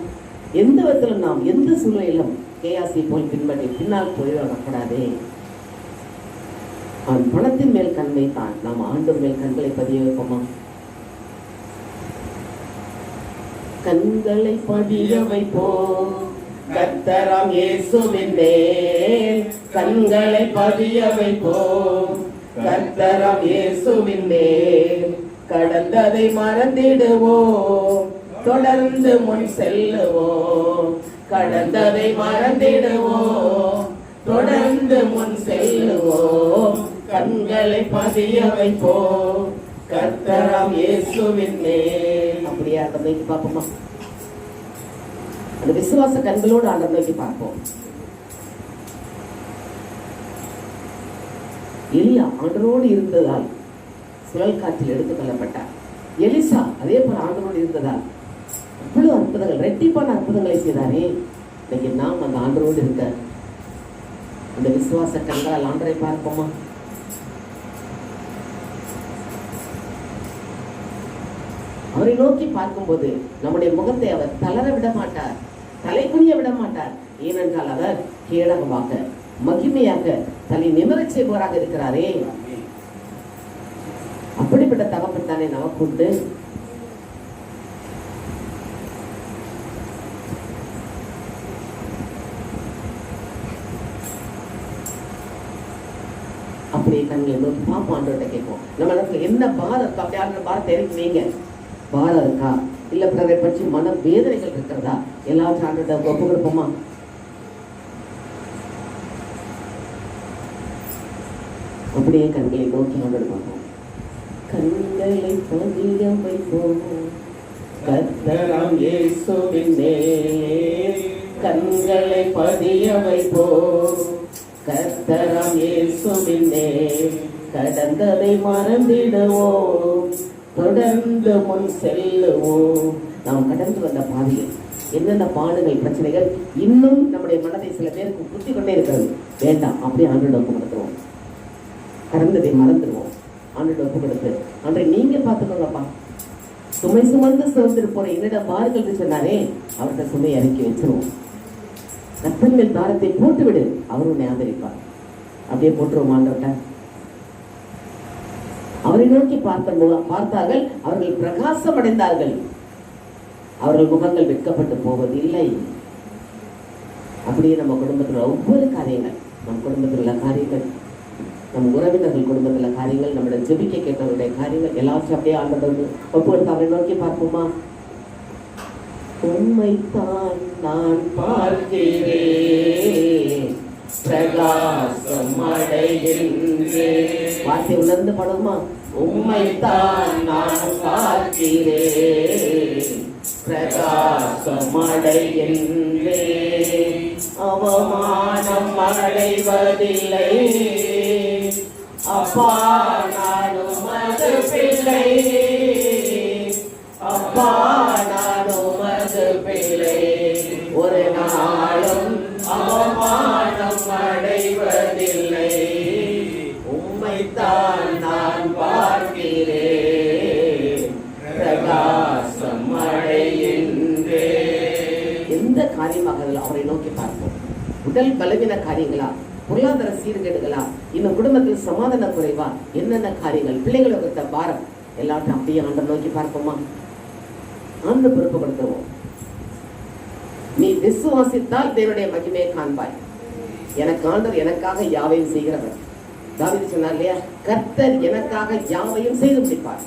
எந்த விதத்திலும் நாம் எந்த சூழ்நிலையிலும் கேஆசி போல் பின்பற்றி பின்னால் போய்விடக்கூடாதே. அவன் பணத்தின் மேல் கண் வைத்தான், நாம் ஆண்டவர் மேல் கண்களை பதிய வைப்போமா? கண்களை பதிய வைப்போம் கர்த்தராம் இயேசுவின் மேல், கண்களை பதிய வைப்போம் கர்த்தராம் இயேசுவின் மேல். கடந்ததை மறந்திடுவோம், தொடர்ந்து முன் செல்லுவோம். கடந்ததை மறந்திடுவோம், தொடர்ந்து முன் செல்லுவோம். கண்களை பதிய வைப்போம் கர்த்தராம் இயேசுவின் மேல். அப்படியே ஆண்டவரை நோக்கி பார்ப்போமா? அந்த விசுவாச கண்களோடு ஆண்டவரை நோக்கி பார்ப்போம். எலியா ஆண்டவரோடு இருந்ததால் சுழல் காற்றில் எடுத்துக் கொள்ளப்பட்டார். எலிசா அதே போல ஆண்டவரோடு இருந்ததால் அவ்வளவு அற்புதங்கள், ரெட்டிப்பான அற்புதங்களை செய்தாரே. இன்னைக்கு நாம் அந்த ஆண்டவரோடு இருக்க அந்த விசுவாச கண்களால் ஆண்டவரை பார்ப்போமா? அவரை நோக்கி பார்க்கும்போது நம்முடைய முகத்தை அவர் தளர விட மாட்டார், தலை குனிய விட மாட்டார். ஏனென்றால் அவர் கேடகமாக மகிமையாக தலை நிமிரச் செய்பவராக இருக்கிறாரே. அப்படிப்பட்ட தகப்பன் தானே நமக்கு உண்டு. அப்படியே கண்களை நோக்கி பாப்போம், ஆண்டவர்கிட்ட கேட்போம். நம்ம இடத்துல என்ன பாரம் இருக்கா? அப்படியான பாரத்தை இறக்கி வைங்க. பாரம் இருக்கா, இல்ல பிறரை பற்றி மன வேதனைகள் இருக்கிறதா? எல்லாத்தையும் ஆண்டவர்கிட்ட ஒப்பு கொடுப்போமா? அப்படியே கண்களை நோக்கி ஆண்டவர் பார்ப்போம். கண்களை பதிய வைப்போம் கர்த்தராம் இயேசுவின் மேல், கண்களை பதிய வைப்போம் கர்த்தராம் இயேசுவின் மேல். கடந்ததை மறந்திடுவோம், தொடர்ந்து முன் செல்லுவோம். நாம் கடந்து வந்த பாதையில் என்னென்ன பாடுகள், பிரச்சனைகள் இன்னும் நம்முடைய மனதை சில பேருக்கு குத்தி கொண்டே இருக்கிறது. வேண்டாம், அப்படியே ஆண்டவரிடம் ஒப்பு கொடுத்துருவோம். கடந்ததை மறந்துடுவோம், ஆண்டவரிடம் ஒப்பு கொடுத்து அன்றை நீங்க பார்த்துக்கோங்கப்பா. சுமை சுமந்து சோர்ந்திருப்போற என்னிடம் பாருங்கள் சொன்னாரே, அவர்கிட்ட சுமை இறக்கி வச்சிருவோம். கர்த்தர் மேல் தாரத்தை போட்டுவிடு, அவர் உன்னை ஆதரிப்பார். அப்படியே போட்டுருவோம் ஆண்டவர்கிட்ட. அவரை நோக்கி பார்த்தார்கள், அவர்கள் பிரகாசம் அடைந்தார்கள். அவர்கள் முகங்கள் வெட்கப்பட்டு போவதில்லை. அப்படியே நம்ம குடும்பத்தில் ஒவ்வொரு காரியங்கள், நம் குடும்பத்தில் உள்ள காரியங்கள், நம் உறவினர்கள் குடும்பத்தில் உள்ள காரியங்கள், நம்முடைய ஜெபிக்க கேட்டவருடைய காரியங்கள் எல்லாத்தையும் அப்படியே ஆண்டவருக்கு ஒப்புக்கொடுத்து அவரை நோக்கி பார்ப்போமா? உம்மைத்தான் நான் பார்க்கிறேன், பிரகாசம் அடைகின்றேன். வார்த்தை உணர்ந்து படுமா? உம்மைத்தான் நான் பார்க்கிறேன், பிரகாசம் அடைகின்றேன். அவமானம் அடைவதில்லை அப்பா, நானும் உமது பிள்ளை. அப்பா, நானும் உமது பிள்ளை. ஒரு நாளும் அவமானம் அடைவதில்லை. உம்மைத்தான் நான் பார்க்கிறேன், பிரகாசம் அடைகின்றேன். எந்த காரியமாக அவரை நோக்கி பார்ப்போம். உடல் பலவீன காரியங்களா, பொருளாதார சீர்கேடுகளா, இன்னும் குடும்பத்தில் சமாதான குறைவா, என்னென்ன காரியங்கள், பிள்ளைகளை கொடுத்த பாரம் எல்லாத்தையும் அப்படியே ஆண்டவர் நோக்கி பார்ப்போமா? ஆண்டு பொறுப்பு கொடுத்துருவோம். நீ விசுவாசித்தால் தேவனுடைய மகிமையை காண்பாய். எனக்கு ஆண்டவர் எனக்காக யாவையும் செய்கிறவர். தாவீது சொன்னார் இல்லையா, கர்த்தர் எனக்காக யாவையும் செய்து முடிப்பார்.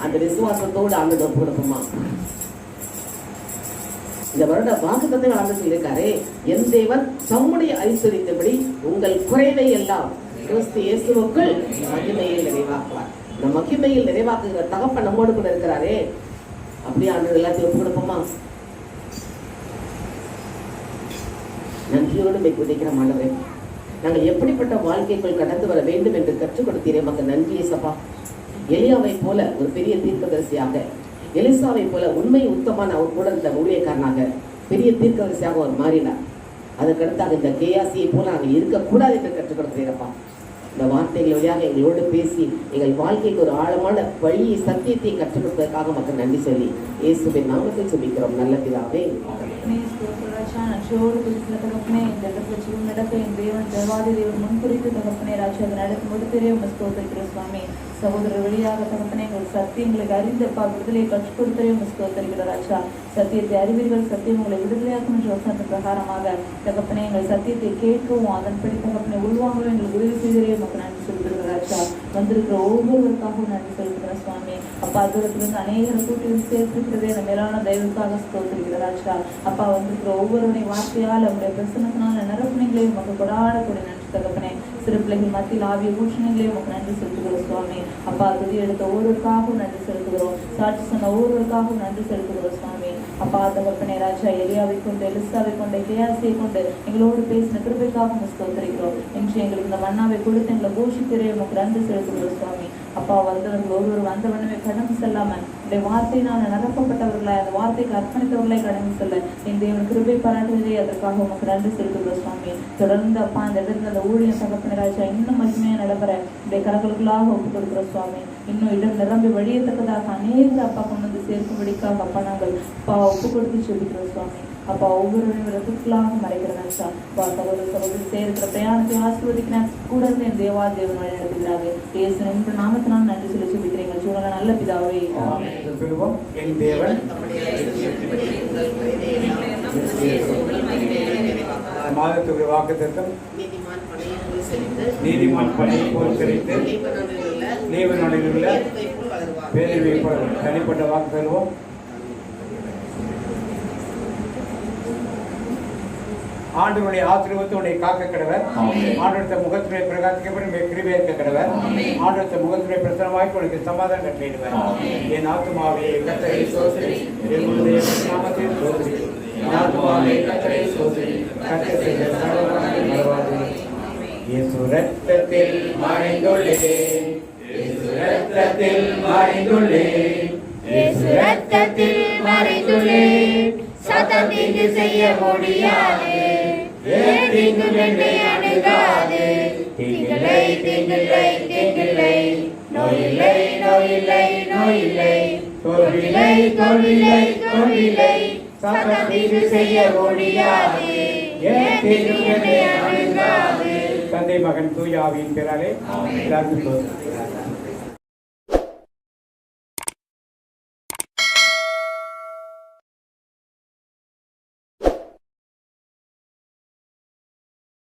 அந்த விசுவாசத்தோடு ஆண்டு ஒப்பு கொடுப்போமா? இந்த வருட வாக்குத்தத்தங்கள் ஆண்டு சொல்லியிருக்காரே, என் தேவன் தம்முடைய ஐஸ்வரியத்தின்படி உங்கள் குறைவை எல்லாம் கிறிஸ்து இயேசுவுக்குள் மகிமையில் நிறைவாக்குவார். இந்த மகிமையில் நிறைவாக்குகிற தகப்பன் நம்மோடு கூட இருக்கிறாரே. அப்படியே ஆண்டு எல்லாத்தையும் ஒப்பு கொடுப்போமா? நன்றியோடு போய் குதிக்கிற மாணவரே, நாங்கள் எப்படிப்பட்ட வாழ்க்கைக்குள் கடந்து வர வேண்டும் என்று கற்றுக் கொடுத்தீரே, மக்கள் நன்றி ஏசப்பா. எலியாவை போல ஒரு பெரிய தீர்க்கதரிசியாக, எலிசாவை போல உண்மை உத்தமான அவர் கூட இருந்த ஊழியக்காரனாக பெரிய தீர்க்கதரிசியாக அவர் மாறினார். அதற்கடுத்தாக இந்த கேயாசியை போல நாங்கள் இருக்கக்கூடாது என்று கற்றுக் கொடுத்தீரப்பா. இந்த வார்த்தைகள் வழியாக எங்களோடு பேசி எங்கள் வாழ்க்கைக்கு ஒரு ஆழமான வழியை சத்தியத்தை கற்றுக் கொடுத்ததற்காக மக்கள் நன்றி சொல்லி இயேசுவின் நாமத்தில் சுபிக்கிறோம் நல்ல பிதாவே. நன்றியோடு குறிப்பிட்ட தகப்பனே, இந்த இடத்துல ஜீவன் நடக்க என் தேவன் தேவாதி தேவன் முன்குறித்து தகப்பனே ராஜா அதை நடக்கும் முடித்தரே உங்க ஸ்தோத்திரிக்கிற சுவாமி. சகோதரர் வழியாக தகப்பனே எங்களுக்கு சத்தியங்களுக்கு அறிந்தப்பா விடுதலையை கற்றுக் கொடுத்தரே உங்க ஸ்தோத்திரிக்கிற ராஜா. சத்தியத்தை அறிவீர்கள், சத்தியம் உங்களை விடுதலையாக்கும் என்ற வசனத்து பிரகாரமாக தகப்பனே எங்கள் சத்தியத்தை கேட்கவும் அதன்படி தகப்பனை உள்வாங்கவும் எங்களுக்கு உதவி செய்தரே உமக்கு நன்றி சொல்லுகிற ராஜா. வந்திருக்கிற ஒவ்வொருவருக்காகவும் நன்றி சொல்லுகிற சுவாமி. அப்பா தூரத்திலிருந்து அநேகரை கூட்டி வந்து சேர்த்துக்கிறதே அந்த மேலான தெய்வத்துக்காக ஸ்தோத்திரிக்கிற ராஜா. அப்பா வந்திருக்கிற ஒவ்வொருவனை வார்த்தையால் அவருடைய பிரசனத்தினால நிரப்புனங்களையும் உமக்கு கொடாடக்கூடிய நன்றி தகப்பனே. சிறு பிள்ளைகள் மத்தியில் ஆவிய ஊற்றங்களையும் உமக்கு நன்றி செலுத்துகிறோம் சுவாமி. அப்பா துதி எடுத்த ஒவ்வொருவருக்காகவும் நன்றி செலுத்துகிறோம். சாட்சி சொன்ன ஒவ்வொருவருக்காகவும் நன்றி செலுத்துகிறோம் சுவாமி. அப்பா தகப்பனே ராஜா, எலியாவை கொண்டு எலிசாவை கொண்டு கேயாசியை கொண்டு எங்களோடு பேசின கிருபைக்காக ஸ்தோத்திரிக்கிறோம். இன்று எங்களுக்கு இந்த மன்னாவை கொடுத்து எங்களை போஷிக்கிறே உமக்கு நன்றி செலுத்துகிறோம் சுவாமி. அப்பா வந்தவர்கள் ஒருவர் வந்தவனவே கடந்து செல்லாமல் இந்த வார்த்தையினால் நிரப்பப்பட்டவர்களாய் அந்த வார்த்தைக்கு அர்ப்பணித்தவர்களாய் கடந்து செல்ல இந்த கிருபை பாராட்டுவதே அதற்காக உமக்கு நன்றி செலுத்துகிறோம் சுவாமி. தொடர்ந்து அப்பா அந்த இடத்துல அந்த ஊழியர் தகப்பனே ராஜா இன்னும் மகிமையாக நடைபெற இந்த கரங்களுக்குள்ளாக ஒப்புக் கொடுக்கிற சுவாமி. இன்னும் இடம் நிரம்பி வழியத்தக்கதாக அநேக அப்பா கொண்டு வந்து சேர்க்கும்படிக்காக அப்பா நாங்கள் அப்பா ஒப்புக் கொடுத்து சொல்லிக்கிறோம் சுவாமி. அப்பா ஒவ்வொருவரையும் ரத்துக்களாக மறைக்கிறேன் ராஜா. அப்பா சகோதர சகோதரி சேர்க்கிற பிரயாணத்தை ஆசீர்வதிக்கிறேன். கூட இருந்து என் தேவா தேவன் வழி நடத்துகிறார்கள். இயேசு என்ற நாமத்தினால் நன்றி சொல்லி சொல்லிக்கிறேன் சூழல நல்ல பிதாவே. என் தேவன் மாதத்துக்கு வாக்குத்தத்தம் நீதிமான் பணியை போல் கிடைத்து லீவனுடைய உள்ள பேரவை தனிப்பட்ட வாக்கு தருவோம். ஆண்டவருடைய ஆசீர்வாதத்தை காக்க கடவர். ஆண்டவருடைய முகத்துடைய பிரகாசிக்கப்படும் கிருபையேற்க கடவர். ஆண்டவருடைய முகத்துடைய பிரசனமாய் உனக்கு சமாதானம் கட்டளையிடுவர். என் ஆத்துமாவே கர்த்தரை ஸ்தோத்திரி, என்னுடைய நாமத்தை ஸ்தோத்திரி. என் ஆத்துமாவே கர்த்தரை ஸ்தோத்திரி, கர்த்தர் செய்த சகலங்களை மறவாதே. இயேசு ரத்தத்தில் மறைந்துள்ளேன், இயேசு ரத்தத்தில் மறைந்துள்ளேன், இயேசு ரத்தத்தில் மறைந்துள்ளேன், சத்தம் தீங்கு செய்ய முடியாது, தீங்கு என்னை அணுகாது. தீங்கில்லை தீங்கில்லை தீங்கில்லை, நோயில்லை நோயில்லை நோயில்லை, தோல்வில்லை தோல்வில்லை தோல்வில்லை, சத்தம் தீங்கு செய்ய முடியாது, தீங்கு என்னை அணுகாது. தந்தை மகன் தூய ஆவியின் பெயராலே எல்லாருக்கும்